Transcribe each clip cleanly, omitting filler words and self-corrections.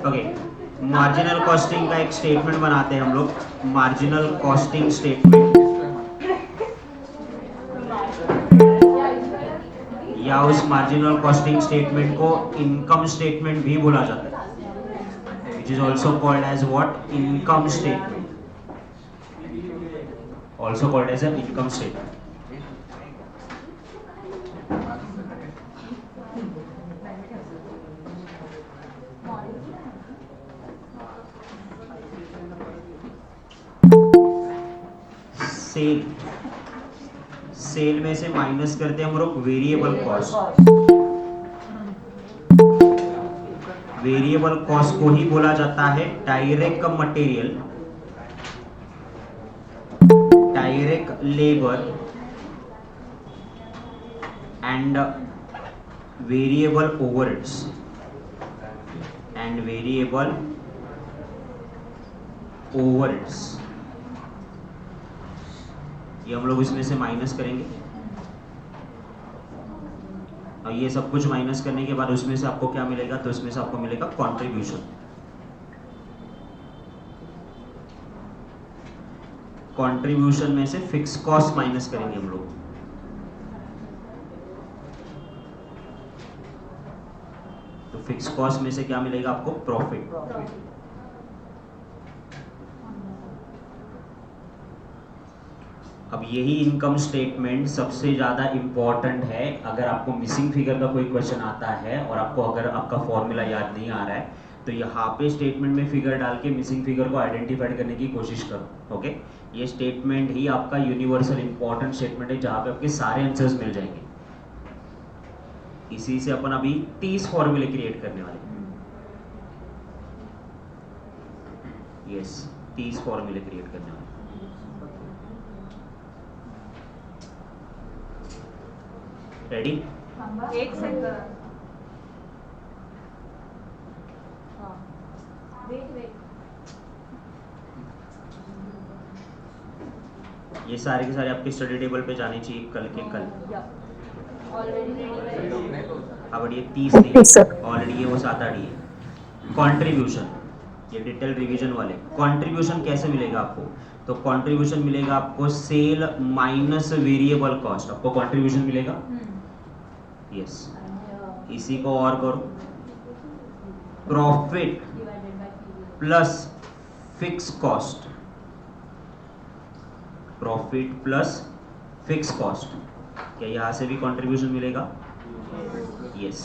Okay, marginal costing का एक statement बनाते हैं हम लोग, मार्जिनल कॉस्टिंग स्टेटमेंट, या उस मार्जिनल कॉस्टिंग स्टेटमेंट को इनकम स्टेटमेंट भी बोला जाता है, which is also called as what, income statement, also called as an income statement. Sale, sale में से माइनस करते हैं हम लोग वेरिएबल कॉस्ट. वेरिएबल कॉस्ट को ही बोला जाता है direct material, direct labour and variable overheads and variable overheads. ये हम लोग इसमें से माइनस करेंगे, और ये सब कुछ माइनस करने के बाद उसमें से आपको क्या मिलेगा, तो इसमें से आपको मिलेगा कंट्रीब्यूशन. कंट्रीब्यूशन में से फिक्स कॉस्ट माइनस करेंगे हम लोग, तो फिक्स कॉस्ट में से क्या मिलेगा आपको, प्रॉफिट. अब यही इनकम स्टेटमेंट सबसे ज़्यादा इम्पॉर्टेंट है. अगर आपको मिसिंग फिगर का कोई क्वेश्चन आता है और आपको अगर आपका फॉर्मूला याद नहीं आ रहा है, तो यहाँ पे स्टेटमेंट में फिगर डाल के मिसिंग फिगर को आइडेंटिफाइड करने की कोशिश करो. ओके, ये स्टेटमेंट ही आपका यूनिवर्सल इंपॉर्टेंट स्टेटमेंट है, जहाँ पे आपके सारे आंसर्स मिल जाएंगे. इसी से अपन अभी 30 फॉर्मूले क्रिएट करने वाले हैं. यस, 30 फॉर्मूले क्रिएट करने वाले. रेडी? एक सेकंड. वेट. ये सारे के सारे आपके स्टडी टेबल पे जाने चाहिए कल के कल. अब ये 30 नहीं, ऑलरेडी ये वो 7-8 ही है. कॉन्ट्रीब्यूशन, ये डिटेल रिवीजन वाले. कॉन्ट्रीब्यूशन कैसे मिलेगा आपको, तो कॉन्ट्रीब्यूशन मिलेगा आपको सेल माइनस वेरिएबल कॉस्ट, आपको कॉन्ट्रीब्यूशन मिलेगा. यस, इसी को और करो, profit plus fix cost, profit plus fix cost. क्या यहां से भी कंट्रीब्यूशन मिलेगा? यस.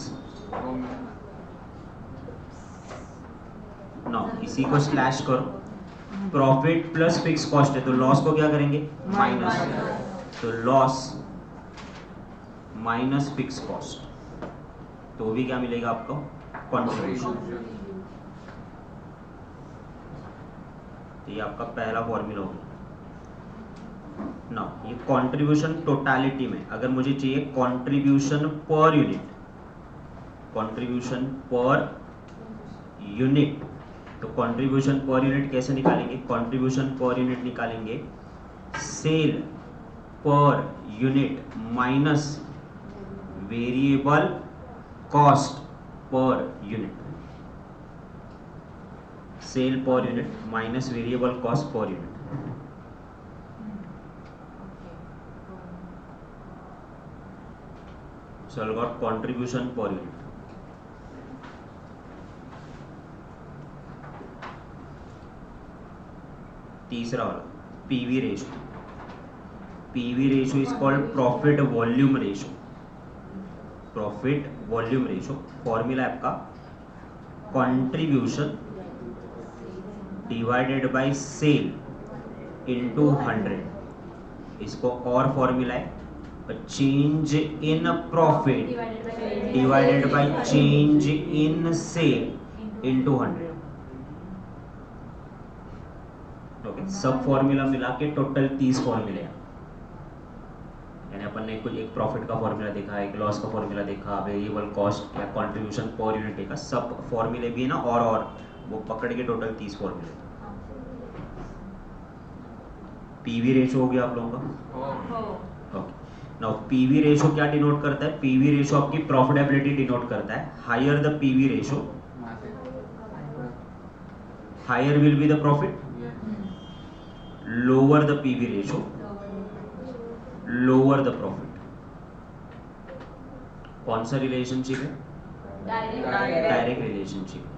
नो, इसी को स्लैश करो, प्रॉफिट प्लस फिक्स कॉस्ट है, तो लॉस को क्या करेंगे, माइनस. तो लॉस माइनस फिक्स कॉस्ट, तो भी क्या मिलेगा आपको, कंट्रीब्यूशन. तो ये आपका पहला फॉर्मूला होगा. ना ये कंट्रीब्यूशन टोटालिटी में, अगर मुझे चाहिए contribution per unit, contribution per unit, तो कंट्रीब्यूशन पर यूनिट कैसे निकालेंगे, कंट्रीब्यूशन पर यूनिट निकालेंगे sale per unit minus variable cost per unit. Sale per unit minus variable cost per unit. So I got contribution per unit. तीसरा वाला PV ratio. PV ratio is called profit volume ratio. Profit volume ratio formula आपका contribution divided by sale into 100. इसको और formula है change in profit divided by change in sale into 100. Okay, सब formula मिला के total 30 फॉर्मूले हैं. यानी अपन ने कुछ एक प्रॉफिट का फॉर्मूला देखा, एक लॉस का फॉर्मूला देखा, वेरिएबल कॉस्ट या कंट्रीब्यूशन पर यूनिट देखा, सब फॉर्मूले भी है ना, और वो पकड़ के टोटल 30 फॉर्मूले. पीवी रेशो हो गया आप लोगों का. ओके, नाउ पीवी रेशो क्या डिनोट करता है? पीवी रेशो आपकी प्रॉफिटेबिलिटी डिनोट करता है. Higher the PV ratio, higher will be the profit. Lower the PV ratio, lower the profit. कौन सा रिलेशनशिप है? Direct relationship.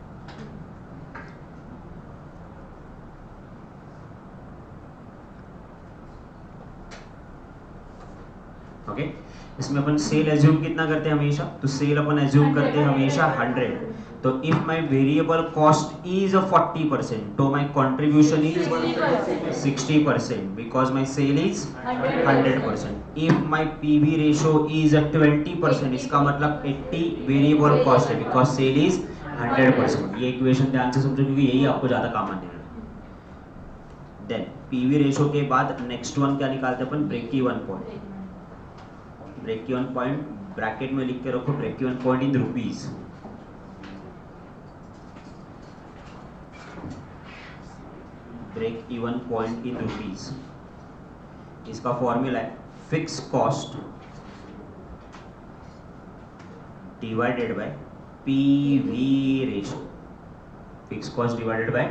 ओके, इसमें अपन सेल एज्यूम कितना करते हैं हमेशा? तो सेल अपन एज्यूम करते हैं हमेशा 100. तो if my variable cost is 40%, तो my contribution is 60% because my sale is 100%. If my PV ratio is 20%, इसका मतलब 80 वेरिएबल कॉस्ट है बिकॉज सेल इज 100%. ये इक्वेशन ध्यान से समझो क्योंकि यही आपको ज्यादा काम आने वाला है. देन पीवी रेशो के बाद नेक्स्ट वन क्या निकालते हैं अपन? Break even point. Break even point bracket में लिख के रखो, break even point in rupees. Break even point in rupees, इसका फॉर्मूला है fix cost divided by PV ratio. Fix cost divided by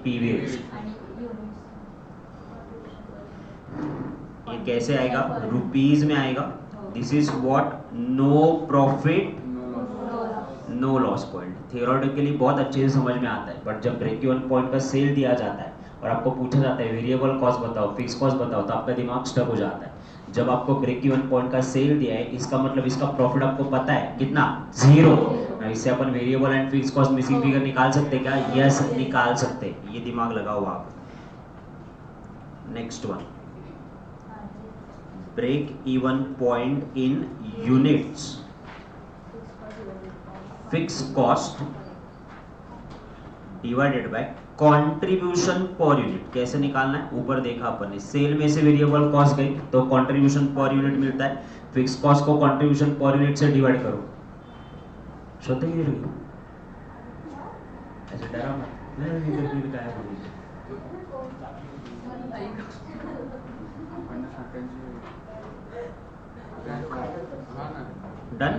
PV ratio. ये कैसे आएगा? रुपीज में आएगा. This is what no profit no loss point. Theoretically बहुत अच्छे से समझ में आता है, बट जब ब्रेक इवन पॉइंट का सेल दिया जाता है और आपको पूछा जाता है वेरिएबल कॉस्ट बताओ, फिक्स कॉस्ट बताओ, तो आपका दिमाग स्टक हो जाता है. जब आपको ब्रेक इवन पॉइंट का सेल दिया है, इसका मतलब इसका प्रॉफिट आपको पता है कितना? 0. इससे अपन variable and fix cost missing figure निकाल सकते हैं क्या? यस, निकाल सकते हैं. ये दिमाग लगाओ आप. Next one, break even point in units. Fix cost divided by contribution per unit. कैसे निकालना है? ऊपर देखा अपन ने, सेल में से वेरिएबल कॉस्ट गई तो कंट्रीब्यूशन पर यूनिट मिलता है. फिक्स कॉस्ट को कंट्रीब्यूशन पर यूनिट से डिवाइड करो. श्रद्धा की रही ऐसे डरा मत. डन.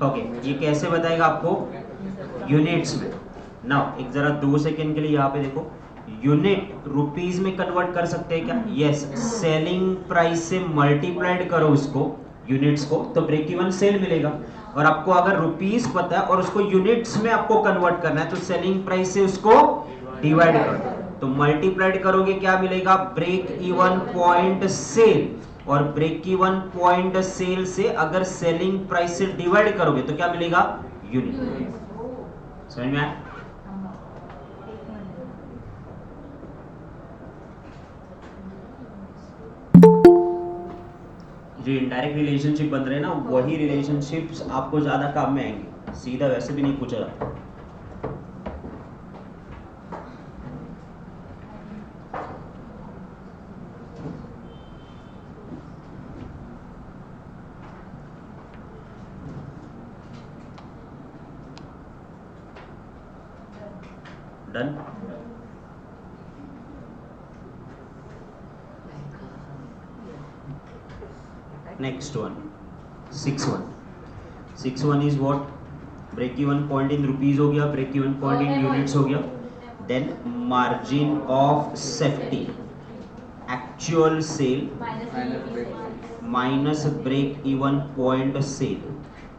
ओके, ये कैसे बताएगा आपको? यूनिट्स में. नाउ एक जरा 2 सेकेंड के लिए यहाँ पे देखो. यूनिट रुपीज में कन्वर्ट कर सकते हैं क्या? यस. सेलिंग प्राइस से मल्टीप्लाइड करो उसको, यूनिट्स को, तो ब्रेक इवन सेल मिलेगा. और आपको अगर रुपीज पता है और उसको यूनिट्स में आपको कन्वर्ट करना है, तो सेलिंग प्राइस से उसको डिवाइड करो. तो मल्टीप्लाइड करोगे क्या मिलेगा? Break even point sale. और ब्रेक इवन पॉइंट सेल से अगर सेलिंग प्राइस से डिवाइड करोगे तो क्या मिलेगा? यूनिट. समझ में आया? जो इनडायरेक्ट रिलेशनशिप बन रहे हैं ना, वही रिलेशनशिप्स आपको ज्यादा काम में आएंगे. सीधा वैसे भी नहीं पूछा जाता. Done. Next one, 6-1. 6-1 is what? Break even point in rupees हो गया, break even point in units हो गया. Then margin of safety, actual sale minus break even point sale.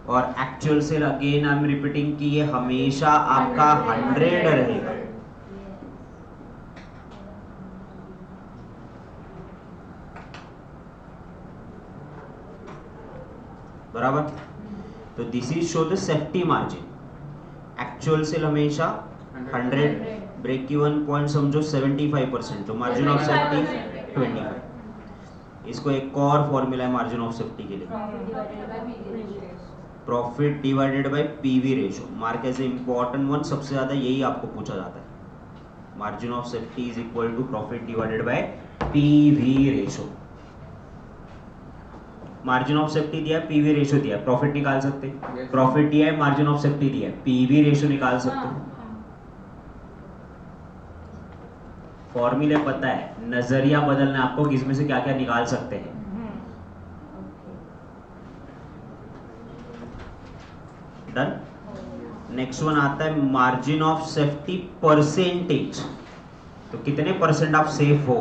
और actual sale again I am repeating कि ये हमेशा आपका 100 रहेगा. बराबर. तो this is show the safety margin. Actual sale हमेशा 100, ब्रेक इवन पॉइंट समझो 75%, तो मार्जिन ऑफ सेफ्टी 25. इसको एक और फॉर्मूला है मार्जिन ऑफ सेफ्टी के लिए, profit divided by PV ratio. Mark as a important one. सबसे ज्यादा यही आपको पूछा जाता है. Margin of safety is equal to profit divided by PV ratio. Margin of safety दिया है, पीवी रेशो दिया है, प्रॉफिट निकाल सकते हैं. प्रॉफिट दिया है, मार्जिन ऑफ सेफ्टी दिया है, पीवी रेशो निकाल सकते हैं. फॉर्मूले पता है, नजरिया बदलना है आपको कि इसमें से क्या क्या निकाल सकते हैं। डन। नेक्स्ट वन आता है मार्जिन ऑफ सेफ्टी परसेंटेज। तो कितने परसेंट आप सेफ हो,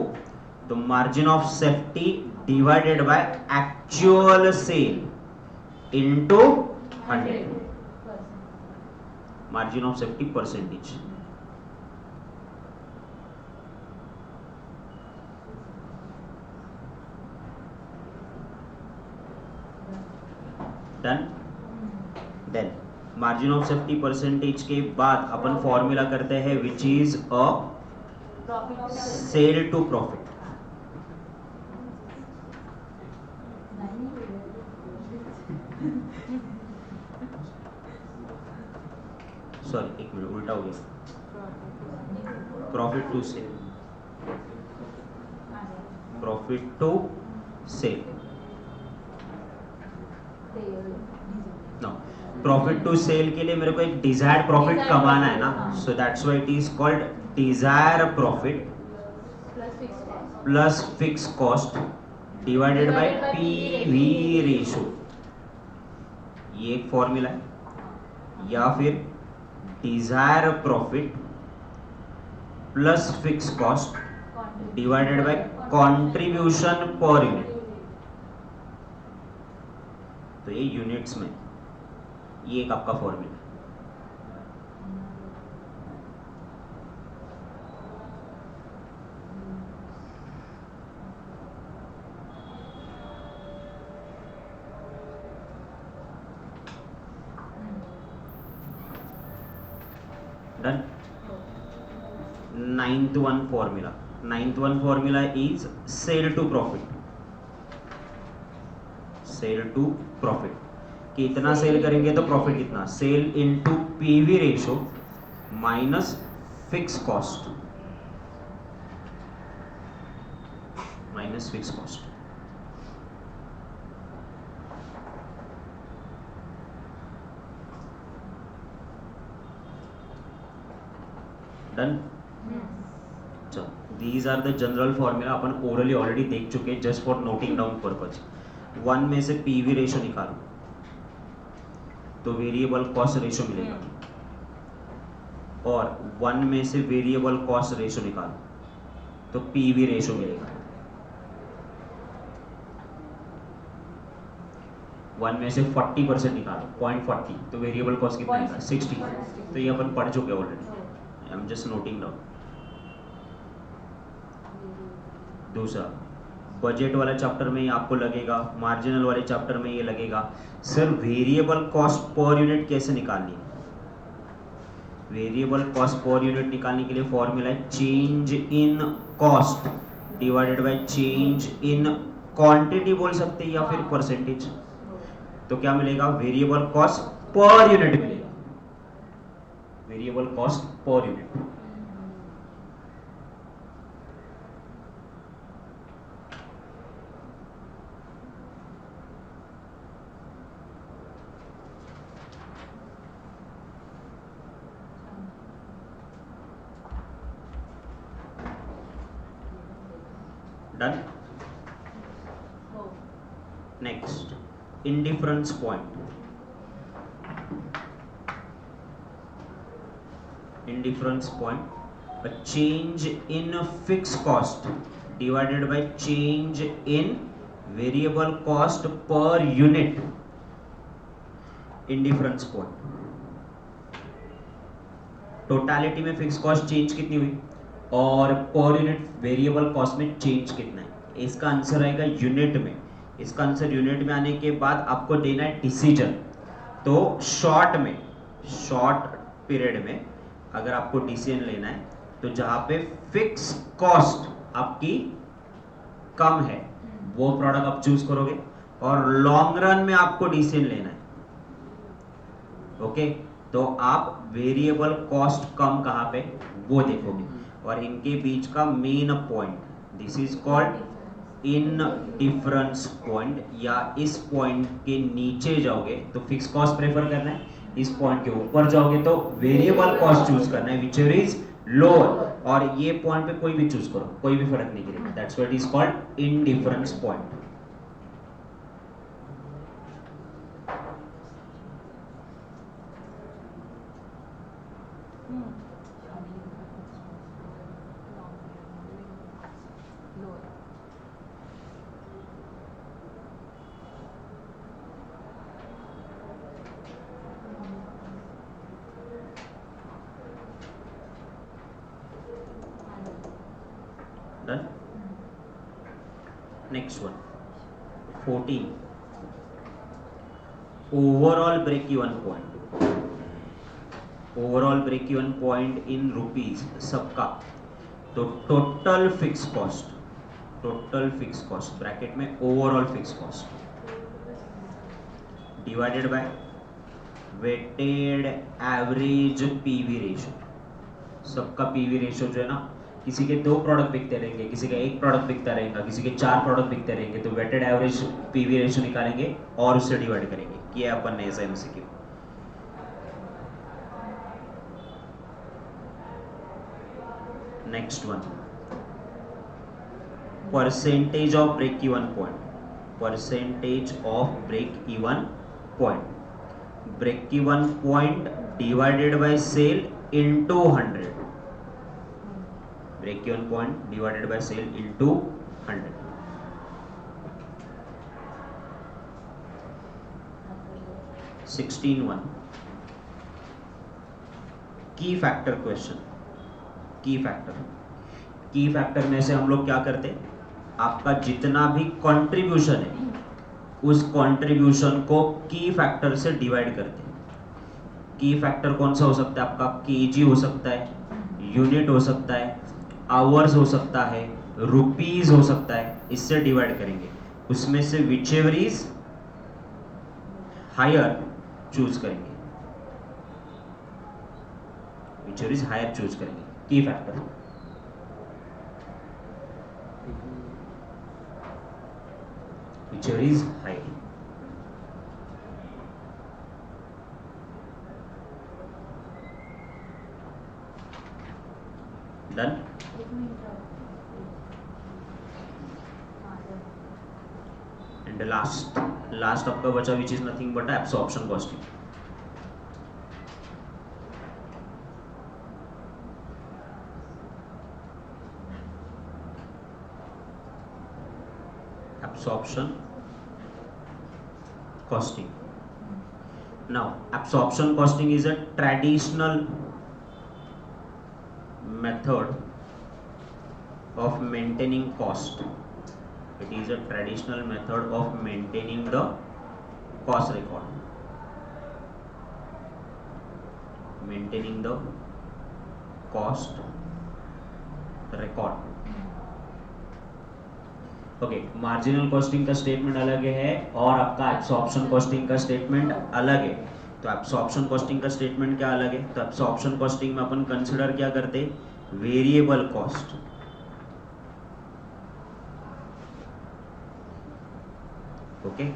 तो margin of safety divided by actual sale into 100। Margin of safety percentage. Done. Then margin of safety percentage के बाद अपन फॉर्मूला करते हैं which is a sale to profit. Sorry एक मिनट, उल्टा हो गया। Profit to sale, profit to sale. No, profit to sale के लिए मेरे को एक डिजायर्ड प्रॉफिट कमाना है ना, so that's why it is called desire profit plus fix cost divided by PV ratio. ये एक फॉर्मूला है। या फिर desire profit plus fix cost divided by contribution per unit. तो ये यूनिट्स में, ये एक आपका फॉर्मूला है। Done. Ninth one formula, ninth one formula is sale to profit. Sale to profit, कितना सेल करेंगे तो प्रॉफिट कितना, sale into PV ratio minus fix cost, minus fix cost. Done. चलो, these are the general formula, अपन orally already देख चुके हैं, just for noting down purpose. One में से पीवी रेशो निकालो तो वेरिएबल कॉस्ट रेशो मिलेगा, और वन में से वेरिएबल कॉस्ट रेशो निकालो तो पीवी रेशो मिलेगा। वन में से 40% निकालो, 0.40, तो वेरिएबल कॉस्ट कितना आएगा, 60। तो ये अपन पढ़ चुके already, I am just noting down. दूसरा, बजट वाला चैप्टर में ये आपको लगेगा, मार्जिनल वाले चैप्टर में ये लगेगा। Sir variable cost per unit कैसे निकालनी है? वेरिएबल कॉस्ट पर यूनिट निकालने के लिए फॉर्मूला है change in cost divided by change in quantity बोल सकते हैं, या फिर परसेंटेज। तो क्या मिलेगा, वेरिएबल कॉस्ट पर यूनिट मिलेगा, variable cost per unit. Done. Next, indifference point. Indifference point, a change in a fixed cost divided by change in variable cost per unit. Indifference point. Totality में fix cost change कितनी हुई और per unit variable cost में change कितना है, इसका answer आएगा unit में। इसका आंसर यूनिट में आने के बाद आपको देना है डिसीजन। तो शॉर्ट में, शॉर्ट पीरियड में अगर आपको डिसीजन लेना है तो जहां पे फिक्स कॉस्ट आपकी कम है वो प्रोडक्ट आप चूज करोगे, और लॉन्ग रन में आपको डिसीजन लेना है, ओके, तो आप वेरिएबल कॉस्ट कम कहां पे वो देखोगे। और इनके बीच का main point, this is called indifference point, या इस पॉइंट के नीचे जाओगे तो फिक्स कॉस्ट प्रेफर करना है, इस पॉइंट के ऊपर जाओगे तो वेरिएबल कॉस्ट चूज करना है विच इज लोअर, और ये पॉइंट पे कोई भी चूज करो, कोई भी फर्क नहीं करेगा, that's what is called indifference point. Done? Next one, 14. Overall break-even point. Overall break-even point in rupees सबका, तो total fixed cost ब्रैकेट में overall fixed cost divided by weighted average PV ratio। सबका PV रेशियो जो है ना, किसी के 2 product बिकते रहेंगे, किसी का 1 प्रोडक्ट बिकता रहेगा, किसी के 4 प्रोडक्ट बिकते रहेंगे, तो वेटेड एवरेज पीवी रेशियो निकालेंगे और उससे डिवाइड करेंगे। किया अपन ने ऐसा MCQ. Next one, percentage of break even point. Percentage of break even point, break even point divided by sale into 100। break even point divided by sale into 100। की factor question. की फैक्टर में से हम लोग क्या करते, आपका जितना भी कंट्रीब्यूशन है उस कंट्रीब्यूशन को की फैक्टर से डिवाइड करते हैं। की फैक्टर कौन सा हो सकता है आपका, केजी हो सकता है, यूनिट हो सकता है, आवर्स हो सकता है, रुपीज हो सकता है, इससे डिवाइड करेंगे। उसमें से विचएवर इज हायर चूज करेंगे, विचएवर इज हायर चूज करेंगे। Key factor whichever is higher. Done. And last आपका बचा which is nothing but absorption costing. Absorption costing. Now absorption costing is a traditional method of maintaining cost. It is a traditional method of maintaining the cost record. Maintaining the cost record. Okay, marginal costing का statement अलग है और आपका absorption costing का statement अलग है। तो absorption costing का स्टेटमेंट क्या अलग है, तो एब्सॉर्प्शन कॉस्टिंग में अपन कंसिडर क्या करते, वेरिएबल कॉस्ट। ओके,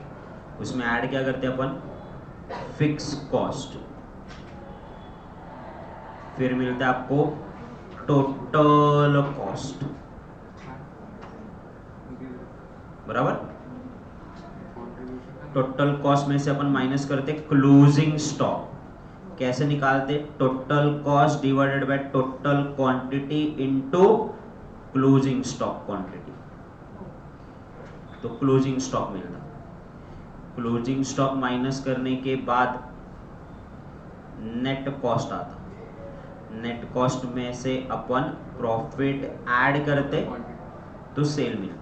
उसमें ऐड क्या करते अपन, फिक्स कॉस्ट। फिर मिलता है आपको टोटल कॉस्ट, बराबर। टोटल कॉस्ट में से अपन माइनस करते क्लोजिंग स्टॉक। कैसे निकालते, total cost divided by total quantity into closing stock quantity. तो क्लोजिंग स्टॉक मिलता, क्लोजिंग स्टॉक माइनस करने के बाद नेट कॉस्ट आता। नेट कॉस्ट में से अपन प्रॉफिट ऐड करते तो सेल मिलता।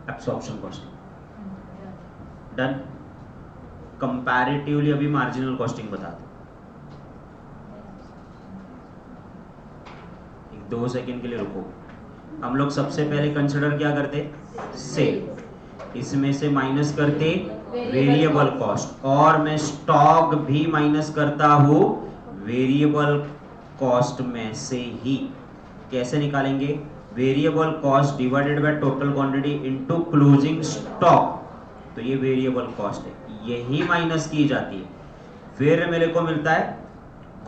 Absorption costing done. कंपैरेटिवली अभी मार्जिनल कॉस्टिंग बता दो, 2 सेकेंड के लिए रुको। हम लोग सबसे पहले कंसिडर क्या करते, सेल। इसमें से माइनस करते वेरिएबल कॉस्ट, और मैं स्टॉक भी माइनस करता हूं वेरिएबल कॉस्ट में से ही कैसे निकालेंगे? Variable cost divided by total quantity into closing stock. तो ये वेरिएबल कॉस्ट है, यही माइनस की जाती है, फिर मेरे को मिलता है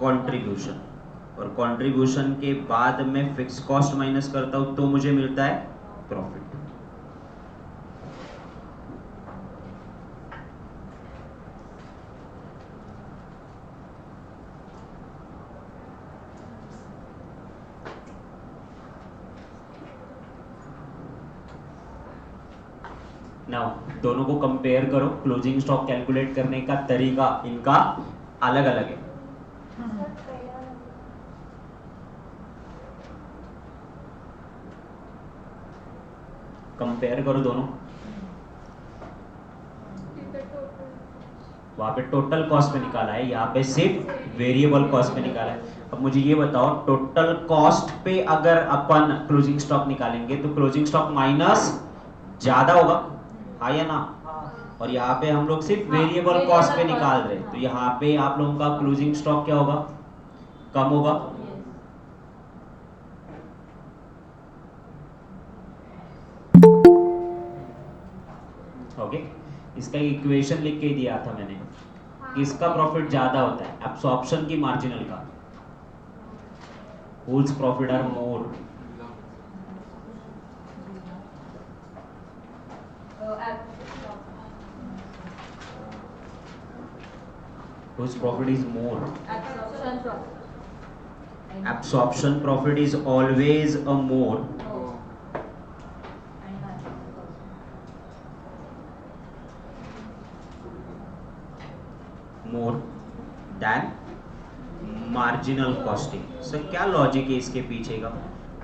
कंट्रीब्यूशन, और कंट्रीब्यूशन के बाद में फिक्स कॉस्ट माइनस करता हूं तो मुझे मिलता है प्रॉफिट। नाउ दोनों को कंपेयर करो, क्लोजिंग स्टॉक कैलकुलेट करने का तरीका इनका अलग अलग है। कंपेयर करो दोनों, वहां पे टोटल कॉस्ट पे निकाला है, यहाँ पे सिर्फ वेरिएबल कॉस्ट पे निकाला है। अब मुझे ये बताओ, टोटल कॉस्ट पे अगर अपन क्लोजिंग स्टॉक निकालेंगे तो क्लोजिंग स्टॉक माइनस ज्यादा होगा, हाँ या ना? और यहाँ पे हम लोग सिर्फ वेरिएबल कॉस्ट पे निकाल रहे हैं, तो यहाँ पे आप लोगों का क्लोजिंग स्टॉक क्या होगा? कम होगा। ओके, इसका इक्वेशन लिख के दिया था मैंने, किसका प्रॉफिट ज्यादा होता है? एब्सॉर्प्शन की मार्जिनल का। whose profit are more? Whose profit is more? Absorption profit is always a more. More than marginal costing. Sir क्या लॉजिक है इसके पीछे का?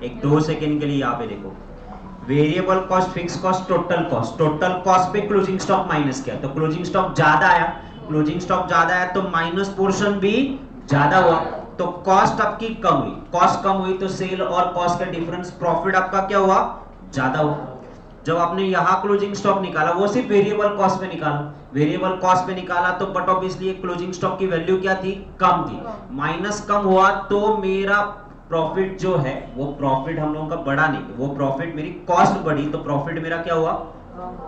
एक 2 सेकेंड के लिए यहाँ पे देखो, variable cost, fix cost, total cost. Total cost पे क्लोजिंग स्टॉक माइनस किया तो क्लोजिंग स्टॉक ज्यादा आया, क्लोजिंग स्टॉक ज्यादा आया तो माइनस पोर्शन भी ज्यादा हुआ, तो कॉस्ट आपकी कम हुई। कॉस्ट कम हुई तो सेल और कॉस्ट का डिफरेंस, प्रॉफिट आपका क्या हुआ? ज्यादा हुआ। जब आपने यहाँ क्लोजिंग स्टॉक निकाला वो सिर्फ वेरिएबल कॉस्ट पे निकाला, वेरिएबल कॉस्ट पे निकाला तो बट ऑब्वियसली क्लोजिंग स्टॉक की वैल्यू क्या थी? कम थी। माइनस कम हुआ तो मेरा प्रॉफिट जो है वो प्रॉफिट हम लोगों का बढ़ा नहीं, वो प्रॉफिट मेरी कॉस्ट बढ़ी तो प्रॉफिट मेरा क्या हुआ?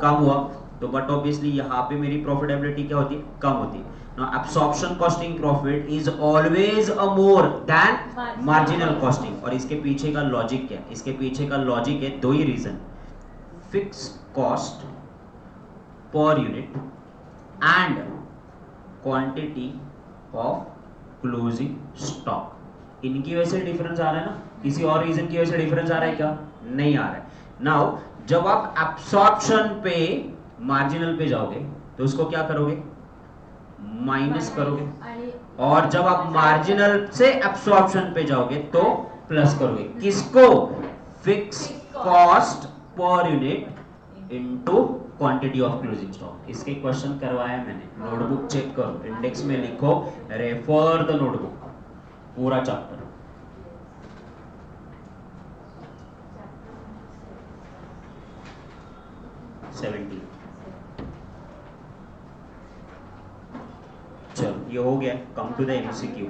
कम हुआ। तो बट ऑब्वियसली यहाँ पे मेरी प्रॉफिटेबिलिटी क्या होती? कम होती। Now absorption costing profit is always a more than marginal costing। और इसके पीछे का लॉजिक क्या है? इसके पीछे का लॉजिक है दो ही reason, fix cost per unit and quantity of closing stock. इनकी वजह से डिफरेंस आ रहा है ना, किसी और रीजन की वजह से डिफरेंस आ रहा है क्या? नहीं आ रहा है। नाउ जब आप एब्सॉर्प्शन पे मार्जिनल पे जाओगे तो उसको क्या करोगे? माइनस करोगे, और जब आप मार्जिनल से एब्सॉर्प्शन पे जाओगे तो प्लस करोगे। किसको? Fix cost per unit into quantity of closing stock. इसके क्वेश्चन करवाया मैंने, नोटबुक चेक करो, इंडेक्स में लिखो रेफर द नोटबुक, पूरा चैप्टर। चलो ये हो गया, कम टू द एमसीक्यू।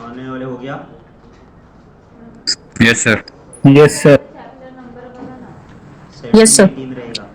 आने वाले हो गया? Yes sir. Yes sir. Yes, sir. रहेगा।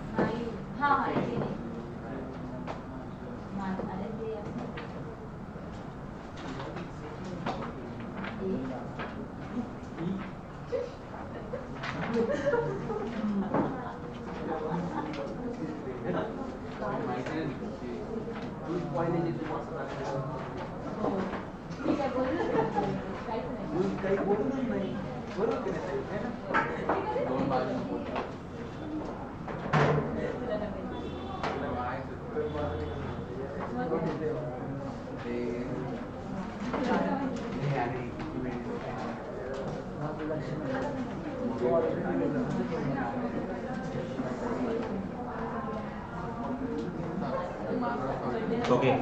ओके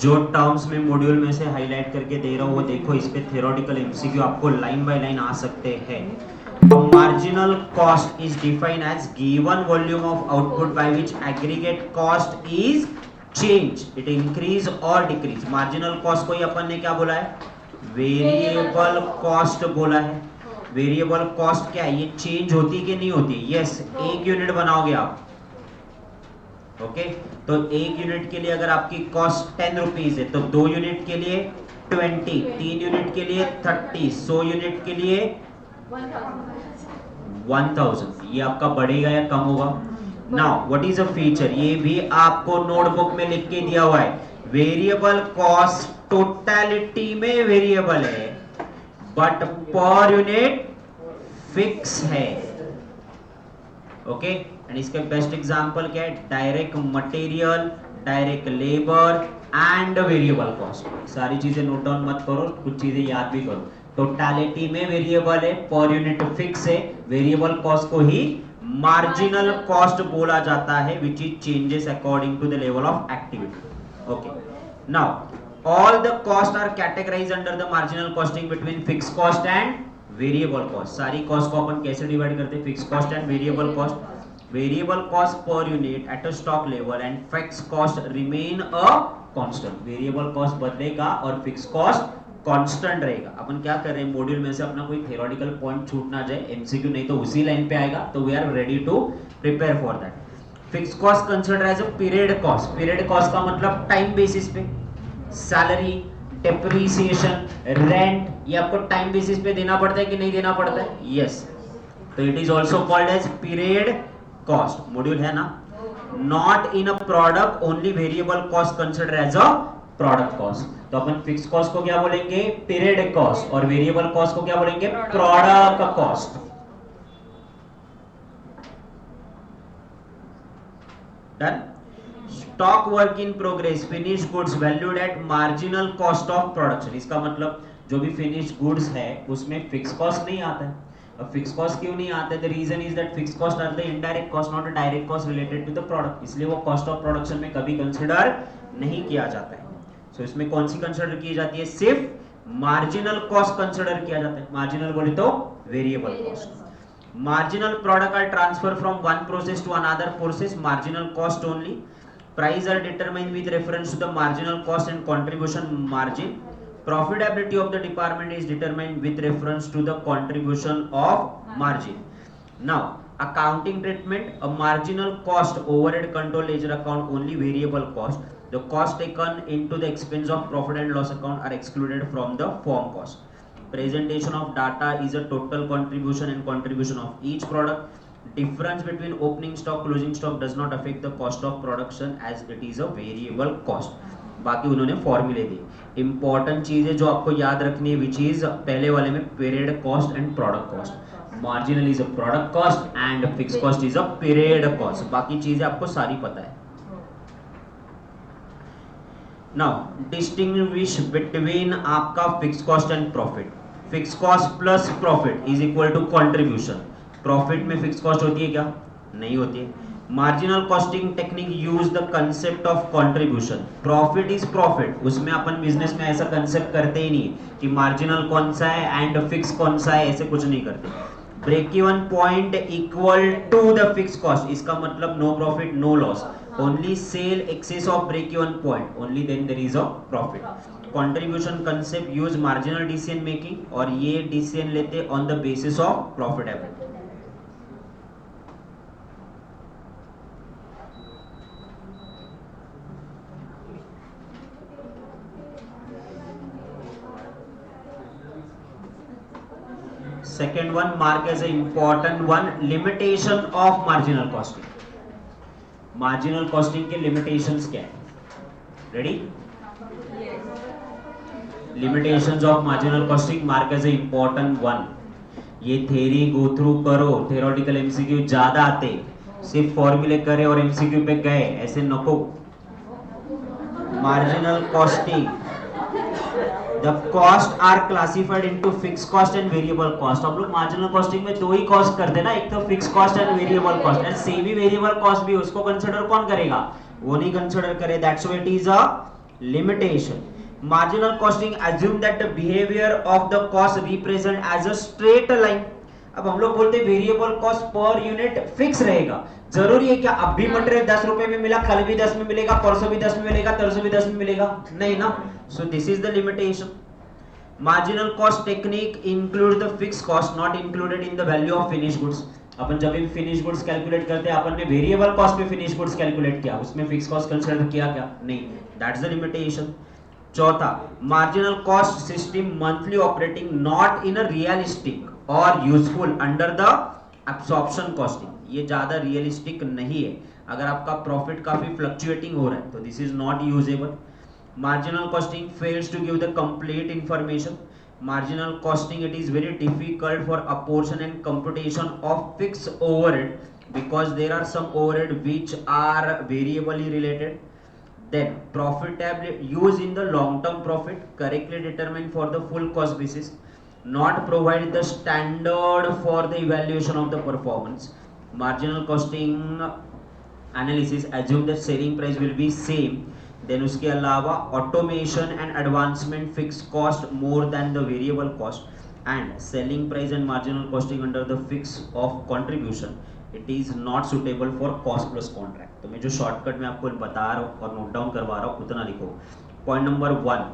जो टर्म्स में मॉड्यूल में से हाईलाइट करके दे रहा हूँ वो देखो, इस पे थ्योरेटिकल एमसीक्यू आपको लाइन बाय लाइन आ सकते हैं। Marginal cost is defined as given volume of output by which aggregate cost is change, it increase और डिक्रीज। मार्जिनल कॉस्ट को ही अपन ने क्या बोला है, वेरिएबल कॉस्ट बोला है। वेरिएबल कॉस्ट क्या है, ये चेंज होती कि नहीं होती? यस, एक यूनिट बनाओगे आप, ओके तो एक यूनिट के लिए अगर आपकी कॉस्ट 10 रुपीज है तो 2 यूनिट के लिए 20, 3 यूनिट के लिए 30, 100 यूनिट के लिए 1000। ये आपका बढ़ेगा या कम होगा? Now what is a feature, ये भी आपको नोटबुक में लिख के दिया हुआ है। वेरिएबल कॉस्ट टोटलिटी में वेरिएबल है बट पर यूनिट फिक्स है, ओके एंड इसका बेस्ट एग्जांपल क्या है, direct material, direct labour and variable cost. सारी चीजें नोट डाउन मत करो, कुछ चीजें याद भी करो। टोटलिटी में वेरिएबल है, पर यूनिट फिक्स है। वेरिएबल कॉस्ट को ही मार्जिनल कॉस्ट बोला जाता है which is changes according to the level of activity. Okay now all the cost are categorized under the marginal costing between fix cost and variable cost. सारी cost को अपन कैसे divide करते हैं, fix cost and variable cost. Variable cost per unit at a stock level and fix cost remain a constant. Variable cost बदलेगा और fix cost constant रहेगा। अपन क्या कर रहे हैं, मॉड्यूल में से अपना कोई थ्योरेटिकल पॉइंट छूट ना जाए, एमसीक्यू नहीं तो उसी लाइन पे आएगा, तो we are ready to prepare for that. Fix cost consider as a period cost. Period cost का मतलब टाइम बेसिस पे, सैलरी, डेप्रिसिएशन, रेंट, ये आपको टाइम बेसिस पे देना पड़ता है कि नहीं देना पड़ता है? यस, तो it is also called as period cost. Module है ना। Not in a product, only variable cost consider as a product cost. तो अपन फिक्स कॉस्ट को क्या बोलेंगे, पीरियड कॉस्ट, और वेरिएबल कॉस्ट को क्या बोलेंगे, product cost. Done. Stock work in progress, finish goods valued at marginal cost of production. इसका मतलब जो भी फिनिश गुड्स है उसमें फिक्स कॉस्ट नहीं आता है। अब फिक्स कॉस्ट क्यों नहीं आता है? The reason is that fix cost are the indirect cost, not a direct cost related to the product, इसलिए वो कॉस्ट ऑफ प्रोडक्शन में कभी कंसीडर नहीं किया जाता है। सो इसमें कौन सी कंसीडर की जाती है, सिर्फ मार्जिनल कॉस्ट कंसीडर किया जाता है। मार्जिनल बोले तो variable cost. Marginal product are transfer from one process to another process, marginal cost only. Price are determined with reference to the marginal cost and contribution margin. Profitability of the department is determined with reference to the contribution of margin. Now, accounting treatment, a marginal cost overhead control ledger account only variable cost. The cost taken into the expense of profit and loss account are excluded from the firm cost. Presentation of data is a total contribution and contribution of each product. Difference between opening stock closing stock does not affect the cost of production as it is a variable cost. बाकी उन्होंने फॉर्मूले दिए। Important चीजें जो आपको याद रखनी है विच इज पहले वाले में period cost and product cost. Marginal is a product cost and fix cost is a period cost. बाकी चीजें आपको सारी पता है। नाउ डिस्टिंग्विश बिटवीन आपका fix cost and profit. Fix cost plus profit is equal to contribution. Profit में fix cost होती है क्या? नहीं होती है। Marginal costing technique use the concept of contribution. Profit is profit, उसमें अपन बिजनेस में ऐसा कंसेप्ट करते ही नहीं कि मार्जिनल कौन सा है एंड फिक्स कौन सा है, ऐसे कुछ नहीं करते। Break even point equal to the fix cost, इसका मतलब no profit no loss, only sale excess of break even point, only then there is a profit. Contribution concept use marginal decision making, और ये decision लेते on the basis of profitability. Second one, mark as an important one, limitation of marginal costing. Marginal costing के limitations क्या है? Ready? Limitations of marginal costing, mark as an important one. ये theory go through करो, theoretical MCQ ज्यादा आते, सिर्फ फॉर्मूले करे और MCQ पे गए, ऐसे नको। Marginal costing, the cost are classified into fixed cost and variable cost. हम लोग मार्जिनल कॉस्टिंग में दो ही कॉस्ट करते हैं ना, एक तो fix cost and variable cost, and semi variable cost भी उसको कंसीडर कौन करेगा? वो नहीं कंसिडर करे, that's why it is a limitation. Marginal costing assume that the behavior of the cost represent as a straight line. अब हम लोग बोलते हैं variable cost per unit fix रहेगा. जरूरी है क्या अब भी मटेरियल 10 रुपए में मिला, कल भी 10 में मिलेगा, परसों भी 10 में मिलेगा, तरसों भी 10 में मिलेगा? नहीं ना. So this is the limitation. Marginal cost technique include the fix cost not included in the value of finish goods. अपन जब भी फिनिश गुड्स कैलकुलेट करते हैं अपन ने वेरिएबल कॉस्ट पे फिनिश गुड्स कैलकुलेट किया, उसमें फिक्स कॉस्ट कंसीडर किया क्या? नहीं. That's the limitation. चौथा, marginal cost system monthly operating not in a realistic और useful under the absorption costing. ये ज्यादा रियलिस्टिक नहीं है. अगर आपका प्रॉफिट काफी फ्लक्चुएटिंग हो रहा है तो this is not usable. Marginal costing fails to give the complete information. Marginal costing, it is very difficult for apportion and computation of fixed overhead because there are some overhead which are variably related. Then profitability use in the long term profit correctly determined for the full cost basis, not provide the standard for the evaluation of the performance. Marginal costing analysis assume that selling price will be same. Then उसके अलावा automation and advancement fix cost more than the variable cost and selling price and marginal costing under the fix of contribution. It is not suitable for cost plus contract. तो मैं जो shortcut में आपको बता रहा हूँ और नोट डाउन करवा रहा हूँ उतना लिखो. Point number 1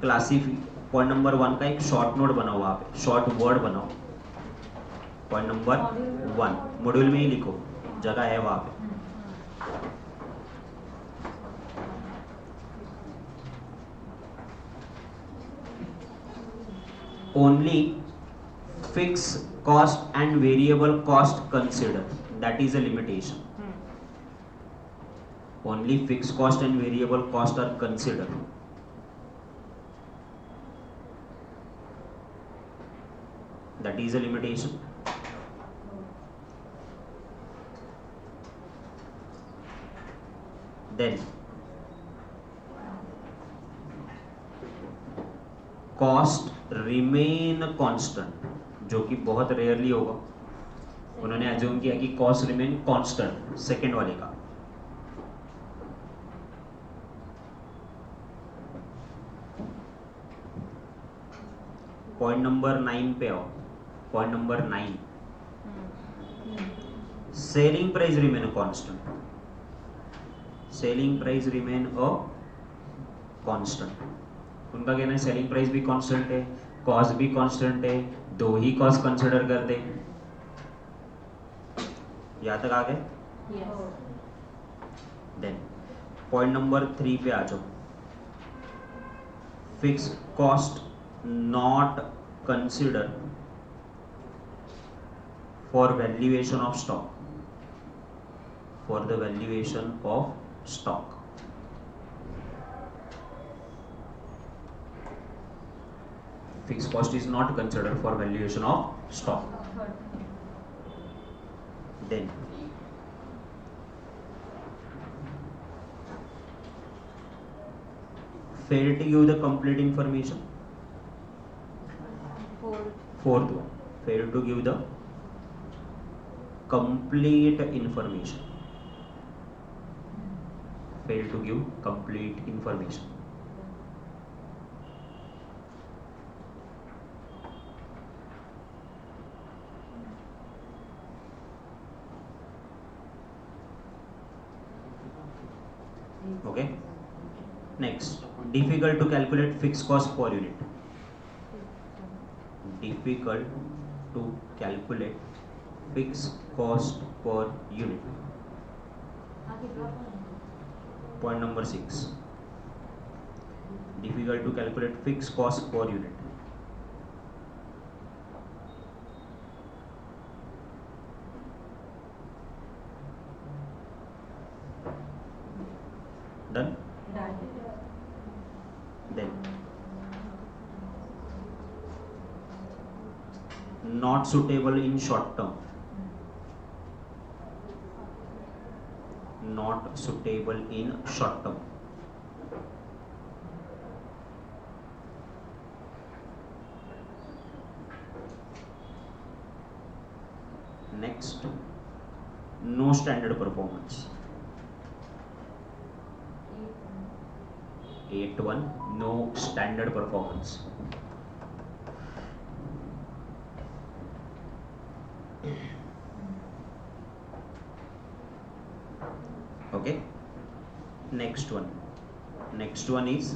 क्लासिफी. पॉइंट नंबर 1 का एक शॉर्ट नोट बनाओ, वहाँ पे शॉर्ट वर्ड बनाओ. पॉइंट नंबर 1 मॉड्यूल में ही लिखो, जगह है वहाँ पे. Only fixed cost and variable cost consider. That is a limitation. Only fixed cost and variable cost are considered. That is a limitation. Then cost remain constant, जो कि बहुत रेयरली होगा. उन्होंने एज्यूम किया कि कॉस्ट रिमेन कांस्टेंट सेकंड वाले का. Point number 9 पे आओ. Point number 9, selling price remain constant. Selling price remain a constant. उनका कहना है सेलिंग प्राइस भी कांस्टेंट है, कॉस्ट भी कांस्टेंट है, दो ही कॉस्ट कंसिडर करते हैं. यहां तक आ गए? देन पॉइंट नंबर 3 पे आ जाओ. Fix cost not consider for valuation of stock. For the valuation of stock. Fixed cost is not considered for valuation of stock. Then fail to give the complete information. Fourth one, fail to give the complete information. Fail to give complete information. Okay. Next, difficult to calculate fixed cost per unit. Difficult to calculate fixed cost per unit. Point number 6. Difficult to calculate fixed cost per unit. Done? Then not suitable in short term. Not suitable in short term. Next, no standard performance. 8-1, no standard performance. Okay, next one is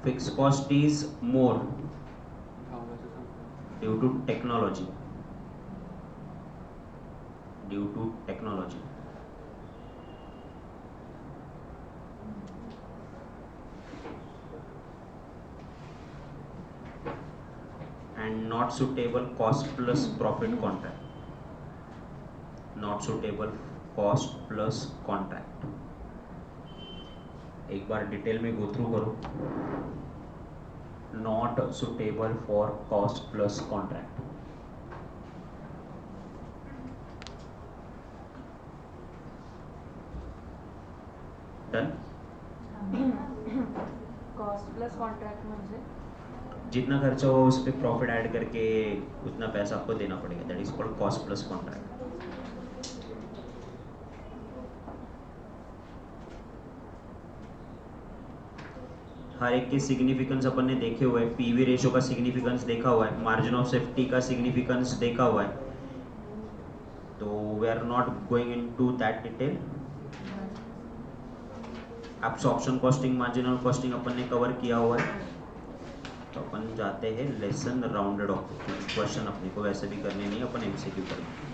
fixed cost is more due to technology. And not suitable cost plus profit contract. Not suitable cost plus contract. एक बार detail में go through करो. Not suitable for cost plus contract. Done? Cost plus contract म्हणजे जितना खर्चा हो उस पर profit add करके उतना पैसा आपको देना पड़ेगा. That is called cost plus contract. हर एक के सिग्निफिकेंस अपन ने देखे हुए हैं. पीवी रेशियो का सिग्निफिकेंस देखा हुआ है, मार्जिन ऑफ सेफ्टी का सिग्निफिकेंस देखा हुआ है. तो we are not going into that detail. Absorption costing, marginal costing अपन ने कवर किया हुआ है. तो अपन जाते हैं लेसन राउंडेड ऑफ. क्वेश्चन अपने को वैसे भी करने नहीं, अपन एमसीक्यू करेंगे.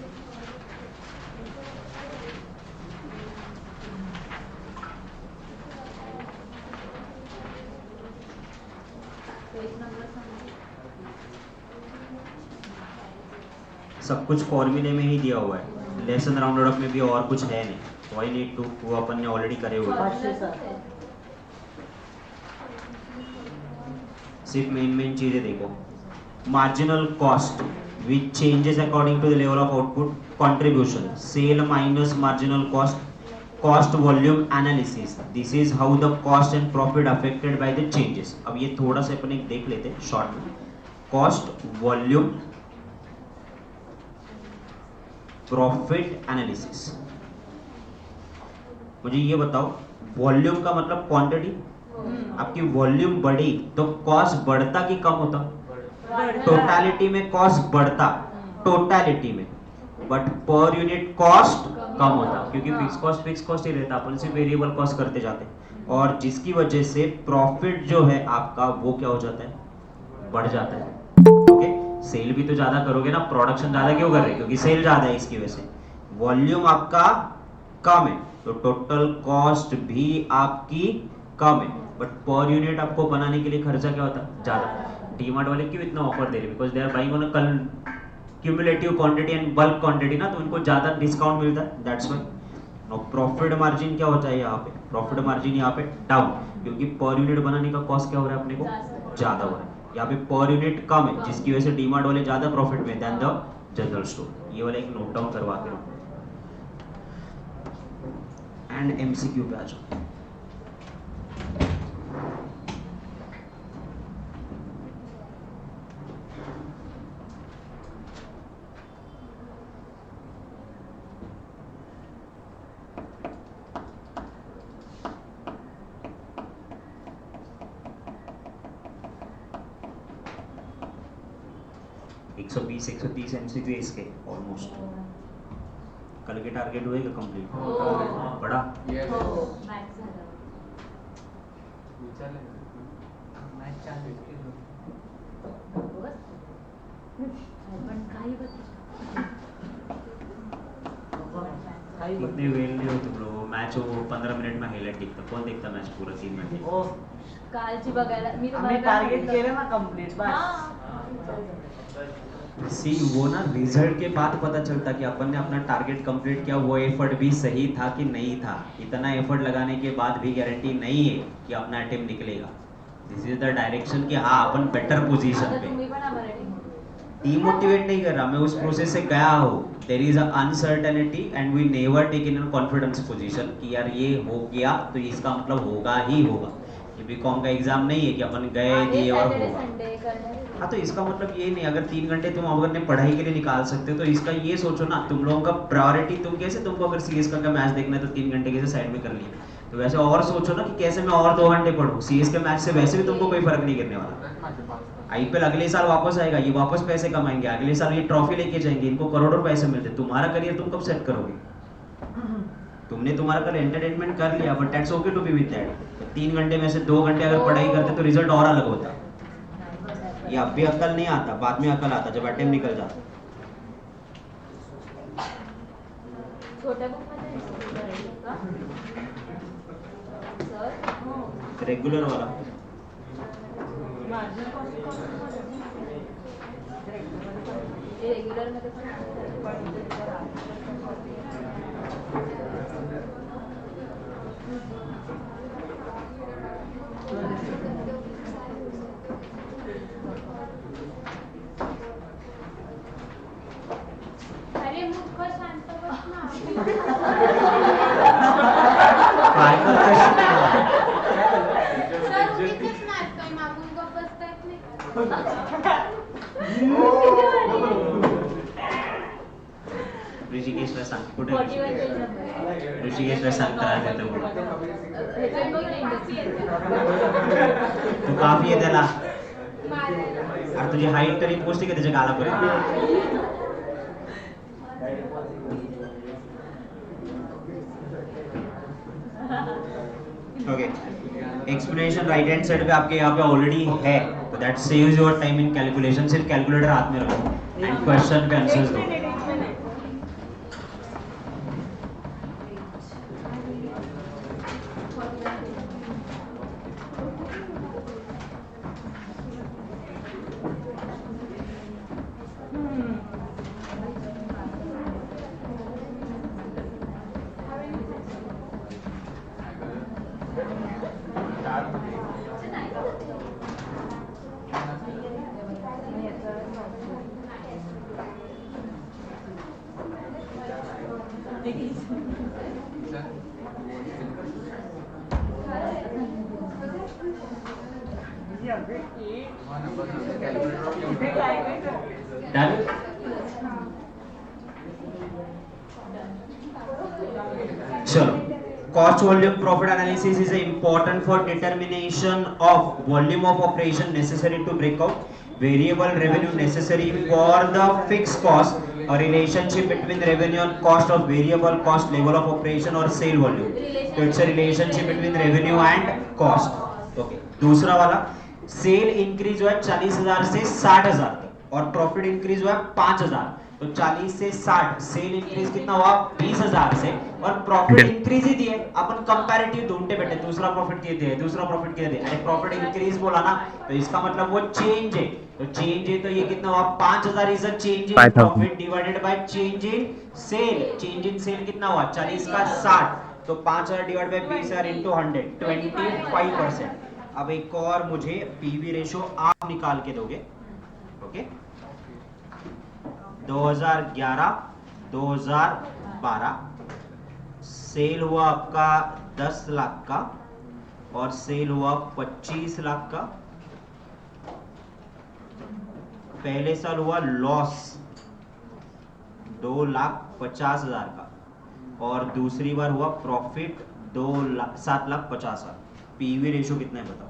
सब कुछ फॉर्मूले में ही दिया हुआ है. लेसन राउंडेड ऑफ में भी और कुछ है नहीं. वाई नीड टू, वो अपन ने ऑलरेडी करे हुए हैं. सिर्फ मेन चीजें देखो. Marginal cost which changes according to the level of output. Contribution, sale minus marginal cost, cost volume analysis. This is how the cost and profit affected by the changes. अब ये थोड़ा सा अपन एक देख लेते हैं शॉर्ट में. Cost volume profit analysis. मुझे ये बताओ, वॉल्यूम का मतलब क्वांटिटी. आपकी वॉल्यूम बढ़ी तो कॉस्ट बढ़ता कि कम होता? टोटालिटी में कॉस्ट बढ़ता, टोटालिटी में. बट पर यूनिट कॉस्ट कम होता, क्योंकि फिक्स कॉस्ट ही रहता. अपन सिर्फ वेरिएबल कॉस्ट करते जाते हैं, और जिसकी वजह से प्रॉफिट जो है आपका वो क्या हो जाता है? बढ़ जाता है. ओके, सेल भी तो ज्यादा करोगे ना. प्रोडक्शन ज्यादा क्यों कर रहे हैं? क्योंकि सेल ज्यादा है, इसकी वजह से. वॉल्यूम आपका कम है तो टोटल कॉस्ट भी आपकी कम है. बट पर यूनिट आपको बनाने के लिए खर्चा क्या होता है? ज्यादा. डीमार्ट वाले क्यों इतना ऑफर दे रहे? Because they are buying on a cumulative quantity and bulk quantity ना, तो उनको ज्यादा डिस्काउंट मिलता है. That's why. No profit margin क्या होता है यहाँ पे? प्रॉफिट मार्जिन यहाँ पे डाउन, क्योंकि पर यूनिट बनाने का कॉस्ट क्या हो रहा है अपने को? ज्यादा हो रहा है. यहाँ पे पर यूनिट कम है, जिसकी वजह से डीमार्ट वाले ज्यादा प्रॉफिट में देन द जनरल स्टोर. ये वाला एक नोट डाउन करवा के रखो. एंड एमसीक्यू पे आ जाओ. एक 120-130 एमसीक्यू इसके ऑलमोस्ट. कल के टारगेट हुएगा कंप्लीट? बड़ा कितने वेल नहीं हो तुम लोग. मैच हो 15 मिनिट में हायलाइट दिखता. कोण देखता मॅच पूरा 3 मिनिट? कालची बघायला मी आम्ही टार्गेट केले ना कंप्लीट बस. सी वो ना रिजल्ट के बाद पता चलता कि अपन ने अपना टारगेट कंप्लीट किया. वो एफर्ट भी सही था कि नहीं था. इतना एफर्ट लगाने के बाद भी गारंटी नहीं है कि अपना अटेम्प्ट निकलेगा. दिस इज द डायरेक्शन कि हाँ अपन बेटर पोजीशन पे. डिमोटिवेट नहीं कर रहा मैं, उस प्रोसेस से गया हूँ. There is a uncertainty and we never take in confidence position कि यार ये हो गया तो इसका मतलब होगा ही होगा. ये बीकॉम का एग्जाम नहीं है कि अपन गए दिए और सैटरडे होगा। संडे करना है। हाँ, तो इसका मतलब ये नहीं, अगर 3 घंटे तुम अपने पढ़ाई के लिए निकाल सकते हो तो इसका ये सोचो ना, तुम लोगों का प्रायोरिटी, तुम कैसे, तुमको अगर सीएस का मैच देखना है तो 3 घंटे कैसे साइड में कर लिया, तो वैसे और सोचो ना कि कैसे मैं और 2 घंटे पढ़ूं। सीएस के मैच से वैसे भी तुमको कोई फर्क नहीं करने वाला। आईपीएल अगले साल वापस आएगा, ये वापस पैसे कमाएंगे, अगले साल ये ट्रॉफी लेके जाएंगे, इनको करोड़ों पैसे मिलते, तुम्हारा करियर तुम कब सेट करोगे? तुमने तुम्हारा कल एंटरटेनमेंट कर लिया, but that's okay to be with that. 3 घंटे में से 2 घंटे अगर पढ़ाई करते तो रिजल्ट और अलग होता। ये अब भी अकल नहीं आता, बाद में अकल आता जब अटेम्प्ट निकल जाता। छोट्या बुकमध्ये करायचं का सर? रेगुलर वाला माझं हे रेग्युलर मध्ये पण अरे मूर्ख शांत बस ना. काय करतोय? सर उगीचच नाचतोय मागून गप्प बसता येत नाही का? ऋषिकेशला सांग कुठे 41 पेज नंबर. ऋषिकेशला सांग त्रास देतो म्हणून. ह्याच्यात बघ ना इंडस्ट्री. तू काफी आहे त्याला, मारायला. अरे तुझी हाईट तरी पोचते का त्याच्या गालापर्यंत? Okay, explanation right hand side पे आपके यहाँ पे ऑलरेडी है, तो that saves your time in calculation. सिर्फ कैलकुलेटर हाथ में रखो एंड क्वेश्चन पे आंसर्स दो। Done? Chalo. Cost volume profit analysis is important for determination of volume of operation necessary to break out variable revenue necessary for the fixed cost, a relationship between revenue and cost of variable cost, level of operation or sale volume. So it's a relationship between revenue and cost. Okay. दूसरा वाला cell increase हुआ है 40,000 से 60,000 तक और profit increase हुआ है 5,000। तो 40 से 60 सेल इंक्रीज कितना हुआ 20,000 से और प्रॉफिट इंक्रीज ही दिए। अपन कंपैरेटिव ढूंढते बैठे दूसरा प्रॉफिट किए थे, दूसरा प्रॉफिट किए थे, अरे प्रॉफिट इंक्रीज बोला ना, तो इसका मतलब वो चेंज है। तो चेंज है तो ये कितना हुआ 5,000 is a change in profit divided by change in sale. Change in sale कितना हुआ 40 का 60, तो 5,000 डिवाइड बाय 20,000 इनटू 100 25%। अब एक और मुझे पीवी रेशो आप निकाल के दोगे। ओके, 2011 2012 सेल हुआ आपका 10 लाख का और सेल हुआ 25 लाख का। पहले साल हुआ लॉस 2,50,000 का और दूसरी बार हुआ प्रॉफिट 7,50,000। पीवी रेशो कितना है बताओ?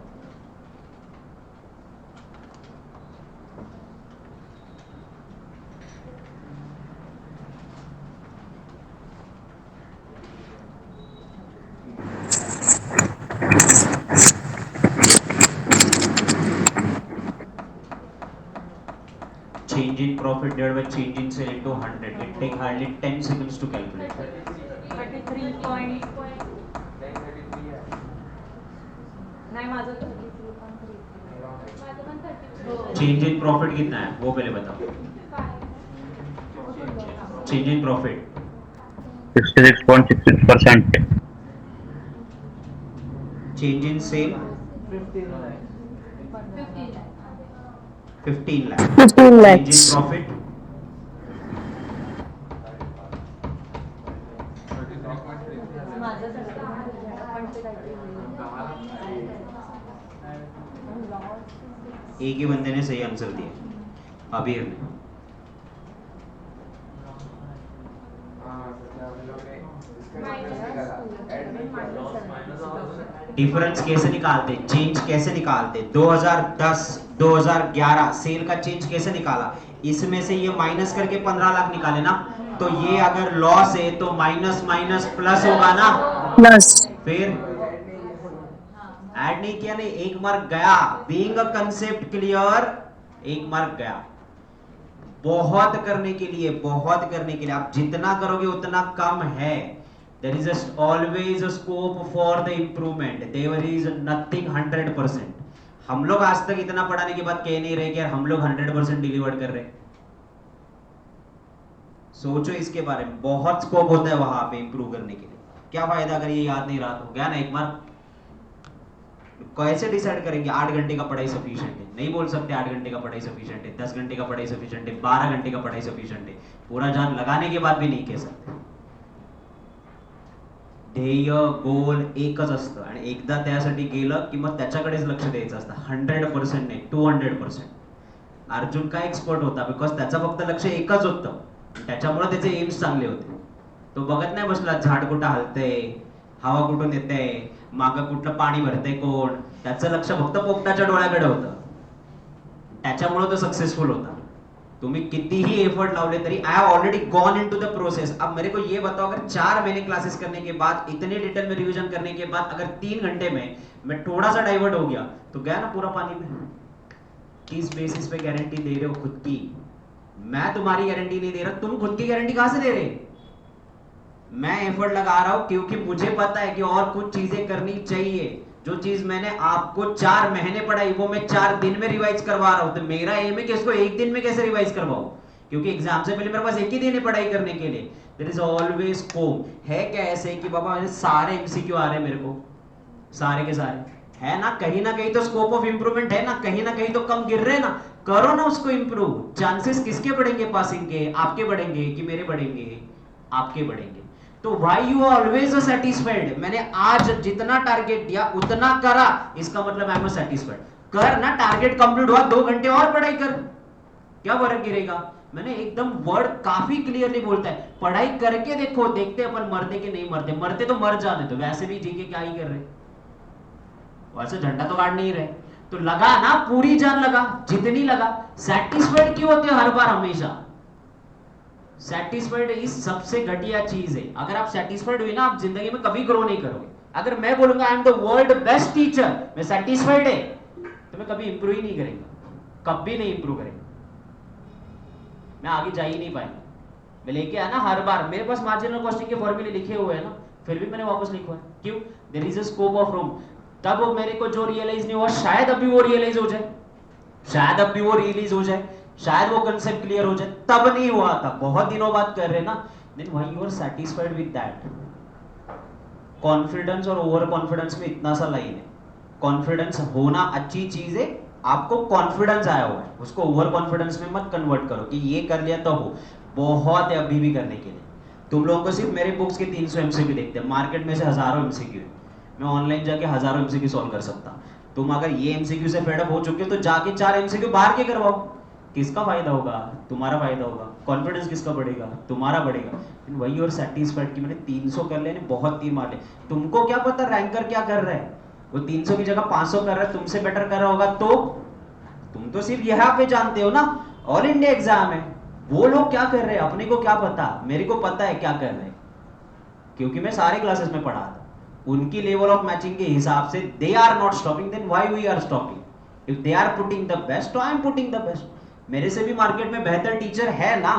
Change in profit divided by change in sale into 100. It take hardly 10 seconds to calculate. 33 point नाही माझं माझं पण 30. Change in profit कितना है वो पहले बताओ। Change in profit 66.66%. change in sale 15 lakh 15 lakh 15 change in lakhs. profit माझं 30 पण ते काहीतरी एक ही बंदे ने सही आंसर दिया, अबीर ने। डिफरेंस कैसे निकालते, चेंज कैसे निकालते, 2010 2011 सेल का चेंज कैसे निकाला, इसमें से ये माइनस करके 15 लाख निकाले ना, तो ये अगर लॉस है तो माइनस माइनस प्लस होगा ना, प्लस। फिर ऐड नहीं किया, नहीं, एक मार्क गया। बीइंग अ कंसेप्ट क्लियर, एक मार्क गया। बहुत करने के लिए, बहुत करने के लिए आप जितना करोगे उतना कम है। There is always a scope for the improvement. There is nothing 100%. हम लोग आज तक इतना पढ़ाने के बाद कह नहीं रहे कि यार हम लोग 100% डिलीवर कर रहे हैं। सोचो इसके बारे में, बहुत स्कोप होता है वहां पे इंप्रूव करने के लिए। क्या फायदा अगर ये याद नहीं रहा तो गया ना एक बार। कैसे डिसाइड करेंगे 8 घंटे का पढ़ाई सफिशिएंट है? नहीं बोल सकते 8 घंटे का पढ़ाई सफिशिएंट है, 10 घंटे का पढ़ाई सफिशिएंट है, 12 घंटे का पढ़ाई सफिशिएंट है। पूरा जान लगाने के बाद भी नाही कह सकते। ध्येय गोल एकच असतं आणि एकदा त्यासाठी गेलं की मग त्याच्याकडेच लक्ष द्यायचं असतं। 100% नाही, 200%। अर्जुन काय एक्सपर्ट होता, बिकॉज त्याचा फक्त लक्ष एकच होतं, त्याच्यामुळे त्याचे एम्स चांगले होते। तो बघत नाही बसला झाड कुठं हलतंय, हवा कुठून येते, मागं कुठलं पाणी भरतंय कोण, त्याचं लक्ष फक्त पोपटाच्या डोळ्याकडे होतं, त्याच्यामुळे तो सक्सेसफुल होता। तुम्ही कितीही एफर्ट लावले तरी I have already gone into the process. अब मेरे को ये बताओ, अगर 4 महीने क्लासेस करने के बाद, इतने डिटेल में रिवीजन करने के बाद, अगर 3 घंटे में मैं थोड़ा सा डाइवर्ट हो गया तो गया ना पूरा पानी में। किस बेसिस पे गारंटी दे रहे हो खुद की? मैं तुम्हारी गारंटी नहीं दे रहा, तुम खुद की गारंटी कहां से दे रहे? मैं एफर्ट लगा रहा हूं क्योंकि मुझे पता है कि और कुछ चीजें करनी चाहिए। जो चीज मैंने आपको 4 महीने पढ़ाई वो मैं 4 दिन में रिवाइज करवा रहा हूं, तो मेरा एम है कि इसको 1 दिन में कैसे रिवाइज करवाऊं, क्योंकि एग्जाम से पहले मेरे पास 1 ही दिन है पढ़ाई करने के लिए। There is always scope. है क्या ऐसे कि बाबा सारे एमसीक्यू आ रहे हैं मेरे को, सारे के सारे है ना, कहीं ना कहीं तो स्कोप ऑफ इंप्रूवमेंट है ना, कहीं ना कहीं तो कम गिर रहे ना, करो ना उसको इंप्रूव। चांसेस किसके बढ़ेंगे पासिंग के? आपके बढ़ेंगे कि मेरे बढ़ेंगे? आपके बढ़ेंगे। तो why you are always satisfied? मैंने आज जितना टारगेट दिया उतना करा, इसका मतलब आई एम सेटिस्फाइड। कर ना, टारगेट कंप्लीट हुआ, 2 घंटे और पढ़ाई कर, क्या फर्क गिरेगा? मैंने एकदम वर्ड काफी क्लियरली बोलता है, पढ़ाई करके देखो, देखते अपन मरते कि नहीं मरते। मरते तो मर जाने दो, वैसे भी जी के क्या ही कर रहे, वैसे झंडा तो काट नहीं रहे। तो लगा ना, पूरी जान लगा, जितनी लगा। सेटिस्फाइड क्यों होते हो हर बार हमेशा? सेटिस्फाइड इस सबसे घटिया चीज है। अगर आप सेटिस्फाइड हुए ना, आप जिंदगी में कभी ग्रो नहीं करोगे। अगर मैं बोलूंगा I am the world best teacher, मैं सेटिस्फाइड है, तो मैं कभी इंप्रूव ही नहीं करेंगे, कभी नहीं इंप्रूव करेंगे, मैं आगे जा ही नहीं पाएंगा। मैं लेके आया ना हर बार, मेरे पास मार्जिनल कॉस्टिंग के फॉर्मूले लिखे हुए हैं ना, फिर भी मैंने वापस लिखा है। क्यों? There is a scope of room. तब मेरे को जो रियलाइज नहीं हुआ, शायद अभी वो रियलाइज हो जाए, शायद अभी वो रिलीज हो जाए, शायद वो कंसेप्ट क्लियर हो जाए। तब नहीं हुआ था, बहुत दिनों बाद कर रहे ना, then why you are satisfied with that? Confidence और ओवर कॉन्फिडेंस में इतना सा लाइन है। कॉन्फिडेंस होना अच्छी चीज है, आपको कॉन्फिडेंस आया हुआ है, उसको ओवर कॉन्फिडेंस में मत कन्वर्ट करो कि ये कर लिया तो हो। बहुत है अभी भी करने के लिए। तुम लोगों को सिर्फ मेरे बुक्स के 300 एमसीक्यू देखते हैं, मार्केट में से हजारों एमसीक्यू, मैं ऑनलाइन जाके हजारों एमसीक्यू सॉल्व कर सकता। तुम अगर ये एमसीक्यू से फेडअप हो चुके हो तो जाके 4 एमसीक्यू बाहर के करवाओ। किसका फायदा होगा? तुम्हारा फायदा होगा। कॉन्फिडेंस किसका बढ़ेगा? तुम्हारा बढ़ेगा। वही यू आर सेटिस्फाइड कि मैंने 300 कर लिया, बहुत 3 मार ले। तुमको क्या पता रैंकर क्या कर रहा है? वो 300 की जगह 500 कर रहा है, तुमसे बेटर कर रहा होगा, तो तुम तो सिर्फ यहाँ पे जानते हो ना, ऑल इंडिया एग्जाम है, वो लोग क्या कर रहे हैं अपने को क्या पता? मेरे को पता है क्या कर रहे हैं, क्योंकि मैं सारे क्लासेस में पढ़ा था। उनकी लेवल ऑफ मैचिंग के हिसाब से they are not stopping, then why we are stopping? If they are putting the best, तो I am putting the best. मेरे से भी मार्केट में बेहतर टीचर है ना,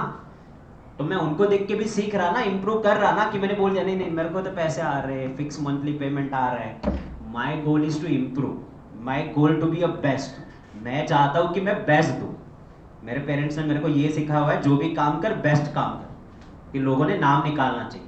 तो मैं उनको देख के भी सीख रहा ना, इंप्रूव कर रहा ना, कि मैंने बोल दिया नहीं नहीं मेरे को तो पैसे आ रहे हैं, फिक्स मंथली पेमेंट आ रहा है। My goal is to improve, my goal to be a best. मैं चाहता हूं कि मैं बेस्ट दूं। मेरे पेरेंट्स ने मेरे को ये सिखाया हुआ है, जो भी काम कर बेस्ट काम कर। कि लोगों ने नाम निकालना चाहिए,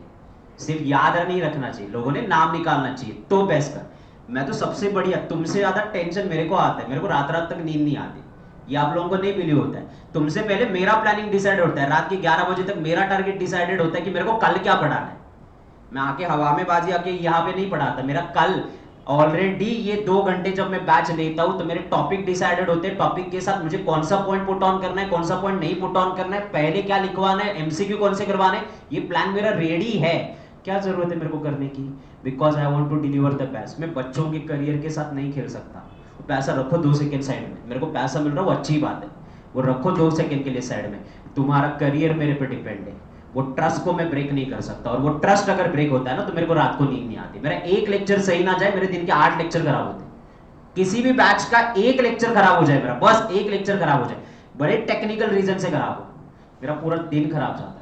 सिर्फ याद नहीं रखना चाहिए, लोगों ने नाम निकालना चाहिए, तो बेस्ट कर। मैं तो सबसे बढ़िया, तुमसे ज्यादा टेंशन मेरे को आता है, मेरे को रात रात तक नींद नहीं आती, ये आप लोगों को नहीं बिलीव होता है। तुमसे पहले मेरा प्लानिंग डिसाइड होता है, रात के 11 बजे तक मेरा टारगेट डिसाइडेड होता है कि मेरे को कल क्या पढ़ाना है। मैं आके हवा में बाजी आके यहाँ पे नहीं पढ़ाता, मेरा कल ऑलरेडी ये 2 घंटे जब मैं बैच लेता हूं तो मेरे टॉपिक डिसाइडेड होते हैं, टॉपिक के साथ मुझे कौन सा पॉइंट पुट ऑन करना है, कौन सा पॉइंट नहीं पुट ऑन करना है, पहले क्या लिखवाना है, एमसीक्यू कौन से करवाने हैं, ये प्लान मेरा रेडी है। क्या जरूरत है मेरे को करने की? Because I want to deliver the best. मैं बच्चों के करियर के साथ नहीं खेल सकता। पैसा रखो 2 सेकेंड साइड में, मेरे को पैसा मिल रहा है वो अच्छी बात है, वो रखो 2 सेकेंड के लिए साइड में। तुम्हारा करियर मेरे पे डिपेंड है, वो ट्रस्ट को मैं ब्रेक नहीं कर सकता, और वो ट्रस्ट अगर ब्रेक होता है ना तो मेरे को रात को नींद नहीं आती। मेरा एक लेक्चर सही ना जाए, मेरे दिन के 8 लेक्चर खराब होते। किसी भी बैच का एक लेक्चर खराब हो जाए, मेरा बस एक लेक्चर खराब हो जाए, बड़े टेक्निकल रीजन से खराब हो, मेरा पूरा दिन खराब जाता है।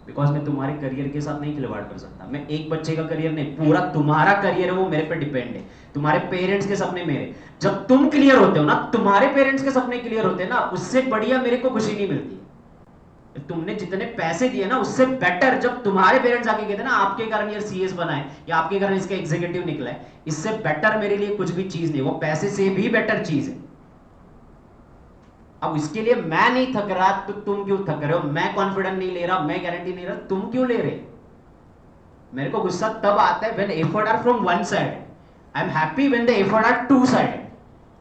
बिकॉज मैं तुम्हारे करियर के साथ नहीं खिलवाड़ कर सकता। मैं एक बच्चे का करियर नहीं, पूरा तुम्हारा करियर है वो मेरे पे डिपेंड है। तुम्हारे पेरेंट्स के सपने मेरे, जब तुम क्लियर होते हो ना, तुम्हारे पेरेंट्स के सपने क्लियर होते हैं ना, उससे बढ़िया मेरे को खुशी नहीं मिलती। तुमने जितने पैसे दिए ना उससे बेटर जब तुम्हारे पेरेंट्स आके कहते ना आपके कारण ये सीएस बना है या आपके कारण इसका एग्जीक्यूटिव निकला है, इससे बेटर मेरे लिए कुछ भी चीज नहीं। वो पैसे से भी बेटर चीज है। अब इसके लिए मैं नहीं थक रहा तो तुम क्यों थक रहे हो? मैं कॉन्फिडेंस नहीं ले रहा, मैं गारंटी नहीं रहा, तुम क्यों ले रहे? मेरे को गुस्सा तब आता है when effort are from one side. I am happy when the effort are two sided.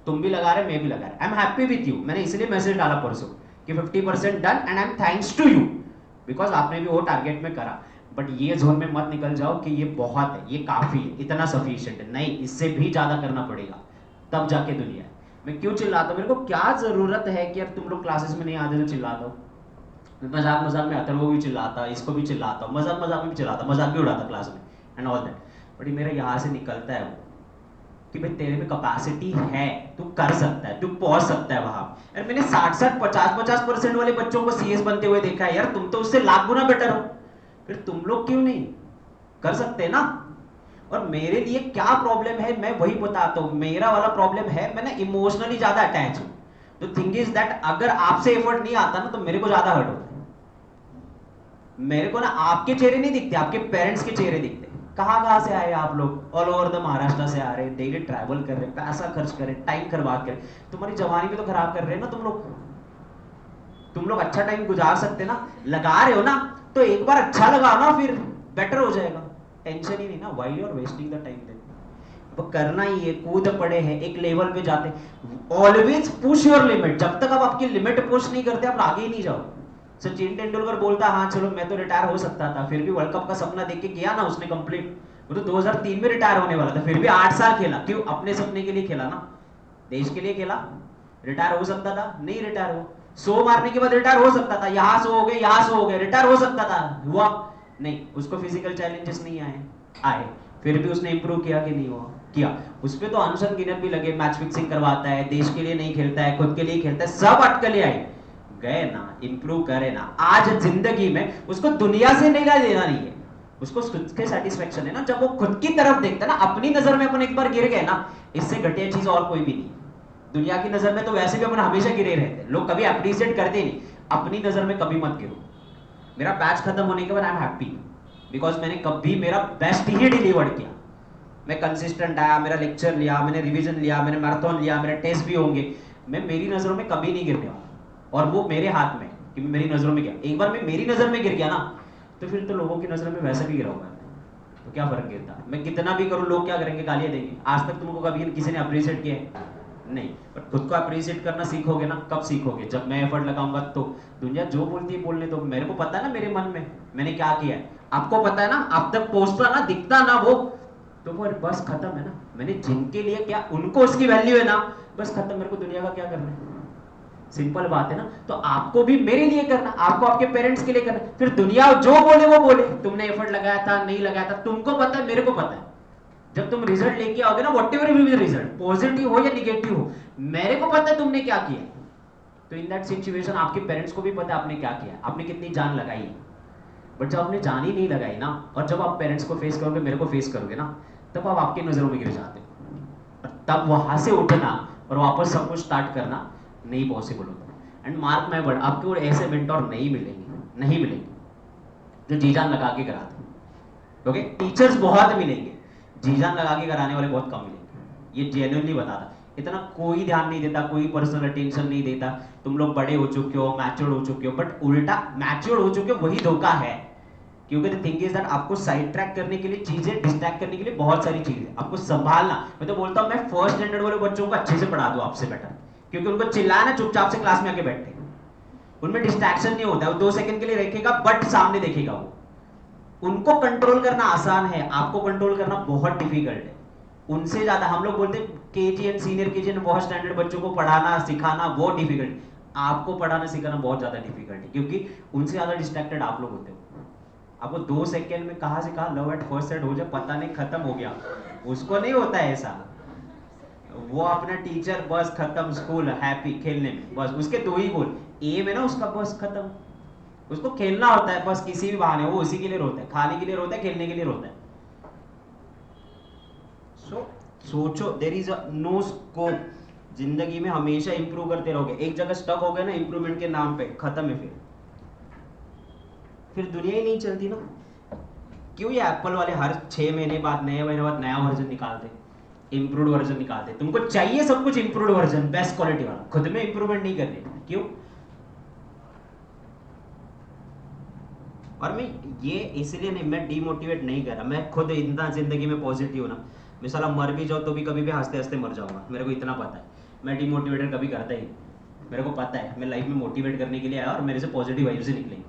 तुम भी लगा रहे, मैं भी लगा रहा। I am happy with you. मैंने इसलिए मैसेज डाला परसों कि 50% done and I am thanks to you, because आपने भी वो टारगेट में करा। बट ये जोन में मत निकल जाओ कि ये बहुत है, ये काफी है, इतना सफिशिएंट है। नहीं, इससे भी ज्यादा करना पड़ेगा, तब जाके दुनिया है। मैं क्यों चिल्लाता हूं? मेरे को क्या जरूरत है कि अब तुम लोग क्लासेस में नहीं आते तो चिल्लाता हूं। मजाक मजाक में अथर्व को भी चिल्लाता, इसको भी चिल्लाता, मजाक मजाक में भी चिल्लाता, मजाक भी उड़ाता क्लास में एंड ऑल दैट। बट मेरा यहाँ से निकलता है वो कि भाई तेरे में कैपेसिटी है, तू कर सकता है, तू पहुंच सकता है वहां। यार मैंने 60-60, 50-50% वाले बच्चों को सीएस बनते हुए देखा है। यार तुम तो उससे लाख गुना बेटर हो, फिर तुम लोग क्यों नहीं कर सकते ना? और मेरे लिए क्या प्रॉब्लम है मैं वही बताता हूं। मेरा वाला प्रॉब्लम है मैं ना इमोशनली ज्यादा अटैच हूं। तो थिंग इज दैट अगर आपसे एफर्ट नहीं आता ना तो मेरे को ज्यादा हर्ट होता है। मेरे को ना आपके चेहरे नहीं दिखते, आपके पेरेंट्स के चेहरे दिखते। कहां से आए आप लोग? ऑल ओवर द महाराष्ट्र से आ रहे, डेली ट्रैवल कर रहे, पैसा खर्च कर रहे, टाइम बर्बाद कर रहे। तुम्हारी जवानी भी तो खराब कर रहे हैं ना तुम लोग अच्छा टाइम गुजार सकते ना, लगा रहे हो ना, तो एक बार अच्छा लगाओ ना, फिर बेटर हो जाएगा। टेंशन ही नहीं ना, why you are wasting the time then. वो करना ही है, कूद पड़े हैं, एक लेवल पे जाते। Always push your limit. जब तक आप आपकी लिमिट पुश नहीं करते आप आगे ही नहीं जाओ। सचिन तेंदुलकर बोलता हाँ चलो मैं तो रिटायर हो सकता था, फिर भी वर्ल्ड कप का सपना देख के किया ना उसने कंप्लीट। वो तो 2003 में रिटायर होने वाला था, फिर भी 8 साल खेला। क्यों? अपने सपने के लिए खेला ना, देश के लिए खेला। रिटायर हो सकता था, नहीं रिटायर हुआ। 100 मारने के बाद रिटायर हो सकता था, यहां 100 हो गए, यहां 100 हो गए, रिटायर हो सकता था, हुआ नहीं। उसको फिजिकल चैलेंजेस नहीं आए, फिर भी उसने इंप्रूव किया कि नहीं हुआ? किया। उस पे तो अनशन गिनत भी लगे, मैच फिक्सिंग करवाता है, देश के लिए नहीं खेलता है, खुद के लिए खेलता है, सब अटकले आई गए ना, इंप्रूव करे ना। आज जिंदगी में उसको दुनिया से नहीं लेना नहीं है, उसको खुद के सेटिस्फेक्शन है ना। जब वो खुद की तरफ देखता है ना, अपनी नजर में अपन एक बार गिर गए ना, इससे घटिया चीज और कोई भी नहीं। दुनिया की नजर में तो वैसे भी अपन हमेशा गिरे रहते हैं, लोग कभी अप्रिशिएट करते नहीं। अपनी नजर में कभी मत गिरो। मेरा बैच खत्म होने के बाद आई एम हैप्पी, बिकॉज मैंने कभी मेरा बेस्ट ही डिलीवर किया। मैं कंसिस्टेंट आया, मेरा लेक्चर लिया, मैंने रिवीजन लिया, मैंने मैराथन लिया, मेरे टेस्ट भी होंगे। मैं मेरी नजरों में कभी नहीं गिरने वाला, और वो मेरे हाथ में कि मैं मेरी नजरों में गया। एक बार मैं मेरी नजर में गिर गया ना, तो फिर तो लोगों की नजर में वैसे भी गिरा होगा, तो क्या फर्क गिरता? मैं कितना भी करूं, लोग क्या करेंगे? गालियां देंगे। आज तक तुमको कभी किसी ने अप्रिशिएट किया है? नहीं। पर खुद को अप्रिशिएट करना सीखोगे ना, कब सीखोगे? जब मैं एफर्ट लगाऊंगा। तो दुनिया जो बोलती है बोलने दो, मेरे को पता है ना मेरे मन में मैंने क्या किया है, आपको पता है ना, आप तक पहुंचता ना, दिखता ना वो, तो वो बस खत्म है ना। मैंने जिनके लिए क्या, उनको उसकी वैल्यू है ना, बस खत्म। मेरे को दुनिया का क्या करना है? सिंपल बात है ना। तो आपको भी मेरे लिए करना, आपको आपके पेरेंट्स के लिए करना। फिर दुनिया जो बोले वो बोले, तुमने एफर्ट लगाया था, नहीं लगाया था, तुमको पता है, मेरे को पता है। जब तुम रिजल्ट लेके आओगे ना, whatever will be the result, positive हो या नेगेटिव हो, मेरे को पता है तुमने क्या किया। तो इन दैट सिचुएशन आपके पेरेंट्स को भी पता है आपने क्या किया, आपने कितनी जान लगाई है। बट जब आपने जान ही नहीं लगाई ना, और जब आप पेरेंट्स को फेस करोगे, मेरे को फेस करोगे ना, तब आप आपकी नजरों में गिर जाते हो। और तब वहां से उठना और वापस सब कुछ स्टार्ट करना नहीं पॉसिबल होता। एंड मार्क माय वर्ड, आपको ऐसे मेंटोर नहीं मिलेंगे जो जी जान लगा के कराते। ओके, टीचर्स बहुत मिलेंगे, जी जान लगा के कराने वाले बहुत कम मिलेंगे। ये जेन्युइनली बताता। इतना कोई ध्यान नहीं देता, कोई पर्सनल अटेंशन नहीं देता। तुम लोग बड़े हो चुके हो, मैच्योर हो चुके हो, बट उल्टा मैच्योर हो चुके हो वही धोखा है कि क्योंकि द थिंग इज दैट आपको साइड ट्रैक करने के लिए चीजें, डिस्ट्रैक्ट करने के लिए बहुत सारी चीजें आपको संभालना। मैं तो बोलता हूं मैं फर्स्ट स्टैंडर्ड वाले बच्चों को अच्छे से पढ़ा दूं आपसे बेटर, क्योंकि उनको चिल्लाना, चुपचाप से क्लास में आके बैठे, उनमें डिस्ट्रैक्शन नहीं होता है, वो 2 सेकंड के लिए रखेगा बट सामने देखेगा। वो उनको कंट्रोल करना आसान है, आपको कंट्रोल करना बहुत डिफिकल्ट है। उनसे ज्यादा हम लोग बोलते हैं KG and senior KG and बहुत स्टैंडर्ड बच्चों को पढ़ाना सिखाना बहुत डिफिकल्ट, आपको पढ़ाना सिखाना बहुत ज्यादा डिफिकल्ट है, क्योंकि उनसे ज्यादा डिस्ट्रैक्टेड आप लोग होते हो। आपको 2 सेकंड में कहां से कहां लव एट फर्स्ट साइट हो जाए पता नहीं, खत्म हो गया। उसको नहीं होता है ऐसा, वो अपना टीचर बस खत्म, स्कूल हैप्पी, खेलने में बस उसके 2 ही गोल, एम है ना उसका, बस खत्म। उसको खेलना होता है बस, किसी भी बहाने, वो उसी के लिए रोता है, खाने के लिए रोता है, खेलने के लिए रोता है। सोचो देयर इज नो स्कोप, जिंदगी में हमेशा इंप्रूव करते रहोगे। एक जगह स्टक हो गए ना इंप्रूवमेंट के नाम पे, खत्म है, फिर दुनिया ही नहीं चलती ना। क्यों ये एप्पल वाले हर 6 महीने बाद नए महीने बाद नया वर्जन निकालते, इंप्रूव्ड वर्जन निकालते? तुमको चाहिए सब कुछ इंप्रूव्ड वर्जन, बेस्ट क्वालिटी वाला, खुद में इंप्रूवमेंट नहीं करनी। क्यों? और मैं ये इसलिए नहीं, मैं डीमोटिवेट नहीं कर रहा, मैं खुद इतना जिंदगी में पॉजिटिव ना, मैं साला मर भी जाऊँ तो भी कभी भी हंसते हंसते मर जाऊंगा, मेरे को इतना पता है। मैं डीमोटिवेटेड कभी करता ही नहीं, मेरे को पता है मैं लाइफ में मोटिवेट करने के लिए आया और मेरे से पॉजिटिव वाइब से निकलेंगे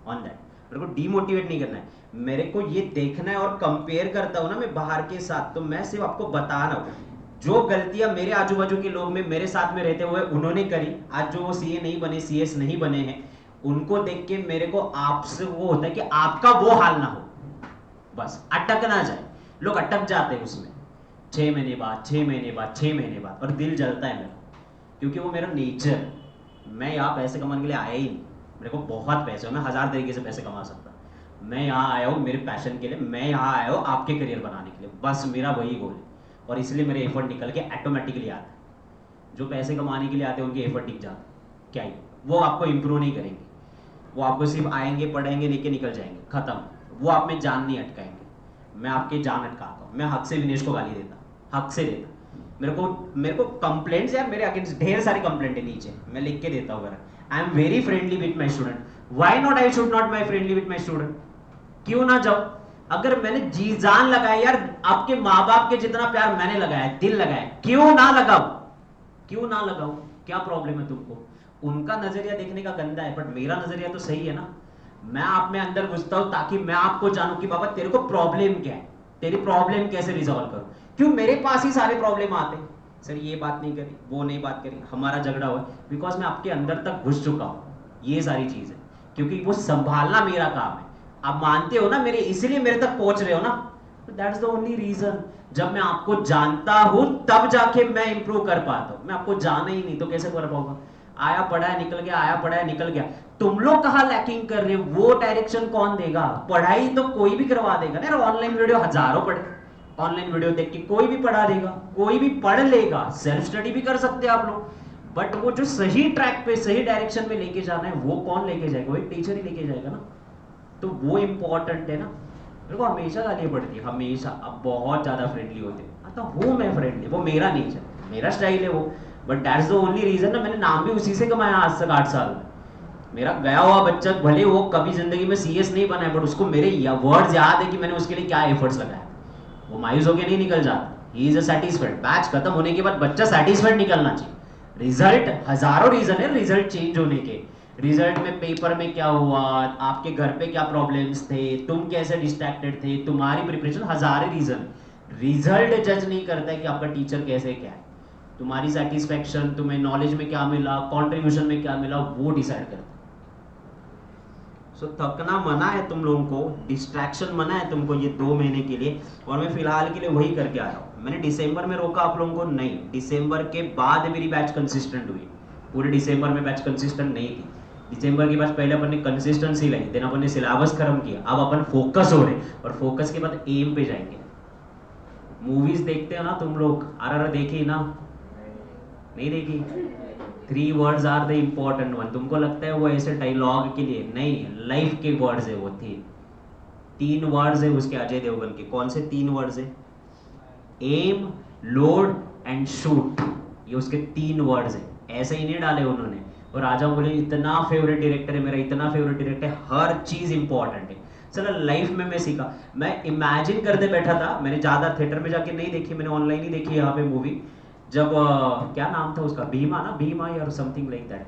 ऑन दैट। मेरे को डीमोटिवेट नहीं करना है, मेरे को ये देखना है और कंपेयर करता हूँ ना मैं बाहर के साथ, तो मैं सिर्फ आपको बता रहा हूँ जो गलतियां मेरे आजू बाजू के लोग में मेरे साथ में रहते हुए उन्होंने करी, आज जो वो सीए नहीं बने, सीएस नहीं बने हैं, उनको देख के मेरे को आपसे वो होता है कि आपका वो हाल ना हो, बस अटक ना जाए। लोग अटक जाते हैं उसमें 6 महीने बाद, 6 महीने बाद, 6 महीने बाद, और दिल जलता है मेरा, क्योंकि वो मेरा नेचर। मैं यहाँ पैसे कमाने के लिए आया ही नहीं, मेरे को बहुत पैसे हो, मैं 1000 तरीके से पैसे कमा सकता, मैं यहाँ आया हूँ मेरे पैशन के लिए, मैं यहाँ आया हूँ आपके करियर बनाने के लिए, बस मेरा वही गोल है। और इसलिए मेरे एफर्ट निकल के ऑटोमेटिकली आता है। जो पैसे कमाने के लिए आते हैं उनके एफर्ट टिक जाता है, क्या ही, वो आपको इंप्रूव नहीं करेंगे, वो आपको सिर्फ आएंगे, पढ़ेंगे, लेके निकल जाएंगे, खत्म। वो आप में जान नहीं अटकाएंगे, मैं आपके जान अटकाता हूँ। मैं हक से विनेश को गाली देता, हक से देता। मेरे को कंप्लेंट्स यार, मेरे अगेंस्ट ढेर सारी कंप्लेंट है नीचे, मैं लिख के देता हूँ। I am very friendly with my student, why not I should not my friendly with my student? क्यों ना जाओ? अगर मैंने जी जान लगाया यार, आपके माँ बाप के जितना प्यार मैंने लगाया, दिल लगाया, क्यों ना लगाओ? क्यों ना लगाओ? क्या प्रॉब्लम है तुमको? उनका नजरिया देखने का गंदा है, बट मेरा नजरिया तो सही है ना। मैं आप में अंदर घुसता हूं ताकि मैं आपको जानूं कि बाबा तेरे को प्रॉब्लम क्या है, तेरी प्रॉब्लम कैसे रिजॉल्व करूं। क्यों मेरे पास ही सारे प्रॉब्लम आते हैं, सर ये बात नहीं करी, वो नहीं बात करी, हमारा झगड़ा हुआ, बिकॉज मैं आपके अंदर तक घुस चुका हूं। ये सारी चीजें, क्योंकि वो संभालना मेरा काम है। आप मानते हो ना मेरे, इसीलिए मेरे तक पहुंच रहे हो ना, दैट्स द ओनली रीजन। जब मैं आपको जानता हूं तब जाके मैं इंप्रूव कर पाता हूं। मैं आपको जाना ही नहीं तो कैसे कर पाऊंगा? आया पढ़ा है निकल गया, आया पढ़ा है निकल गया। तुम लोग कहां लैकिंग कर रहे हो, वो डायरेक्शन कौन देगा? पढ़ाई तो कोई भी करवा देगा ना, ऑनलाइन वीडियो हजारों पढ़े, ऑनलाइन वीडियो देख के कोई भी पढ़ा देगा, कोई भी पढ़ लेगा, सेल्फ स्टडी भी कर सकते हैं आप लोग, बट वो जो सही ट्रैक पे, सही डायरेक्शन में लेके जाना है, वो कौन लेके जाएगा? वो एक टीचर ही लेके जाएगा ना। तो वो इंपॉर्टेंट है ना। मेरे को हमेशा गालियां पड़ती है, हमेशा। अब बहुत ज्यादा फ्रेंडली होते हैं, तो हूँ मैं फ्रेंडली, वो मेरा नेचर, मेरा स्टाइल है वो, but that's the only reason ना। मैंने नाम भी उसी से कमाया आज तक 8 साल। मेरा गया हुआ बच्चा भले वो कभी जिंदगी में सीएस नहीं बना है, बट उसको मेरे वर्ड्स याद है कि मैंने उसके लिए क्या एफर्ट्स लगाया। वो मायूस होकर नहीं निकल जाता, he is a satisfied. Batch खत्म होने के बाद बच्चा सैटिस्फाइड निकलना चाहिए। रिजल्ट, हजारों रीजन है रिजल्ट चेंज होने के। रिजल्ट में पेपर में क्या हुआ, आपके घर पे क्या प्रॉब्लम्स थे, तुम कैसे डिस्ट्रैक्टेड थे, तुम्हारी प्रिपरेशन, हजारों रीजन। रिजल्ट जज नहीं करता है कि आपका टीचर कैसे क्या है, तुम्हारी सेटिस्फैक्शन, तुम्हें नॉलेज में क्या मिला, कंट्रीब्यूशन में क्या मिला, वो डिसाइड करता है। सो थकना मना है तुम लोगों को, डिस्ट्रैक्शन मना है तुमको ये 2 महीने के लिए, और मैं फिलहाल के लिए वही करके आया हूँ। मैंने दिसंबर में रोका आप लोगों को नहीं, दिसंबर के बाद मेरी बैच कंसिस्टेंट हुई। पूरे दिसंबर में बैच कंसिस्टेंट नहीं थी। दिसंबर के बाद पहले अपन ने कंसिस्टेंसी लाई, देन अपन ने सिलेबस खत्म किया, अब अपन फोकस हो रहे, और फोकस के बाद एम पे जाएंगे। मूवीज देखते हो ना तुम लोग, आर देखी ना? नहीं देखी? 3 words are the important one. तुमको लगता है वो ऐसे डायलॉग के लिए नहीं, लाइफ के वर्ड्स है वो। 3 words है उसके, अजय देवगन के। कौन से 3 words है? एम, लोड एंड शूट, ये उसके 3 words है। ऐसे ही नहीं डाले उन्होंने। और राजा बोले इतना फेवरेट डायरेक्टर है मेरा, इतना फेवरेट डायरेक्टर है, हर चीज इंपॉर्टेंट है। चलो लाइफ में मैं सीखा, मैं इमेजिन करते बैठा था, मैंने ज्यादा थिएटर में जाके नहीं देखी, मैंने ऑनलाइन ही देखी यहाँ पे मूवी। जब क्या नाम था उसका, भीमा ना, भीमा या something like that,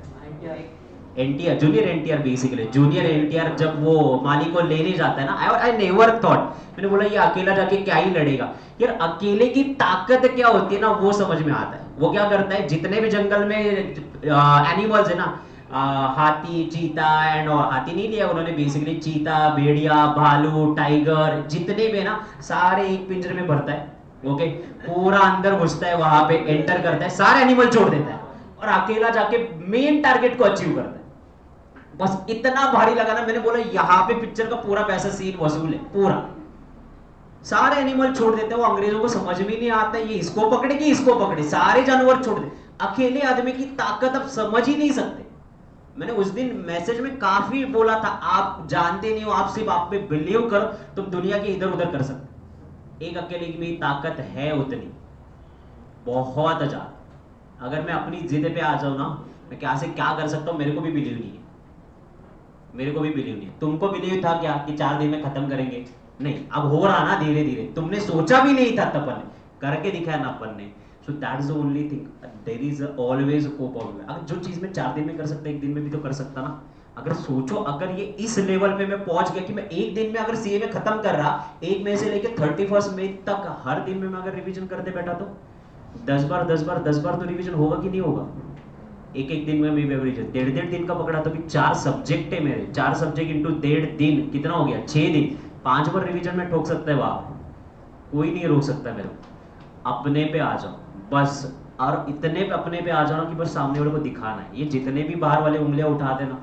NTR, junior NTR, basically junior NTR जब वो माली को लेने जाता है ना, आई नेवर थॉट, मैंने बोला ये अकेला जाके क्या ही लड़ेगा यार, अकेले की ताकत क्या होती है ना वो समझ में आता है। वो क्या करता है, जितने भी जंगल में एनिमल्स है ना, हाथी, चीता एंड, हाथी नहीं लिया उन्होंने, बेसिकली चीता, भेड़िया, भालू, टाइगर, जितने भी है ना सारे एक पिंजरे में भरता है। ओके, पूरा अंदर घुसता है, वहां पे एंटर करता है, सारे एनिमल छोड़ देता है और अकेला जाके मेन टारगेट को अचीव करता है। बस इतना भारी लगा ना, मैंने बोला यहाँ पे पिक्चर का पूरा पैसा सीन वसूल है पूरा। सारे एनिमल छोड़ देते हैं, वो अंग्रेजों को समझ में नहीं आता ये इसको पकड़े कि इसको पकड़े, सारे जानवर छोड़ दे। अकेले आदमी की ताकत आप समझ ही नहीं सकते। मैंने उस दिन मैसेज में काफी बोला था, आप जानते नहीं हो, आप सिर्फ आप पे बिलीव करो, तुम दुनिया के इधर उधर कर सकते। एक अकेले की भी ताकत है उतनी, बहुत ज्यादा। अगर मैं अपनी जिद पे आ जाऊं ना, मैं क्या से क्या कर सकता हूं, मेरे को भी बिलीव नहीं है, मेरे को भी बिलीव नहीं है। तुमको बिलीव था क्या कि 4 दिन में खत्म करेंगे? नहीं, अब हो रहा ना धीरे धीरे, तुमने सोचा भी नहीं था, तपन ने करके दिखाया ना अपन ने। So that's the only thing, there is always hope of. अगर जो चीज मैं 4 दिन में कर सकता, 1 दिन में भी तो कर सकता ना। अगर सोचो, अगर ये इस लेवल पे मैं पहुंच गया कि मैं 1 दिन में अगर सीए में खत्म कर रहा, 1 मई से लेके 31 मई तक हर दिन में मैं अगर रिवीजन करते बैठा, तो 10 बार तो रिवीजन होगा कि नहीं होगा? एक दिन में मैं एवरेज 1.5 दिन का पकड़ा तो भी 4 सब्जेक्ट है मेरे, 4 सब्जेक्ट इंटू 1.5 दिन कितना हो गया? 6 दिन। 5 बार रिवीजन में ठोक सकता है वहां, कोई नहीं रोक सकता मेरे को। अपने पे आ जाओ बस, और इतने पे अपने पे आ जाओ ना कि बस सामने वाले को दिखाना है। ये जितने भी बाहर वाले उंगलियां उठाते ना,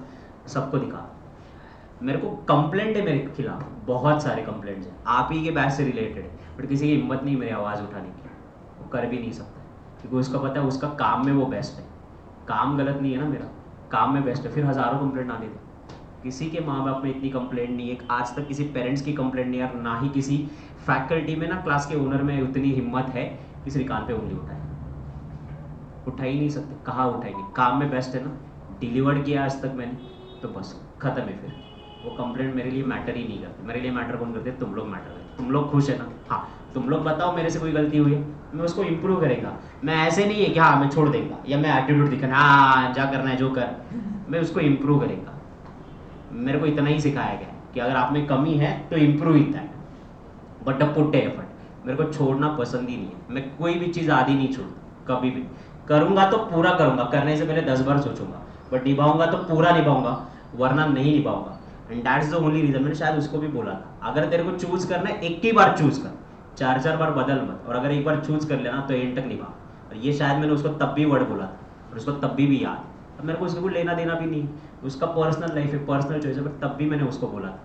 सबको दिखा। मेरे को कंप्लेंट है मेरे खिलाफ, बहुत सारे कंप्लेंट्स हैं, आप ही के बैच से रिलेटेड है, बट किसी की हिम्मत नहीं मेरी आवाज उठाने की, वो कर भी नहीं सकता, क्योंकि उसका पता है उसका काम में वो बेस्ट है। काम गलत नहीं है ना मेरा, काम में बेस्ट है, फिर हजारों कंप्लेंट आने थे। किसी के माँ बाप में इतनी कंप्लेंट नहीं है, आज तक किसी पेरेंट्स की कंप्लेंट नहीं है, ना ही किसी फैकल्टी में ना क्लास के ओनर में उतनी हिम्मत है किसी कान पे उंगली उठाए। उठा ही नहीं सकते, कहाँ उठाएंगे? काम में बेस्ट है ना, डिलीवर्ड किया आज तक मैंने, तो बस खत्म है। फिर वो कंप्लेंट मेरे लिए मैटर ही नहीं करते। मेरे लिए मैटर कौन करते? तुम लोग मैटर करते। तुम लोग खुश है ना? हाँ, तुम लोग बताओ मेरे से कोई गलती हुई है, मैं उसको इंप्रूव करेगा। मैं ऐसे नहीं है कि हाँ मैं छोड़ देगा या मैं एटीट्यूड दिखाना, हाँ जा करना है जो कर, मैं उसको इंप्रूव करेगा। मेरे को इतना ही सिखाया गया कि अगर आप में कमी है तो इंप्रूव इतना है, बट पुट एफर्ट। मेरे को छोड़ना पसंद ही नहीं है, मैं कोई भी चीज़ आधी नहीं छोड़ता कभी भी। करूंगा तो पूरा करूंगा, करने से पहले 10 बार सोचूंगा, बट निभाऊंगा तो पूरा निभाऊंगा, वरना नहीं निभाऊंगा। And that's the only reason. मैंने शायद उसको भी बोला था, अगर तेरे को चूज करना है 1 ही बार चूज कर, 4 बार बदल मत, और अगर एक बार चूज कर लेना तो एंड तक निभा। और ये शायद मैंने उसको तब भी वर्ड बोला था और उसको तब भी याद। अब मेरे को उसको कुछ लेना देना भी नहीं, उसका पर्सनल लाइफ है, पर्सनल चॉइस है, बट तब भी मैंने उसको बोला था।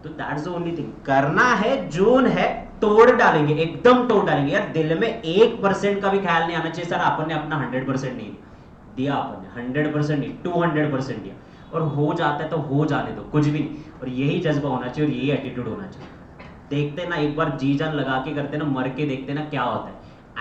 तो दैट्स द ओनली थिंग। करना है, जोन है, तोड़ डालेंगे, एकदम तोड़ डालेंगे यार। दिल में 1% का भी ख्याल नहीं आना चाहिए सर अपन ने अपना 100% नहीं दिया, अपन ने 100% नहीं 200% दिया, और हो जाता है तो हो जाने दो, कुछ भी नहीं। और यही जज्बा होना चाहिए और यही एटीट्यूड होना चाहिए। देखते ना, एक बार जी जान लगा के करते ना, मर के देखते ना क्या होता है।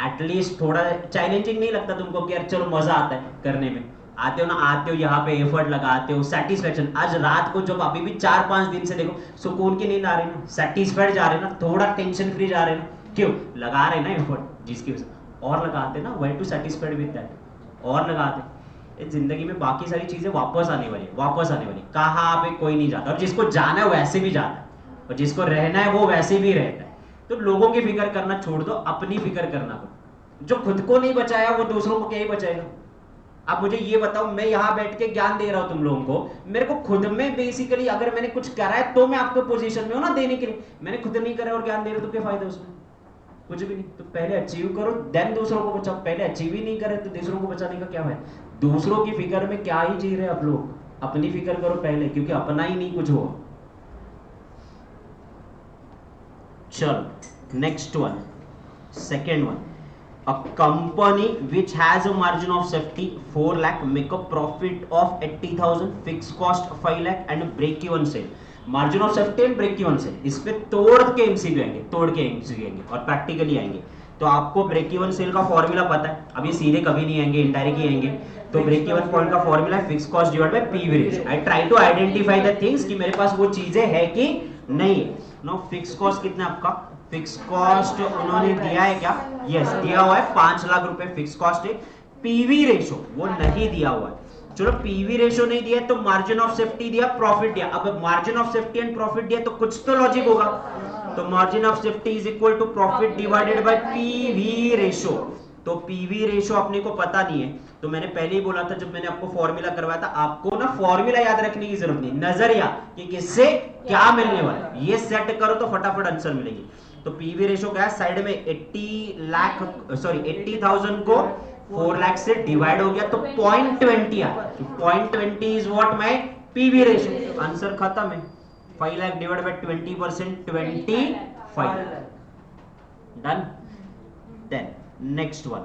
एटलीस्ट थोड़ा चैलेंजिंग नहीं लगता तुमको कि यार चलो मजा आता है करने में? आते हो ना, आते हो यहाँ पे, एफर्ट लगाते हो, सेटिस्फेक्शन। आज रात को जब अभी भी 4-5 दिन से देखो सुकून की नींद आ रही ना, सेटिस्फाइड जा रहे ना, थोड़ा टेंशन फ्री जा रहे ना, क्यों? लगा रहे ना एफर्ट, जिसकी वजह से और लगाते ना, why to satisfied with that, और लगाते। जिंदगी में बाकी सारी चीजें वापस आने वाली, वापस आने वाली, कहाँ पे कोई नहीं जाता, और जिसको जाना है वैसे भी जाता है, और जिसको रहना है वो वैसे भी रहता है। तो लोगों की फिक्र करना छोड़ दो, अपनी फिक्र करना करो। जो खुद को नहीं बचाया वो दूसरों को क्या ही बचाएगा? आप मुझे ये बताओ, मैं यहाँ बैठ के ज्ञान दे रहा हूं तुम लोगों को, मेरे को खुद में बेसिकली अगर मैंने कुछ करा है तो मैं आपको पोजीशन में हूं ना देने के लिए। मैंने खुद नहीं करा और ज्ञान दे रहा तो क्या फायदा उसमें? कुछ भी नहीं। तो पहले अचीव करो, देन दूसरों को बचाओ। पहले अचीव ही नहीं करे तो दूसरों को बचाने का क्या है? दूसरों की फिक्र में क्या ही जी रहे आप लोग? अपनी फिक्र करो पहले, क्योंकि अपना ही नहीं कुछ हुआ। चलो next one, second one. A company which has a margin of safety 4 lakh make a profit of 80,000, fixed cost 5 lakh and break even sale. Margin of safety and break even sale, इस पे तोड़ के MCQ आएंगे, तोड़ के MCQ आएंगे और practically आएंगे। तो आपको ब्रेक इवन सेल का फॉर्मूला पता है, अभी सीधे कभी नहीं आएंगे, इनडायरेक्ट ही आएंगे। तो ब्रेक इवन पॉइंट का फॉर्मूला है fix cost divide by PV ratio. I try to identify the things कि मेरे पास वो चीजें है कि नहीं है। नो फिक्स कॉस्ट कितना है आपका? फिक्स कॉस्ट उन्होंने दिया है क्या? यस, दिया हुआ है 5 लाख रुपए फिक्स कॉस्ट है। पीवी रेशो वो नहीं दिया हुआ है। चलो पीवी रेशो नहीं दिया तो मार्जिन ऑफ सेफ्टी दिया, प्रॉफिट दिया। अब margin of safety and profit दिया तो कुछ तो लॉजिक होगा। तो margin of safety is equal to profit divided by PV ratio. तो पीवी रेशो अपने को पता नहीं है, तो मैंने पहले ही बोला था जब मैंने आपको फॉर्मूला करवाया था, आपको ना फॉर्मूला याद रखने की जरूरत नहीं, नजरिया कि किससे क्या मिलने वाला है ये सेट करो तो फटाफट आंसर मिलेगी। तो पीवी रेशो क्या है? साइड में 80,000 को 4 लाख से डिवाइड हो गया तो 0.20 आया। 0.20 is what my PV ratio. Answer खत्म है। 5 lakh divide by 20%, 25। Done. Then next one.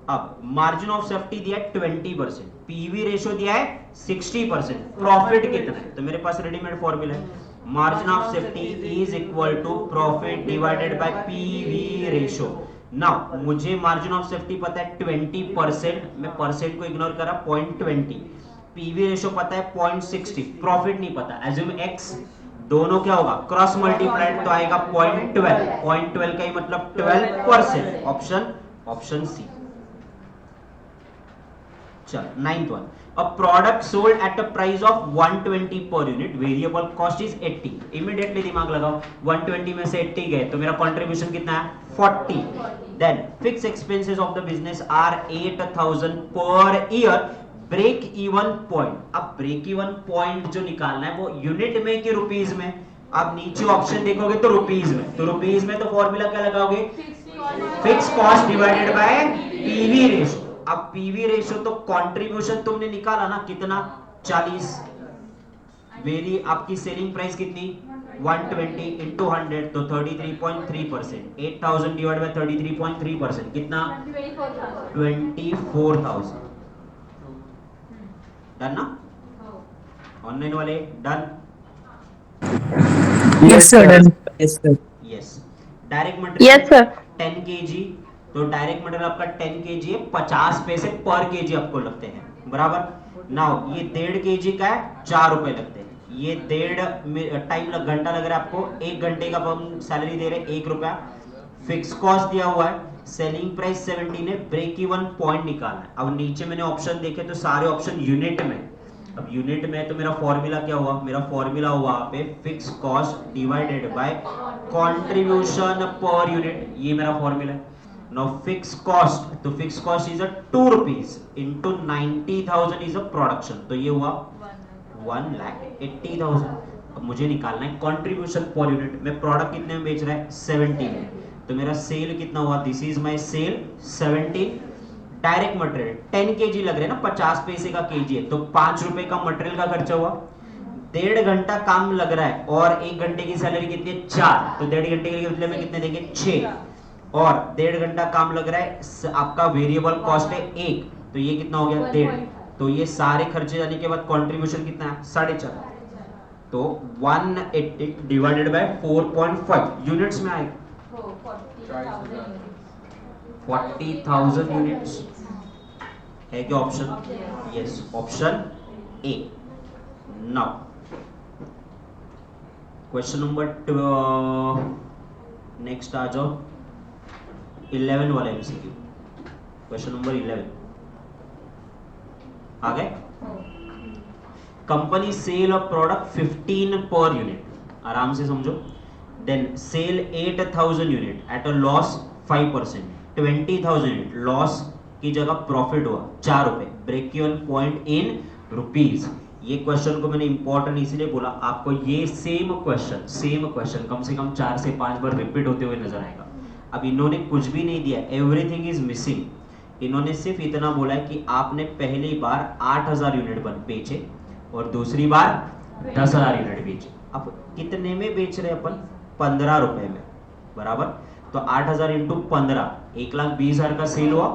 अब मार्जिन ऑफ सेफ्टी दिया है 20%, पीवी रेशो दिया है 60%, प्रॉफिट कितना है? तो मेरे पास रेडीमेड फॉर्मूला है, margin of safety is equal to profit divided by PV ratio. Now मुझे मार्जिन ऑफ सेफ्टी पता है 20%, मैं परसेंट को इग्नोर करा 0.20, पीवी रेशो पता है 0.60, प्रॉफिट नहीं पता, एज्यूम x, दोनों क्या होगा? क्रॉस मल्टीप्लाइड तो आएगा 0.12, 0.12 का ही मतलब 12%। Option C. चल, 9th one. A product sold at a price of 120 per unit, variable cost is 80। Immediately दिमाग लगाओ, 120 में से 80 गए तो मेरा कंट्रीब्यूशन कितना है? 40। Then fix expenses of the business are 8000 per year, break even point. अब ब्रेक इवन पॉइंट जो निकालना है वो यूनिट में कि रुपीस में? आप नीचे ऑप्शन देखोगे तो रुपीस में, तो रुपीस में तो फॉर्मूला क्या लगाओगे? Fix cost divided by PV ratio. अब पीवी रेशो तो कंट्रीब्यूशन तुमने निकाला ना, कितना? 40। वेरी आपकी सेलिंग प्राइस कितनी? 120 इंटू 100 तो 33.3%। 8000 डिवाइड बाय 33.3% कितना? 24,000। डन ना? ऑनलाइन वाले done? Yes, sir. Yes, sir. Yes. Direct material Yes, sir. 10 kg, तो डायरेक्ट मटेरियल आपका 10 kg है, 50 पैसे पर kg आपको लगते हैं, बराबर। नाउ ये 1.5 kg का है, 4 रुपए लगते हैं। ये 1.5 घंटा लग रहा है आपको, 1 घंटे का हम सैलरी दे रहे हैं 1 रुपया। फिक्स कॉस्ट दिया हुआ है, सेलिंग प्राइस 17 है, ब्रेक इवन पॉइंट निकालना है। अब नीचे मैंने ऑप्शन देखे तो सारे ऑप्शन यूनिट में। अब यूनिट में तो मेरा फॉर्मूला क्या हुआ? मेरा फॉर्मूला हुआ पे fix cost divided by contribution per unit, ये मेरा फॉर्मूला है। नाउ फिक्स कॉस्ट, तो fix cost is 2 rupees into 90,000 is a production, तो ये हुआ 1,80,000। अब मुझे निकालना है कंट्रीब्यूशन पर यूनिट। मैं प्रोडक्ट कितने में बेच रहा है? 70 में, तो मेरा सेल कितना हुआ? This is my sale 70। Direct material 10 kg लग रहे हैं ना, 50 पैसे का केजी है, तो 5 रुपए का मटेरियल का खर्चा हुआ। 1.5 घंटा काम लग रहा है और 1 घंटे की सैलरी कितनी है? 4, तो 1.5 घंटे के बदले में कितने देंगे? 6। और 1.5 घंटा काम लग रहा है, आपका वेरिएबल कॉस्ट है 1, तो ये कितना हो गया? 1.5। तो ये सारे खर्चे जाने के बाद कंट्रीब्यूशन कितना है? 4.5। तो 180 डिवाइडेड बाय 4.5 यूनिट्स में आएगा 40,000 यूनिट्स। है क्या option? Yes, option A. Now question number next आ जाओ, 11 वाला एमसीक्यू। क्वेश्चन नंबर 11 आ गए। Company cell of product 15 per unit, आराम से समझो। Then sale 8,000 unit at a loss 5%, 20,000 unit loss की जगह प्रॉफिट हुआ 4 रुपए, break even point in rupees. ये क्वेश्चन को मैंने इंपॉर्टेंट इसलिए बोला, आपको ये सेम क्वेश्चन कम से कम 4 से 5 बार रिपीट होते हुए नजर आएगा। अब इन्होंने कुछ भी नहीं दिया, एवरीथिंग इज मिसिंग। इन्होंने सिर्फ इतना बोला है कि आपने पहली बार 8,000 यूनिट बेचे और दूसरी बार 10,000 यूनिट बेचे। अब कितने में बेच रहे अपन? 15 रुपए में, बराबर। तो 8,000 इंटू 15, 1,20,000 का सेल हुआ।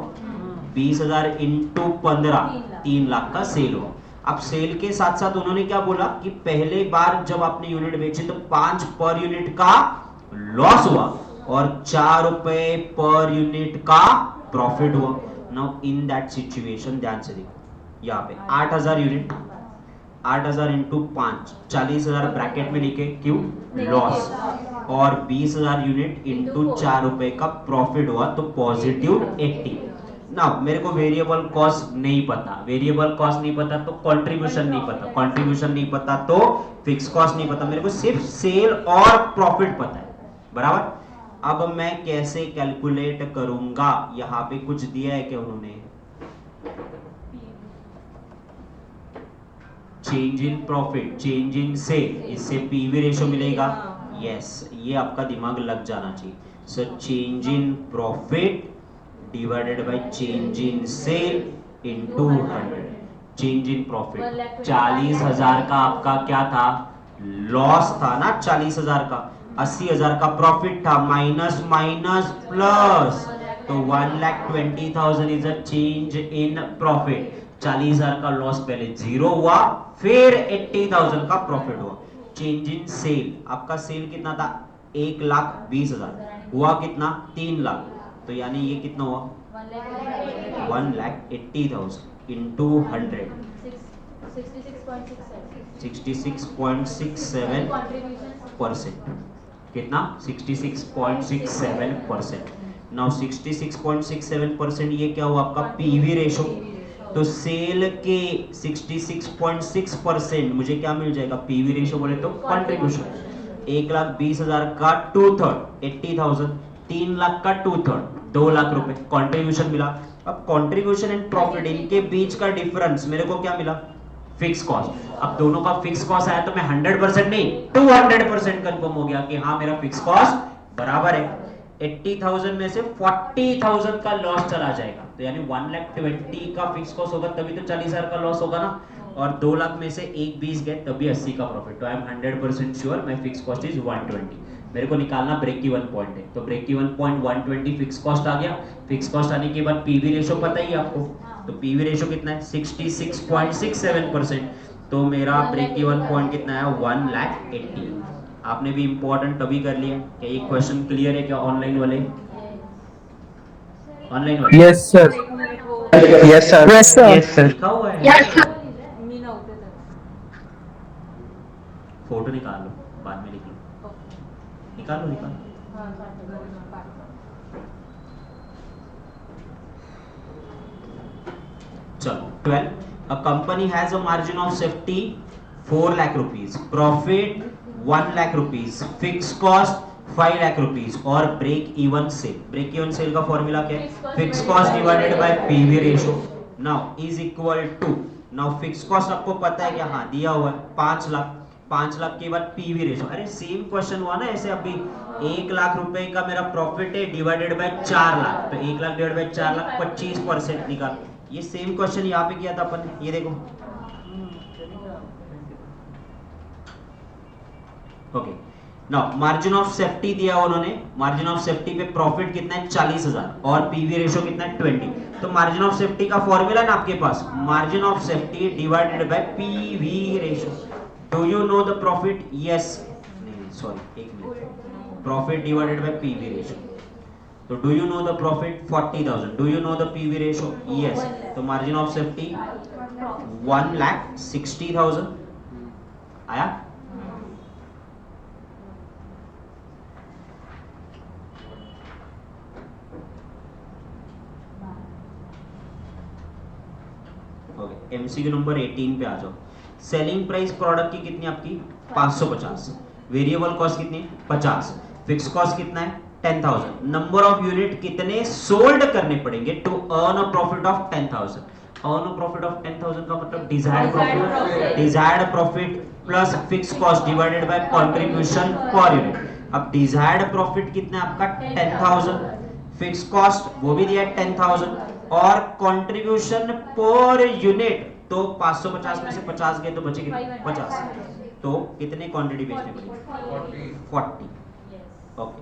20,000 इंटू 15, 3 लाख का सेल हुआ। अब सेल के साथ साथ उन्होंने क्या बोला कि पहले बार जब आपने यूनिट बेचे तो 5 पर यूनिट का लॉस हुआ और 4 रुपए पर यूनिट का प्रॉफिट हुआ। नाउ इन दैट सिचुएशन ध्यान से देखो, यहाँ पे 8,000 यूनिट, 8,000 इंटू 5 40,000 ब्रैकेट में लिखे, क्यों? लॉस। और 20,000 यूनिट इंटू 4 रुपए का प्रॉफिट हुआ तो पॉजिटिव 80। ना मेरे को वेरिएबल कॉस्ट नहीं पता, वेरिएबल कॉस्ट नहीं पता तो कंट्रीब्यूशन नहीं पता, कंट्रीब्यूशन नहीं पता तो फिक्स कॉस्ट नहीं पता, मेरे को सिर्फ सेल और प्रॉफिट पता है, बराबर। अब मैं कैसे कैलकुलेट करूंगा? यहां पे कुछ दिया है क्या उन्होंने? Change in profit, change in sale, इससे पीवी रेशो मिलेगा। यस, ये आपका दिमाग लग जाना चाहिए। So change in profit divided by change in sale into 100। Change in profit 40,000 का आपका क्या था? लॉस था ना 40,000 का, 80,000 का प्रॉफिट था, माइनस माइनस प्लस, तो 1,20,000 is a change in profit. 40,000 का लॉस पहले जीरो हुआ, फिर 80,000 का प्रॉफिट हुआ। चेंज इन सेल, आपका सेल कितना था? 1,20,000, हुआ कितना? 3 लाख, तो यानी ये कितना हुआ? 1,80,000 इंटू 100, 66.67%। कितना? 66.67%। नाउ 66.67% ये क्या हुआ आपका? PV ratio. तो सेल के 66.6% मुझे क्या मिल जाएगा? पीवी रेशो बोले तो कंट्रीब्यूशन। 1,20,000 का 2/3 80,000, 3 लाख का 2/3 2 लाख रुपए कंट्रीब्यूशन मिला। अब कंट्रीब्यूशन एंड प्रॉफिट इनके बीच का डिफरेंस मेरे को क्या मिला? Fix cost. अब दोनों का फिक्स कॉस्ट आया तो मैं 100% नहीं 200% कंफर्म हो गया कि हाँ मेरा फिक्स कॉस्ट बराबर है। 80,000 में से 40,000 का लॉस चला जाएगा, तो यानी 1,20,000 का फिक्स कॉस्ट होगा तभी तो 40,000 का लॉस होगा ना, और 2 लाख में से 1,20 गए तभी 80 का प्रॉफिट। तो I am 100% sure my fix cost is 120। मेरे को निकालना ब्रेक इवन पॉइंट है, तो break even point 120 fix cost आ गया। फिक्स कॉस्ट आने के बाद पीवी रेशो पता ही आपको, तो पीवी रेशो कितना है? 66.67%। तो मेरा ब्रेक इवन पॉइंट कितना है? 1,80,000। आपने भी इंपॉर्टेंट तभी कर लिया। क्या ये क्वेश्चन क्लियर है क्या ऑनलाइन वाले? ऑनलाइन वाले Yes, sir. Yes, sir. Yes, sir. Yes, sir. लिखा हुआ है? मी नव्हते तर. फोटो निकाल लो, बाद में लिख लो। निकालो निकालो। चलो 12। A company has a margin of safety 4 lakh rupees, profit 1 lakh rupees, fixed cost 5 lakh rupees और break even sale। break even sale का फॉर्मूला क्या है? fixed cost divided by PV ratio now is equal to, now fixed cost आपको पता है क्या? हाँ दिया हुआ है 5 लाख। 5 लाख के बाद पीवी रेशो। अरे सेम क्वेश्चन हुआ ना ऐसे अभी। 1 लाख रुपए का मेरा प्रॉफिट है डिवाइडेड बाय 4 लाख, तो 1 लाख डिवाइडेड बाय 4 लाख 25% निकाल। ये सेम क्वेश्चन यहाँ पे किया था अपन ने, ये देखो। Okay now margin of safety दिया उन्होंने। मार्जिन ऑफ सेफ्टी पे प्रॉफिट कितना है? 40,000 और पीवी रेशो कितना है? 20। तो मार्जिन ऑफ सेफ्टी का फॉर्मूला ना आपके पास, margin of safety divided by PV ratio. Do you know the profit? Yes, नहीं सॉरी एक minute, profit divided by PV ratio. तो do you know the profit? 40,000। Do you know the PV ratio? Yes. तो margin of safety 1,60,000 आया। Okay MCQ number 18 पे आ जाओ। Selling price product की कितनी आपकी? 550। वेरिएबल कॉस्ट कितनी? 50। फिक्स कॉस्ट कितना है? 10,000। नंबर ऑफ यूनिट कितने सोल्ड करने पड़ेंगे to earn a profit of 10,000? Earn a profit of 10,000 का मतलब desired profit, desired profit plus fix cost divided by contribution per unit. अब डिजायर्ड प्रॉफिट कितना है आपका? 10,000। फिक्स कॉस्ट वो भी दिया है 10,000 और कंट्रीब्यूशन पर यूनिट तो 550 में से 50 गए तो बचे कितने? 50। तो कितने क्वांटिटी बेचनी पड़ेगी? 40। ओके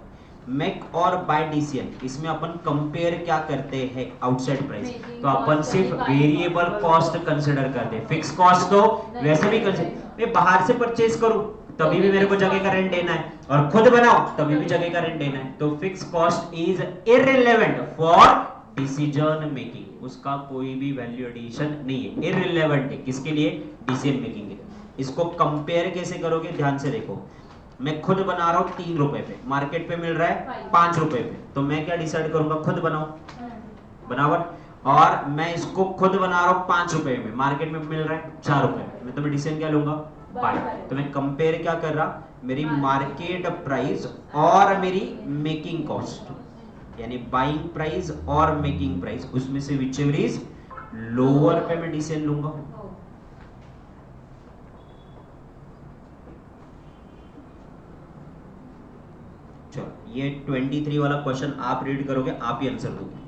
मेक और बाय डिसीजन, इसमें अपन कंपेयर क्या करते हैं? Outside price. तो अपन सिर्फ वेरिएबल कॉस्ट कंसीडर करते हैं, फिक्स कॉस्ट तो वैसे भी कंसीडर। मैं बाहर से परचेज करूं तभी भी मेरे को जगह का रेंट देना है, और खुद बनाओ तभी भी जगह का रेंट देना है। तो fix cost is irrelevant for decision making, उसका कोई भी वैल्यू एडिशन नहीं है, इररिलेवेंट है किसके लिए? डिसीजन मेकिंग के लिए। इसको कंपेयर कैसे करोगे, ध्यान से देखो। मैं खुद बना रहा हूँ 3 रुपए पे, मार्केट पे मिल रहा है 5 रुपए पे, तो मैं क्या डिसाइड करूंगा, खुद बनाओ, बराबर। और मैं इसको खुद बना रहा हूँ 5 रुपए में, मार्केट में मिल रहा है 4 रुपए में, तो मैं डिसीजन क्या लूंगा, बाय। तो मैं कंपेयर क्या कर रहा, मेरी मार्केट प्राइस और मेरी मेकिंग कॉस्ट, यानी बाइंग प्राइस और मेकिंग प्राइस, उसमें से विचएवर इज लोअर पे मैं डिसीजन लूंगा। चलो ये 23 वाला क्वेश्चन आप रीड करोगे, आप ही आंसर दोगे।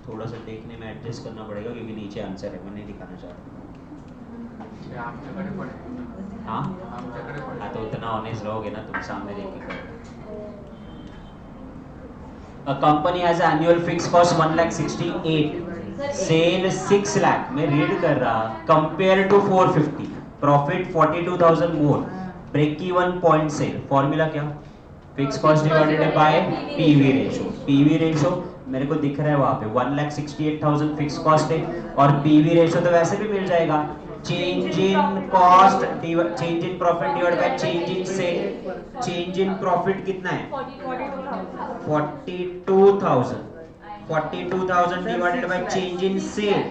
थोड़ा सा देखने में एडजस्ट करना पड़ेगा क्योंकि नीचे आंसर है, मैं नहीं दिखाना चाहता। हाँ हाँ, तो उतना ऑनेस्ट रहोगे ना तुम, सामने देख के। A company has annual fixed cost 1,68,000, sale 6 lakh में रीड कर रहा, compare to 450, profit 42,000 more, break even point sale. Formula क्या, fix cost divided by PV ratio. PV ratio मेरे को दिख रहा है वहां पे 1,68,000 फिक्स कॉस्ट है, और पीवी रेशियो तो वैसे भी मिल जाएगा, change in cost change in profit divided by change in sale. Change in profit कितना है, 42,000, 42,000 divided by change in sale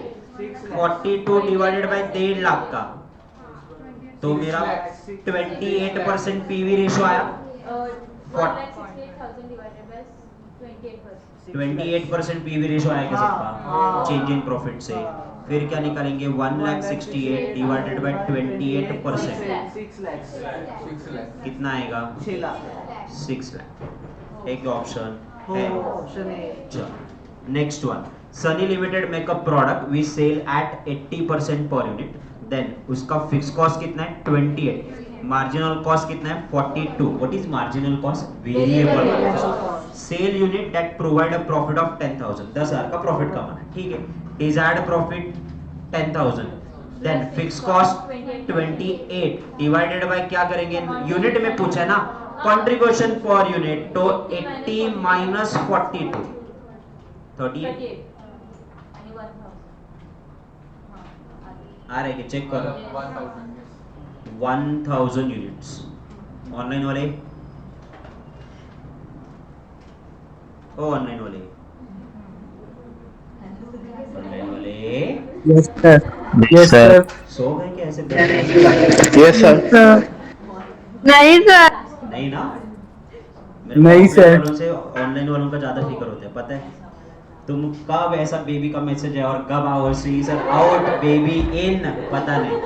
42 divided by 1.5 lakh का, तो मेरा 28% पीवी रेशियो आया। 28% पीवी रेशियो आएगा सबका चेंज इन प्रॉफिट से। फिर क्या निकालेंगे, 1,68,000 डिवाइडेड बाय 28%, 6 लाख कितना आएगा, 6 लाख। 6 लाख। एक ऑप्शन है। ऑप्शन है। चलो next one, Sunny Limited makeup product we sell at 80% per unit, then उसका फिक्स कॉस्ट कितना है 28, मार्जिनल कॉस्ट कितना है 42। What is marginal cost, variable cost. Sale unit that provide a profit of 10,000, 10,000 का profit कमाना है, ठीक है। Desired profit 10,000, then fix cost 28 divided by क्या करेंगे, यूनिट में पूछा है ना, कंट्रीब्यूशन पर यूनिट, तो 80 माइनस 42 38 आ रहे हैं, चेक करो 1000 यूनिट्स। ऑनलाइन वाले, ओ ऑनलाइन वाले, ऑनलाइन वाले Yes, sir. Yes, sir. सो गए क्या ऐसे बैठ के? Yes, sir. नहीं सर, नहीं ना, मेरे को नहीं, offline sir. वालों से ऑनलाइन वालों का ज्यादा फिक्र होता है, पता है। तुम कब ऐसा बेबी का मैसेज है और कब आवर सर आउट बेबी इन, पता नहीं।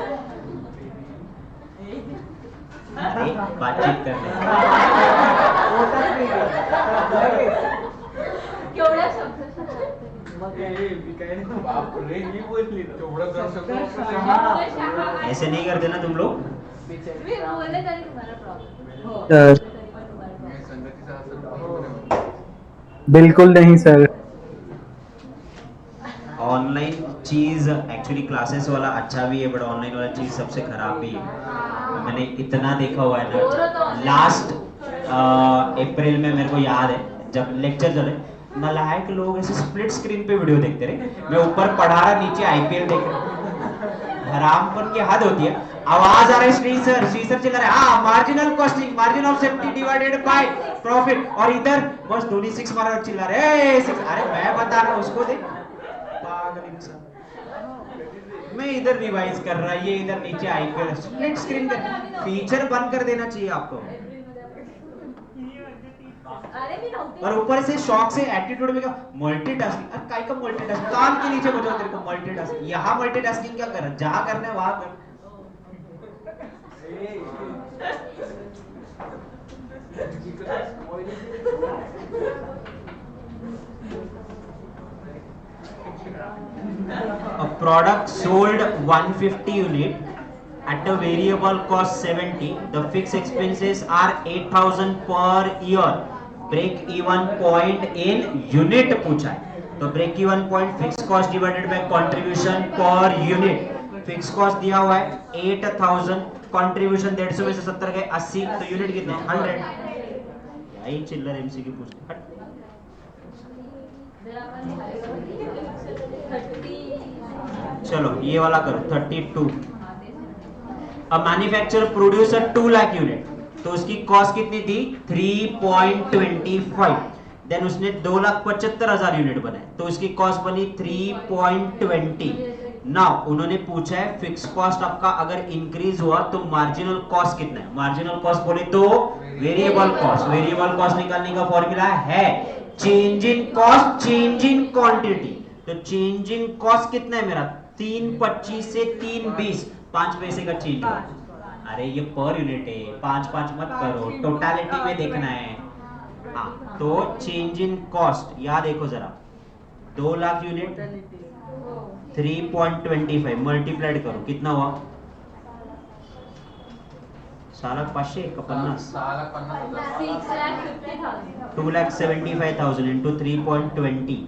अरे बातचीत करने, केवढ्या शब्द ऐसे नहीं करते ना तुम लोग। मी बोलले तरी तुम्हाला प्रॉब्लेम Sir. बिल्कुल नहीं सर। ऑनलाइन चीज एक्चुअली क्लासेस वाला अच्छा भी है, बट ऑनलाइन वाला चीज सबसे खराब भी है। मैंने इतना देखा हुआ है ना, लास्ट अप्रैल में मेरे को याद है जब लेक्चर चले, नालायक लोग ऐसे स्प्लिट स्क्रीन पे वीडियो देखते रहे, मैं ऊपर पढ़ा रहा, नीचे आईपीएल देख रहा। हरामपन की हद होती है। आवाज आ रहा है श्री सर चिल्ला रहे, हाँ marginal costing, margin of safety divided by profit, और इधर बस धोनी 6 मारा और चिल्ला रहे 6। अरे मैं बता रहा हूँ उसको देख, पागल इंसान। मैं इधर रिवाइज कर रहा, ये इधर नीचे आईपीएल स्प्लिट स्क्रीन कर, फीचर बंद कर देना चाहिए आपको। अरे मी नव्हती और ऊपर से शौक से एटीट्यूड में क्या मल्टीटास्किंग, अरे काय का मल्टीटास्किंग, कान के नीचे बजाओ तेरे को मल्टीटास्किंग, यहाँ मल्टीटास्किंग क्या कर रहा है, जहाँ करना है वहां कर। A product sold 150 unit at a variable cost 70, the fixed expenses are 8,000 per year, break even point in unit पूछा है। तो break even point fix cost divided by contribution per unit. Fix cost दिया हुआ है 8000, contribution 150 में से 70 गए 80, तो यूनिट कितने 100। यही चिल्लर एमसीक्यू पूछते हट। चलो ये वाला करो 32। अब मैन्युफैक्चरर प्रोड्यूस 2 लाख यूनिट, तो उसकी कॉस्ट कितनी थी 3.25। देन उसने 2,75,000 यूनिट बनाए, तो उसकी कॉस्ट बनी 3.20। नाउ उन्होंने पूछा है फिक्स कॉस्ट आपका अगर इंक्रीज हुआ तो मार्जिनल कॉस्ट कितना है। मार्जिनल कॉस्ट बोले तो वेरिएबल कॉस्ट। वेरिएबल कॉस्ट निकालने का फॉर्मूला है change in cost change in quantity. तो चेंज इन कॉस्ट कितना है मेरा 3.25 से 3.20, 5 पैसे का चेंज हुआ। अरे ये पर यूनिट है, 5 मत करो, टोटलिटी में देखना है। हाँ तो चेंज इन कॉस्ट यहाँ देखो जरा, 2 लाख यूनिट 3.25 मल्टीप्लाइड करो कितना हुआ, 500 का 50, 2,75,000 इंटू 3.20,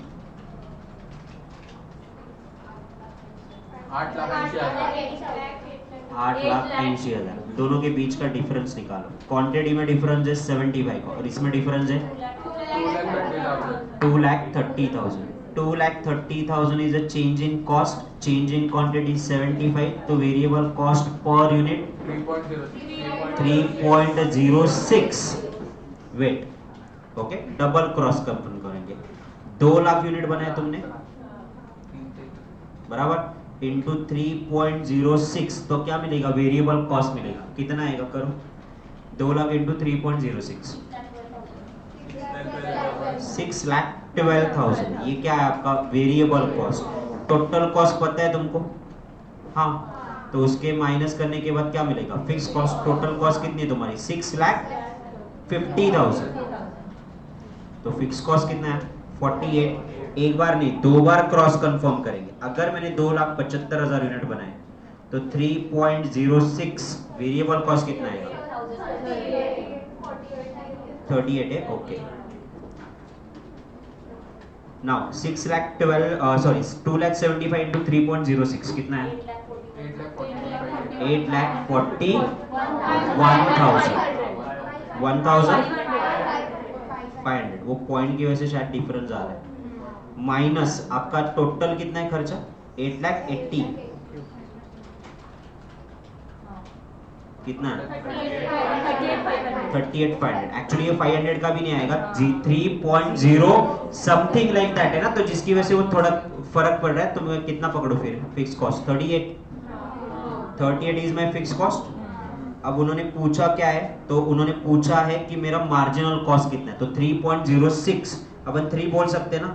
8,80,000। दोनों के बीच का डिफरेंस निकालो। क्वांटिटी में डिफरेंस है 75 का और इसमें डिफरेंस है 2,30,000। 2,30,000 is a change in cost, change in quantity 75, तो variable cost per unit 3.06। Wait okay, double cross compare करेंगे। 2 लाख यूनिट बनाया तुमने बराबर, इंटू 3.06, तो क्या मिलेगा वेरिएबल कॉस्ट मिलेगा कितना आएगा करो, 2 लाख इंटू 3.06 6,12,000। ये क्या है आपका वेरिएबल कॉस्ट। टोटल कॉस्ट पता है तुमको, हाँ, तो उसके माइनस करने के बाद क्या मिलेगा फिक्स कॉस्ट। टोटल कॉस्ट कितनी है तुम्हारी 6,50,000, तो फिक्स कॉस्ट कितना है 48। एक बार नहीं 2 बार क्रॉस कंफर्म करेंगे। अगर मैंने 2,75,000 यूनिट बनाए तो 3.06 वेरिएबल कॉस्ट कितना आएगा 38 है। ओके नाउ 2,75,000 इंटू 3.06 कितना है 1,500। वो पॉइंट की वजह से शायद डिफरेंस आ रहा है। माइनस आपका टोटल कितना है खर्चा 8,80,000 कितना है 38,500। एक्चुअली ये 500 का भी नहीं आएगा, 3.0 समथिंग लाइक दैट है ना, तो जिसकी वजह से वो थोड़ा फर्क पड़ रहा है। तो मैं कितना पकड़ू फिर fix cost 38 is my fix cost. अब उन्होंने पूछा क्या है, तो उन्होंने पूछा है कि मेरा मार्जिनल कॉस्ट कितना है, तो 3.06 अपन 3 बोल सकते हैं ना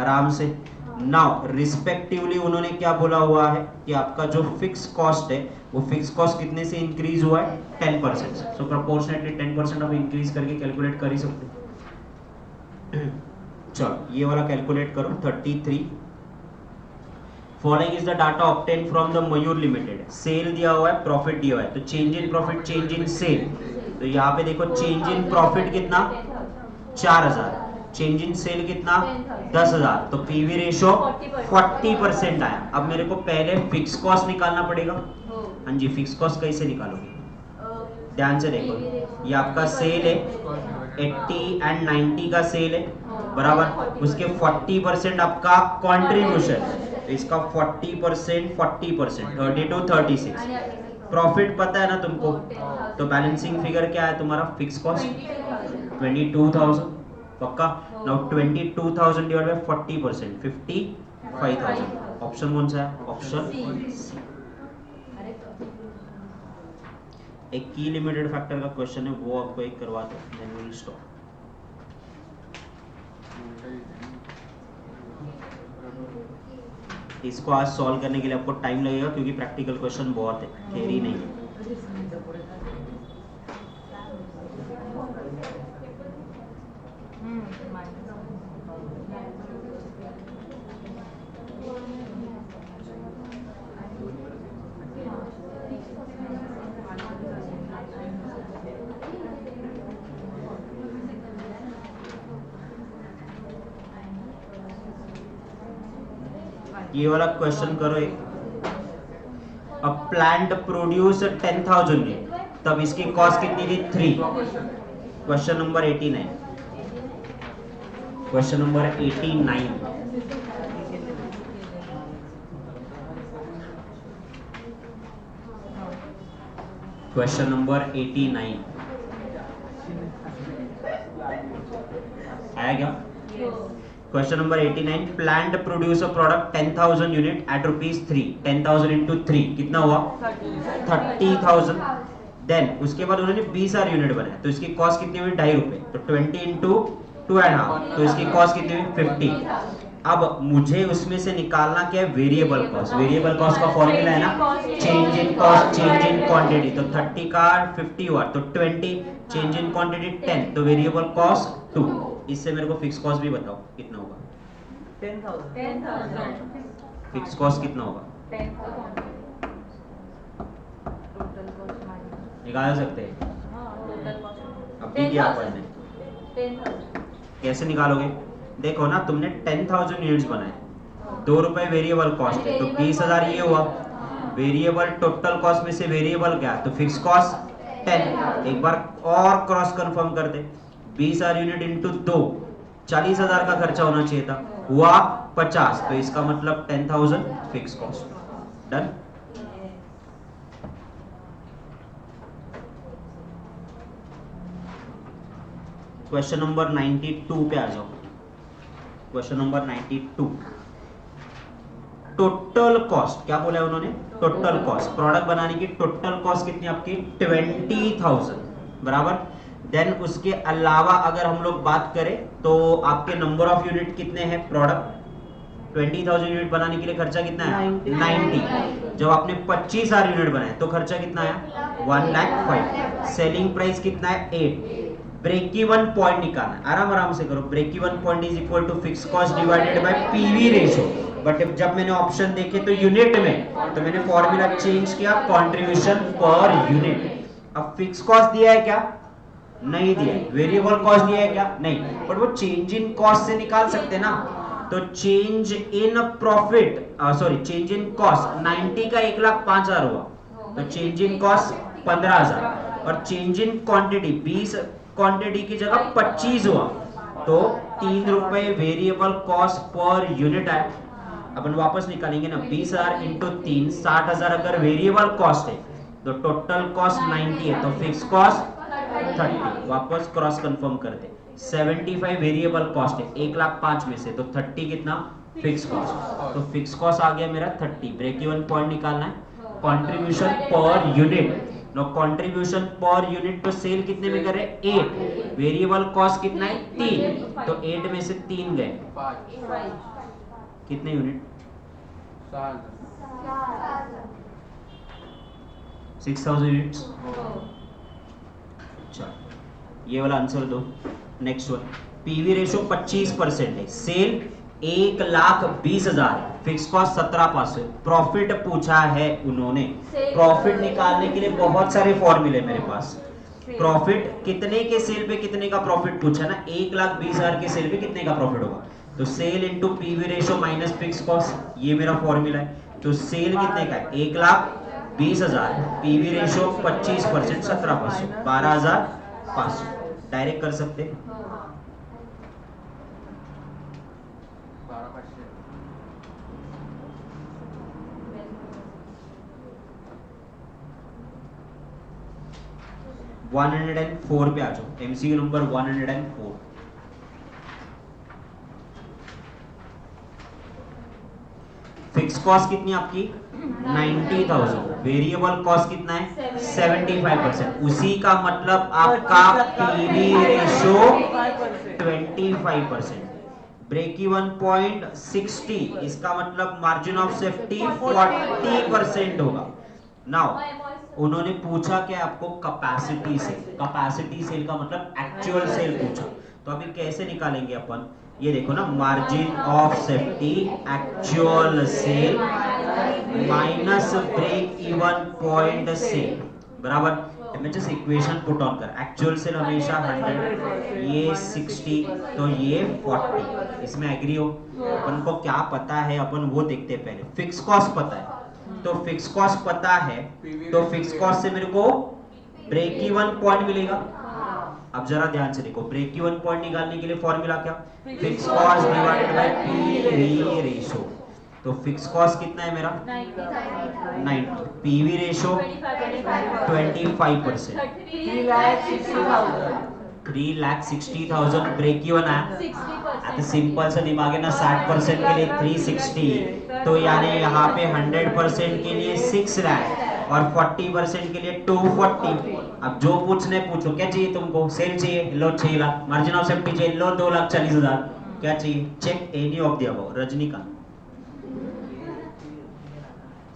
आराम से। नाउ रिस्पेक्टिवली उन्होंने क्या बोला हुआ है कि आपका जो फिक्स कॉस्ट है वो फिक्स कॉस्ट कितने से इंक्रीज हुआ है 10% से। सो प्रोपोर्शनेटली 10% आप इंक्रीज करके कैलकुलेट कर ही सकते हो। चलो ये वाला कैलकुलेट करो 33। Following is the data obtain from the Mayur Limited. Sale दिया हुआ है, प्रॉफिट दिया हुआ है, तो change in profit change in sale. तो यहाँ पे देखो चेंज इन प्रॉफिट कितना 4,000, चेंज इन सेल कितना 10,000, तो पीवी रेशो 40% आया। अब मेरे को पहले फिक्स कॉस्ट निकालना पड़ेगा। हाँ जी, फिक्स कॉस्ट कैसे निकालोगे ध्यान से देखो, ये आपका सेल है 80 एंड 90 का सेल है बराबर, उसके 40% आपका कंट्रीब्यूशन, तो इसका 40% 32 36। प्रॉफिट पता है ना तुमको, तो बैलेंसिंग फिगर क्या है तुम्हारा फिक्स कॉस्ट 22,000 पक्का। Now 22,000 divide by 40% 55,000। ऑप्शन कौन सा है ऑप्शन सी। एक की लिमिटेड फैक्टर का क्वेश्चन है, वो आपको एक करवा दो, देन वी विल स्टॉप। इसको आज सॉल्व करने के लिए आपको टाइम लगेगा क्योंकि प्रैक्टिकल क्वेश्चन बहुत है, थ्योरी नहीं है। ये वाला क्वेश्चन करो एक। अ प्लांट प्रोड्यूस 10,000 यूनिट, तब इसकी कॉस्ट कितनी थी? 3। Question number 89। Question number 89। Question number 89 आया क्या? Question number 89। Plant produce a product 10,000 unit at ₹3। 10,000 into 3 कितना हुआ? 30,000। देन उसके बाद उन्होंने 20,000 यूनिट बनाया, तो इसकी कॉस्ट कितनी हुई? ₹2.5। तो 20 इंटू 2.5, तो इसकी कॉस्ट कितनी हुई? 50। अब मुझे उसमें से निकालना क्या है? Variable cost. वेरिएबल कॉस्ट का फॉर्मूला है ना, change in cost change in quantity. तो 30 का 50 हुआ, तो 20 चेंज इन क्वांटिटी 10, तो वेरिएबल कॉस्ट 2। इससे मेरे को फिक्स कॉस्ट भी बताओ कितना होगा? 10,000 फिक्स कॉस्ट कितना होगा? 10,000 टोटल कॉस्ट माइनस निकाल सकते हैं? टोटल कॉस्ट अब भी क्या अपन ने 10,000 कैसे निकालोगे? देखो ना, तुमने 10,000 यूनिट्स बनाए, ₹2 वेरिएबल कॉस्ट है, तो 20,000 ये हुआ। वेरिएबल टोटल कॉस्ट में से वेरिएबल क्या? तो फिक्स कॉस्ट 10। एक बार और क्रॉस कंफर्म कर दे। 20,000 यूनिट इंटू 2, 40,000 का खर्चा होना चाहिए था, हुआ 50। तो इसका मतलब 10,000 fix cost. Done. Question number 92 पे आ जाओ। Question number 92। टोटल कॉस्ट क्या बोला है उन्होंने? टोटल कॉस्ट, प्रोडक्ट बनाने की टोटल कॉस्ट कितनी आपकी? 20,000, बराबर। देन उसके अलावा अगर हम लोग बात करें तो आपके नंबर ऑफ यूनिट कितने हैं? प्रोडक्ट 20,000 यूनिट बनाने के लिए खर्चा कितना है? 90। जब आपने 25,000 यूनिट बनाए तो खर्चा कितना आया? 1,05,000। सेलिंग प्राइस कितना है? 8। ब्रेक इवन पॉइंट निकालना है, आराम आराम से करो। Break even point is equal to fix cost divided by PV ratio. But जब मैंने ऑप्शन देखे तो यूनिट में, तो मैंने फॉर्मूला चेंज किया, कंट्रीब्यूशन पर यूनिट। अब फिक्स कॉस्ट दिया है क्या? नहीं दिया। वेरिएबल कॉस्ट दिया है क्या? नहीं। बट वो चेंज इन कॉस्ट से निकाल सकते ना। तो change in profit, sorry change in cost 90 का 1,05,000 हुआ, तो चेंज इन कॉस्ट 15,000। और चेंज इन क्वांटिटी 20 क्वांटिटी की जगह 25 हुआ, तो ₹3 वेरिएबल कॉस्ट पर यूनिट आया। अपन वापस निकालेंगे ना, 20,000 इंटू 3, 60,000 अगर वेरिएबल कॉस्ट है तो टोटल कॉस्ट 90 है, तो फिक्स कॉस्ट 30। वापस क्रॉस कंफर्म करते। 75 वेरिएबल कॉस्ट है 1,05,000 में से, तो 30 कितना? Fix cost. तो फिक्स कॉस्ट आ गया मेरा 30। ब्रेक इवन पॉइंट निकालना है, contribution per unit. No contribution per unit तो सेल कितने में करे? 8। वेरिएबल कॉस्ट कितना है? 3, तो 8 में से 3 गए, कितने यूनिट? 6,000 यूनिट्स। अच्छा, ये वाला आंसर दो। नेक्स्ट वन, पीवी रेशियो 25% है, सेल 1,20,000 है, फिक्स कॉस्ट 17,500। प्रॉफिट पूछा है उन्होंने। प्रॉफिट निकालने के लिए बहुत सारे फॉर्मूले मेरे पास। प्रॉफिट कितने के सेल पे कितने का प्रॉफिट पूछा ना, 1,20,000 के सेल पे कितने का प्रॉफिट होगा? तो sale into PV ratio minus fix cost, ये मेरा फॉर्मूला है। तो सेल कितने का है? 1,20,000, पीवी रेशियो 25%, 17,500, 12,500। डायरेक्ट कर सकते हैं। वन 104 पे आ जाओ। MCQ number 104। फिक्स कॉस्ट कितनी आपकी? 90,000। वेरिएबल कॉस्ट कितना है? 75%। उसी का मतलब आपका PV ratio 25%। Break even point 60, इसका मतलब मार्जिन ऑफ सेफ्टी 40% होगा। नाउ उन्होंने पूछा कि आपको कैपेसिटी सेल, कैपेसिटी सेल का मतलब एक्चुअल सेल पूछा, तो अभी कैसे निकालेंगे अपन? ये देखो ना, margin of safety actual sale minus break even point sale, बराबर। एमएचएस इक्वेशन पुट ऑन कर, एक्चुअल सेल हमेशा 100, ये 60 तो ये 40, इसमें एग्री हो? अपन को क्या पता है अपन वो देखते हैं पहले। फिक्स कॉस्ट पता है, तो फिक्स कॉस्ट पता है तो फिक्स कॉस्ट से मेरे को ब्रेक इवन पॉइंट मिलेगा। अब जरा ध्यान से देखो, ब्रेक इवन पॉइंट निकालने के लिए फॉर्मूला क्या, fix cost divided by PV ratio. तो फिक्स कॉस्ट कितना है मेरा 90, पीवी रेशो 25%, 3,60,000 ब्रेक इवन आया। आता सिंपल सा दिमाग है ना, 60% के लिए 360, तो यानी यहाँ पे 100% के लिए 6 लाख और 40% के लिए 240। अब जो पूछने पूछो, क्या चाहिए तुमको? सेल चाहिए, लो 6 लाख, मार्जिन ऑफ सेफ्टी चाहिए, लो 2,40,000, क्या चाहिए? Check any of the above. Rajinikanth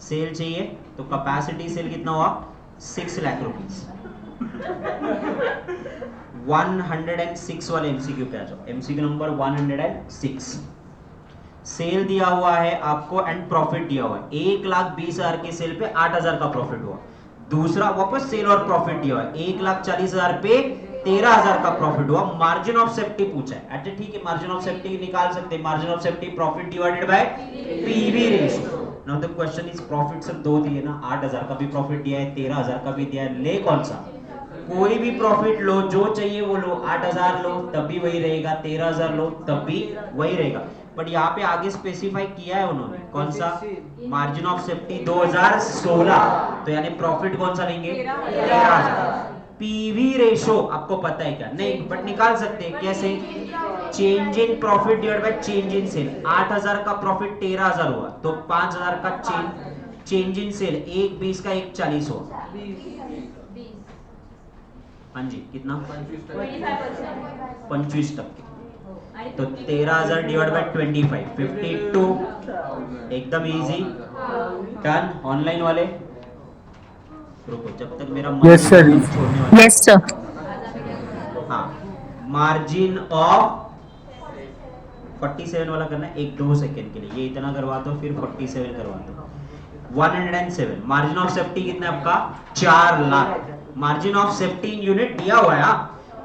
sale चाहिए तो कैपेसिटी सेल कितना हुआ 6 लाख रुपीस। 106 वाले एमसीक्यू पे आ जाओ, एमसीक्यू नंबर 106। सेल दिया हुआ है आपको एंड प्रॉफिट दिया हुआ है, 1,20,000 के सेल पे 8,000 का प्रॉफिट हुआ। दूसरा वापस सेल और प्रॉफिट दिया हुआ है, 1,40,000 पे 13,000 का प्रॉफिट हुआ। मार्जिन ऑफ सेफ्टी पूछा है, अच्छा ठीक है, मार्जिन ऑफ सेफ्टी निकाल सकते हैं, margin of safety profit divided by PV ratio. Now the question is profit सब दो दिए ना, 8,000 का भी प्रॉफिट दिया है, 13,000 का भी दिया है, ले कौन सा? कोई भी प्रॉफिट लो, जो चाहिए वो लो। 8,000 लो तब भी वही रहेगा, 13,000 लो तब भी वही रहेगा। बट यहाँ पे आगे स्पेसिफाई किया है उन्होंने, कौन सा? मार्जिन ऑफ सेफ्टी 2016, तो यानी प्रॉफिट कौन सा लेंगे? 13,000। पीवी रेशो आपको पता है क्या? नहीं, बट निकाल सकते हैं। कैसे? Change in profit divide by change in sale. 8,000 का प्रॉफिट 13,000 हुआ, तो 5,000 का चेंज इन सेल, 1,20 का 1,40 हुआ। हाँ जी, कितना? 25%। तो 13,000 डिवाइड बाय 25, 52। एकदम इजी, डन। ऑनलाइन वाले रुको, जब तक मेरा Yes, sir. छोड़ने वाला। Yes, sir. हाँ, मार्जिन ऑफ 47 वाला करना है, 1-2 सेकेंड के लिए। ये इतना करवा दो, फिर 47 करवा दो। 107। मार्जिन ऑफ सेफ्टी कितना है आपका? 4 lakh. Margin of safety in unit दिया हुआ है।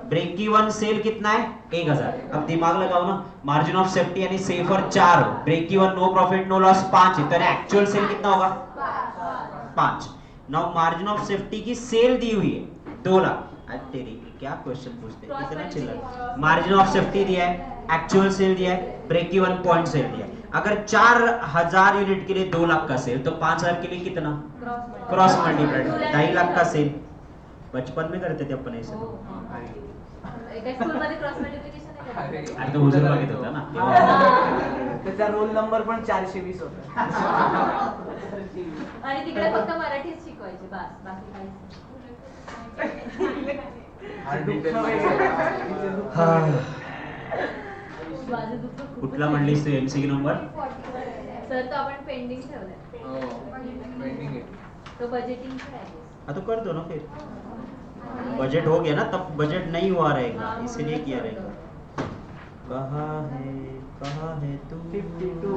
ब्रेक इवन सेल कितना है? 1,000। अब दिमाग लगाओ ना, मार्जिन ऑफ सेफ्टी यानी safer 4, break even no profit no loss 5 है, तो एक्चुअल सेल कितना होगा? 5। नाउ मार्जिन ऑफ सेफ्टी की सेल दी हुई है 2 लाख। तेरी क्या क्वेश्चन पूछते हैं, कितना चिल्ला। मार्जिन ऑफ सेफ्टी दिया है, एक्चुअल सेल दिया है, ब्रेक इवन पॉइंट सेल दिया है। अगर 4,000 यूनिट के लिए 2 लाख का सेल, तो 5,000 के लिए कितना? क्रॉस मल्टीप्लाइड 2.5 लाख का सेल। बचपन में करते थे अपन ऐसे। अरे तो हुजूर मागित होता ना, त्याचा रोल नंबर पण 420 होता. आणि तिकडे फक्त मराठीच शिकवायचे बस, बाकी माझं दुःख खूप. कुठला म्हणलीस तू एमसीक्यू नंबर? सर तो आपण पेंडिंग ठेवलाय. तो बजेटिंग आहे. हाँ तो कर दो ना फिर, बजट हो गया ना, तब बजट नहीं हुआ रहेगा, इसलिए किया रहेगा। कहाँ है तू? 52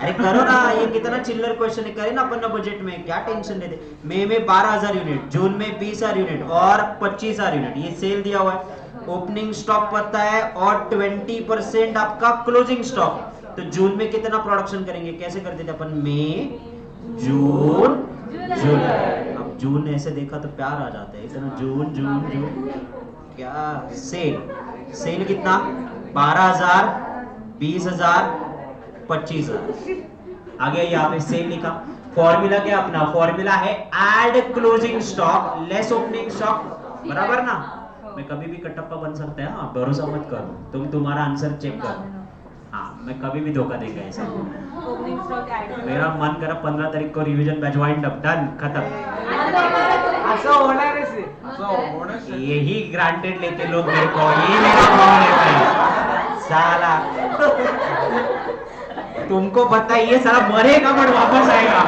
अरे करो ना, ये कितना चिल्लर क्वेश्चन है, करे ना अपन ना बजट में, क्या टेंशन लेते। मई में 12,000 यूनिट, जून में 20,000 यूनिट और 25,000 यूनिट ये सेल दिया हुआ है। ओपनिंग स्टॉक पता है और 20% आपका क्लोजिंग स्टॉक। तो जून में कितना प्रोडक्शन करेंगे, कैसे करते थे अपन? मई, जून, जुलाई। अब जून ऐसे देखा तो प्यार आ जाता है, इतना जून जून जून। क्या सेल कितना? 12,000, 20,000, 25,000। आगे यहाँ पे सेल लिखा। फॉर्मूला क्या अपना? फॉर्मूला है add closing stock less opening stock, बराबर ना? मैं कभी भी कटप्पा बन सकता है, हाँ भरोसा मत करो, तुम तुम्हारा आंसर चेक करो। हाँ, मैं कभी भी धोखा देगा ऐसा। मेरा मन करा 15 तारीख को revision batch wind up, done, खत्म। असं होणारच आहे. यही ग्रांटेड लेते लोग मेरे को, ये मेरा प्रॉब्लम है साला। तुमको पता है ये साला मरेगा बट वापस आएगा,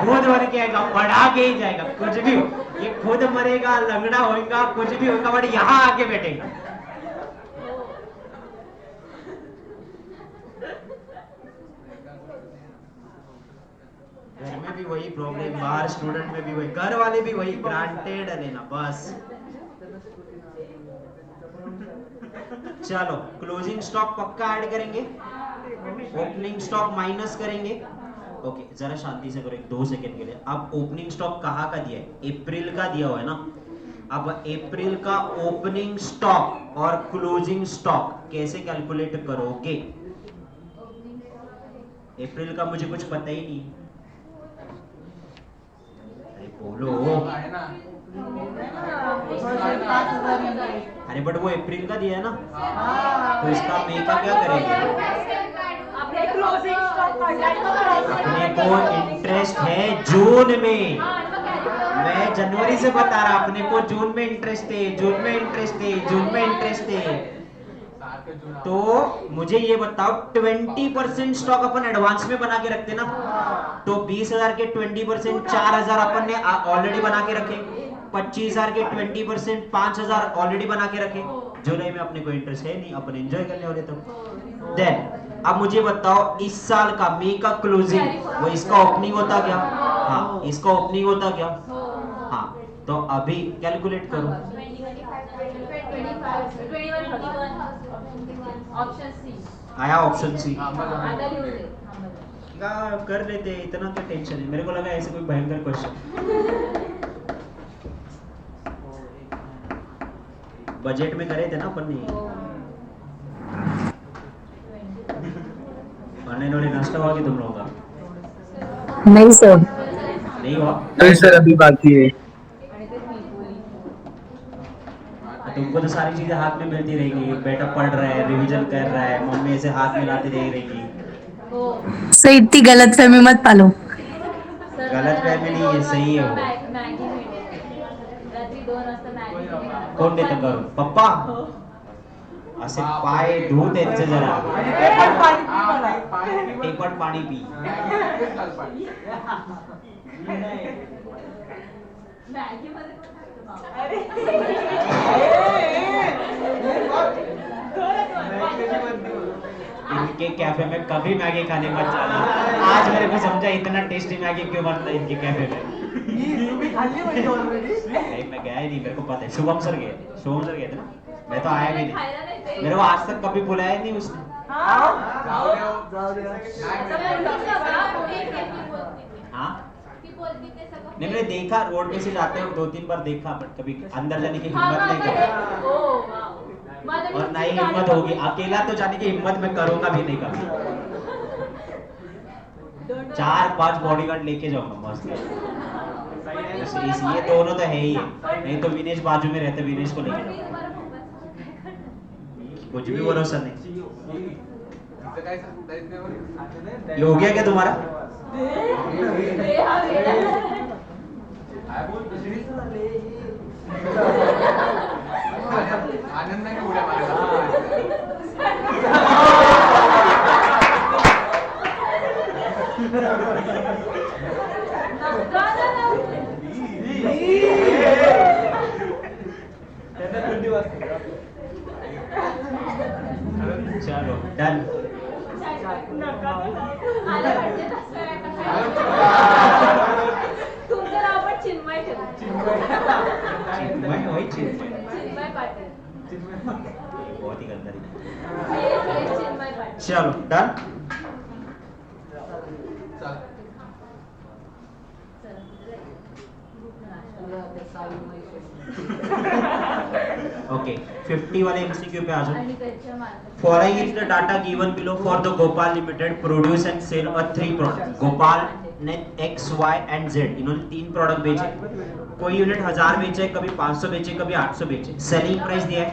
खुद मर के आएगा, पढ़ा के ही जाएगा, कुछ भी हो। ये खुद मरेगा, लंगड़ा होगा, कुछ भी होगा, बट यहाँ आके बैठेगा। घर में भी वही प्रॉब्लम, बाहर स्टूडेंट में भी वही, घर वाले भी वही, ग्रांटेड लेना बस। चलो क्लोजिंग स्टॉक पक्का ऐड करेंगे, ओपनिंग स्टॉक माइनस करेंगे। ओके जरा शांति से करो, एक 2 सेकंड के लिए। अब ओपनिंग स्टॉक कहाँ का दिया है? अप्रैल का दिया हुआ है ना। अब अप्रैल का ओपनिंग स्टॉक और क्लोजिंग स्टॉक कैसे कैलकुलेट करोगे? अप्रैल का मुझे कुछ पता ही नहीं। अरे बोलो। अरे बट वो अप्रैल का दिया है ना, तो इसका मई का क्या करेंगे? अपने को इंटरेस्ट है जून में, मैं जनवरी से बता रहा, अपने को जून में इंटरेस्ट है, जून में इंटरेस्ट है, जून में इंटरेस्ट है। तो मुझे ये बताओ 20% स्टॉक अपन एडवांस में बना के रखते ना, तो 20,000 के 20% 4,000 अपन ने ऑलरेडी बना के रखे, 25,000 के 20% 5,000 ऑलरेडी बना के रखे। जुलाई में अपने को इंटरेस्ट है नहीं, अपन एंजॉय करने वाले। तो देन अब मुझे बताओ इस साल का मई का क्लोजिंग, वो इसका ओपनिंग होता क्या? हाँ इसका ओपनिंग होता क्या? हाँ तो अभी कैलकुलेट करो। ऑप्शन सी आया ऑप्शन सी। आता लिहून दे. कर लेते, इतना क्या टेंशन है? मेरे को लगा ऐसे कोई भयंकर क्वेश्चन बजट में करे थे ना अपन ने। ऑनलाइन वाले नाश्ता हुआ कि तुम लोगों का? नहीं सर, नहीं हुआ? नहीं सर अभी बाकी है। तुमको तो सारी चीजें हाथ में मिलती रहेगी, बेटा पढ़ रहा है, रिवीजन कर रहा है, मम्मी ऐसे हाथ मिलाते रहेगी। सर इतनी गलत फहमी मत पालो। गलत फहमी नहीं है, सही है वो। मॅगी मिळते रात्री 2 वाजता मॅगी. कोण देतं करून? पप्पा असे पाय धुव त्यांचे जरा, टेपट पाणी पी. मॅगी मध्ये इनके कैफे में कभी मैगी खाने मत जाना। आज मेरे को समझा इतना टेस्टी मैगी क्यों बनता है इनके कैफे में। नहीं मैं गया ही नहीं, मेरे को पता है। शुभम सर गए थे ना, मैं तो आया भी नहीं। मेरे को आज तक कभी बुलाया नहीं उसने। हाँ नहीं मैंने देखा, रोड पे से जाते हो 2-3 बार देखा, बट कभी अंदर जाने की हिम्मत नहीं करी और ना ही हिम्मत होगी। अकेला तो जाने की हिम्मत मैं करूंगा भी नहीं कभी। 4-5 बॉडीगार्ड लेके जाऊंगा मस्त। ये दोनों तो है ही है, नहीं तो विनेश बाजू में रहते, विनेश को लेके जाऊंगा। कुछ भी भरोसा नहीं। ये हो गया क्या तुम्हारा? आनंद नाही उड्या मारायला. चलो डन। तुमचं नाव पण चिन्मय ठेवा. चिन्मय वही चिन्मय, चिन्मय पाटील. बहुत ही गंदा दिखा। चिन्मय पाटील. चलो डन। ओके 50 वाले एमसीक्यू पे आ जाओ। आणि त्याच्या मागे Following is the data given below for the Gopal Limited produce and sell a 3 product. Gopal ने X, Y and Z इन्होंने 3 प्रोडक्ट बेचे। कोई यूनिट 1000 बेचे, कभी 500 बेचे, कभी 800 बेचे। सेलिंग प्राइस दिया है,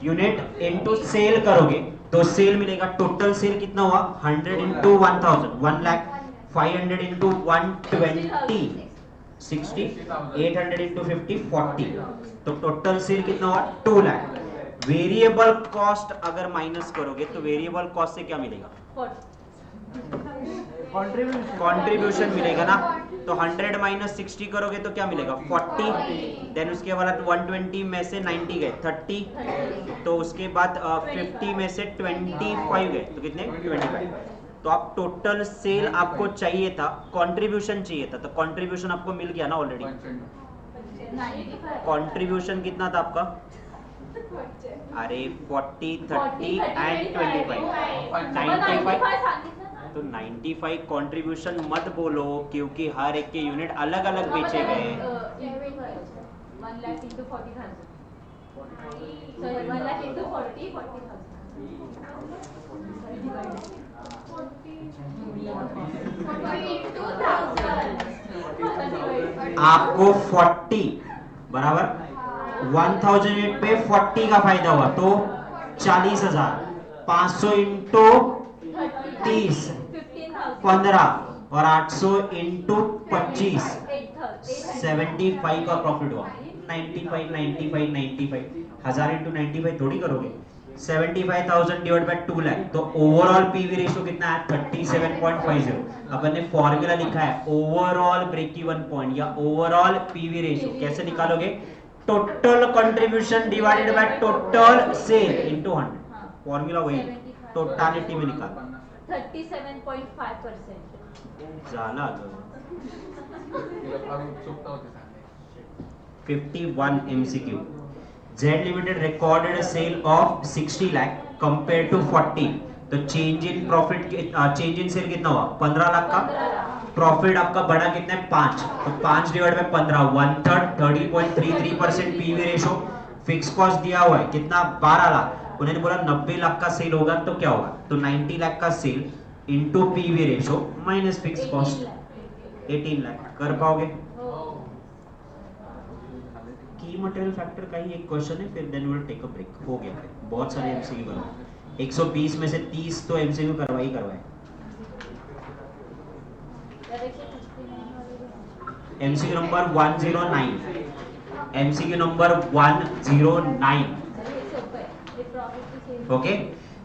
यूनिट इनटू सेल करोगे तो सेल मिलेगा। टोटल सेल कितना हुआ? 100 into 1000 1 लाख, 500 into 120 60, 800 into 50 40, तो टोटल सेल कितना हुआ? 2 लाख। वेरिएबल कॉस्ट अगर माइनस करोगे तो वेरिएबल कॉस्ट से क्या मिलेगा? कंट्रीब्यूशन मिलेगा ना। तो 100 माइनस 60 करोगे तो क्या मिलेगा? 40। देन उसके बाद 120 में से 90 गए 30, तो उसके बाद 50 में से 25 गए तो कितने? 25। तो आप टोटल सेल आपको चाहिए था, कंट्रीब्यूशन चाहिए था, तो कंट्रीब्यूशन आपको मिल गया ना ऑलरेडी। 95 कंट्रीब्यूशन कितना था आपका? अरे 40 30 एंड 25 95। तो 95 कंट्रीब्यूशन मत बोलो क्योंकि हर एक के यूनिट अलग अलग बेचे गए। 1 lakh into 40,000. Sorry, 1 lakh into 40,000. आपको 40 बराबर 1000 यूनिट पे 40 का फायदा हुआ तो 40,000। 500 इंटू 30 15 और 800 इंटू 25 75 का प्रॉफिट हुआ। 95 95 95 1000 इंटू 95 थोड़ी करोगे। 75,000 डिवाइड बाय 2 लाख, तो ओवरऑल पीवी रेशियो कितना है? 37.50। अपन ने फॉर्मूला लिखा है ओवरऑल ब्रेक इवन पॉइंट या ओवरऑल पीवी रेशियो। कैसे निकालोगे? Total contribution divided by total sale into 100। Formula वही, टोटलिटी में निकाल। 37.5%. झाला चुकता होते सांगणे. 51 MCQ. Z Limited recorded a sale of 60 lakh compared to 40. तो change in profit, change in sale कितना हुआ? 15 लाख का। प्रॉफिट आपका बढ़ा कितना है? 5। तो 5 divide by 15 1/3 30.33% PV ratio. Fix cost दिया हुआ है कितना? 12 लाख। उन्होंने बोला 90 लाख का सेल होगा तो क्या होगा? तो 90 लाख का sale into PV ratio minus fix cost 18 lakh. कर पाओगे? की मटेरियल फैक्टर का ही एक क्वेश्चन है, फिर then we will take a break. हो गया, बहुत सारे एमसीक्यू करवाए। 120 में से 30 तो एमसीक्यू करवाए ही करवाए। MCQ number 109, MCQ number 109। Okay,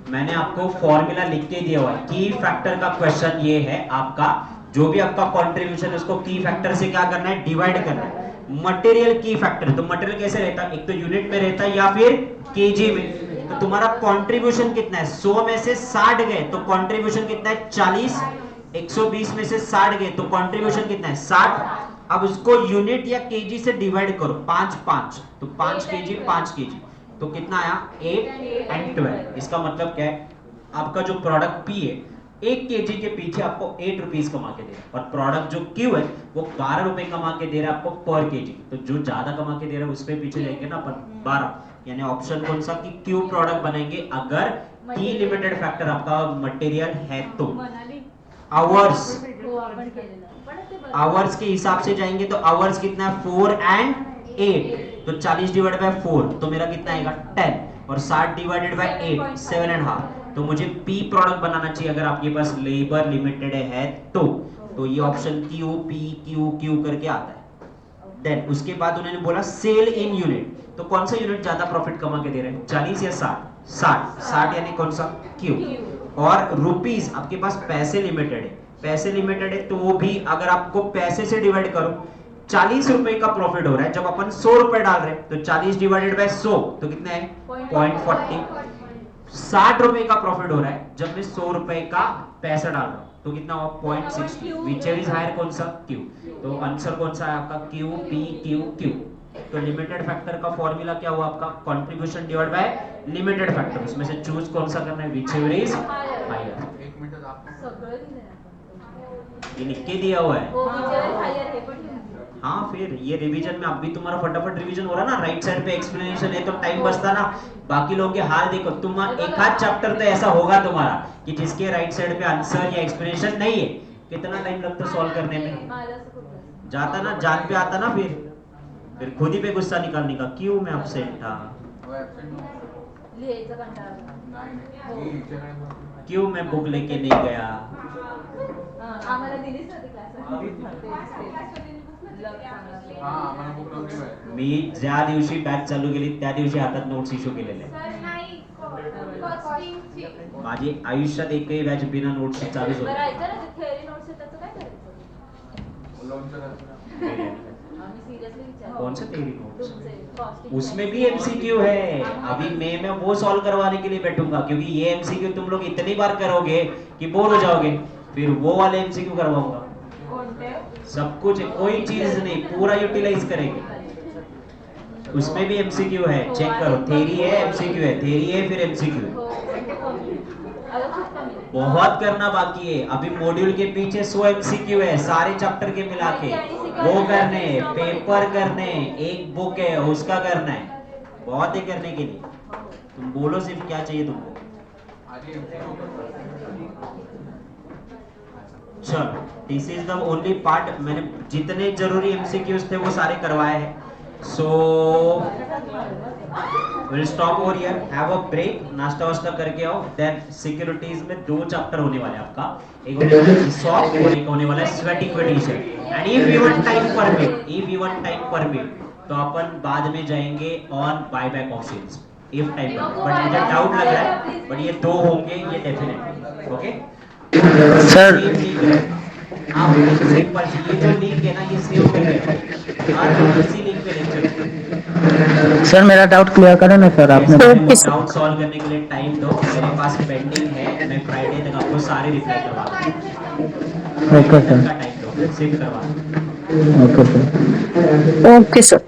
मैंने आपको फॉर्मूला लिख के दिया हुआ है। की फैक्टर का क्वेश्चन ये है आपका, जो भी आपका कंट्रीब्यूशन है उसको की फैक्टर से क्या करना है? डिवाइड करना है। मटेरियल की फैक्टर, तो मटेरियल कैसे रहता है? एक तो यूनिट में रहता है या फिर केजी में। तो तुम्हारा कंट्रीब्यूशन कितना है? 100 में से 60 गए तो कंट्रीब्यूशन कितना है? 40। 120 में से 60 गए तो कंट्रीब्यूशन कितना है? 60। अब उसको यूनिट या केजी से डिवाइड करो। 5 5 तो 5 केजी 5 केजी, तो कितना आया? 8 एंड 12। इसका मतलब क्या है? आपका जो प्रोडक्ट पी है 1 केजी के पीछे आपको 8 रुपीज कमा के दे रहा है, और प्रोडक्ट जो क्यू है वो 12 रुपए कमा के दे रहा है आपको पर केजी। तो जो ज्यादा कमा के दे रहा है उस पे पीछे जाएंगे ना अपन 12, यानी ऑप्शन कौन सा? कि क्यू प्रोडक्ट बनेंगे अगर की लिमिटेड फैक्टर आपका मटेरियल है तो। आवर्स, आवर्स के हिसाब से जाएंगे तो आवर्स कितना है? 4 एंड 8, तो 40 डिवाइड बाय 4 तो मेरा कितना आएगा? 10, और 60 डिवाइडेड बाय 8 7.5। तो मुझे पी प्रोडक्ट बनाना चाहिए अगर आपके पास लेबर लिमिटेड है तो ये option Q P Q Q करके आता है। देन उसके बाद उन्होंने बोला सेल इन यूनिट, तो कौन सा यूनिट ज्यादा प्रॉफिट कमा के दे रहे हैं? 40 या 60? 60 यानी कौन सा? क्यू। और रुपीस आपके पास पैसे लिमिटेड है, पैसे लिमिटेड है तो वो भी अगर आपको पैसे से डिवाइड करो 40 रुपए का प्रॉफिट हो रहा है जब अपन 100 रुपए डाल रहे हैं, तो 40 डिवाइडेड बाय 100 तो कितना है? 0.40। 60 रुपए का प्रॉफिट हो रहा है जब मैं 100 रुपए का पैसा डाल रहा हूं, तो कितना हुआ? 0.60। Which is higher? कौन सा? क्यू। तो आंसर कौन सा है आपका? Q P Q Q. तो लिमिटेड फैक्टर का फॉर्मूला क्या हुआ आपका? Contribution divide by limited factor. उसमें से चूज कौन सा करना है? Which is higher. 1 मिनिट आपको सगळं दिलं ना. ये लिख के दिया हुआ है। हो विचार हायर हे पण लिहून दिलं. हाँ, फिर ये रिवीजन में अब भी तुम्हारा फटाफट रिवीजन हो रहा ना, राइट साइड पे एक्सप्लेनेशन है तो टाइम बचता ना। बाकी लोगों के हाल देखो, तुम एक आध चैप्टर तो ऐसा होगा तुम्हारा कि जिसके राइट साइड पे आंसर या एक्सप्लेनेशन नहीं है, कितना टाइम लगता सॉल्व करने में? मला असं कुठलं. जाता ना, जान पे आता ना, फिर खुद ही पे गुस्सा निकालने का, क्यों मैं अपसेट था, वो ऍब्सेंट नव्हतं. लिहायचं कंटाळा. नाही ही हिच्याकडे बघ. क्यों मैं बुक लेके नहीं गया। आम्हाला दिलीच नव्हती क्लासमध्ये. हा मला बुक नव्हती मिळाली. मी ज्या दिवशी बॅच चालू केली त्या दिवशी हातात नोट्स इश्यू केलेले आहे. सर नाही कॉस्टिंगची माझी आयुष्यात एकही बॅच बिना नोट्स चालूच बरं होती. ऐका ना, ते थेअरी नोट्स आहे त्याचं काय करायचं? लोणचं घालतो. आम्ही सिरियसली विचार कौन सा theory notes? तुमचे costing उसमें भी एमसीक्यू है। अभी मैं वो सॉल्व करवाने के लिए बैठूंगा, क्योंकि ये एमसीक्यू तुम लोग इतनी बार करोगे कि बोर हो जाओगे, फिर वो वाले एमसीक्यू करवाऊंगा। कोणते सब कुछ, कोई चीज नहीं, पूरा यूटिलाइज करेंगे। उसमें भी एमसीक्यू है, चेक करो, थ्योरी है, एमसीक्यू है, थ्योरी है, फिर एमसीक्यू है। हो पण ते कमी अगं खूप कमी आहे. बहुत करना बाकी है। अभी मॉड्यूल के पीछे 100 एमसीक्यू है, सारे चैप्टर के मिला के वो करने, पेपर करने, एक बुक है उसका करना है, बहुत है करने के लिए। तुम बोलो सिर्फ क्या चाहिए तुमको। आधी MCQ करतो. चलो, this is the only part. मैंने जितने जरूरी एमसीक्यूज थे वो सारे करवाए हैं। So will stop over here, have a break, नाश्ता वास्ता करके आओ। देन सिक्योरिटीज में 2 चैप्टर होने वाले हैं आपका, एक होने वाला है सॉफ्ट और एक होने वाला है sweating petition. And if even time permit, तो अपन बाद में जाएंगे on buyback options, if time permit. But मुझे डाउट लग रहा है, बट ये 2 होंगे ये डेफिनेटली। ओके सर आप सिंपल सी ये जो लिंक है ना, ये सेव करके और इसी लिंक पे लेक्चर। सर मेरा डाउट क्लियर करें ना सर आपने। डाउट सॉल्व करने के लिए टाइम दो, मेरे पास पेंडिंग है, मैं फ्राइडे तक आपको सारे रिप्लाई करवा दूंगा। ओके सर, टाइम दो, सिर्फ करवा दूंगा। Okay sir. Okay sir.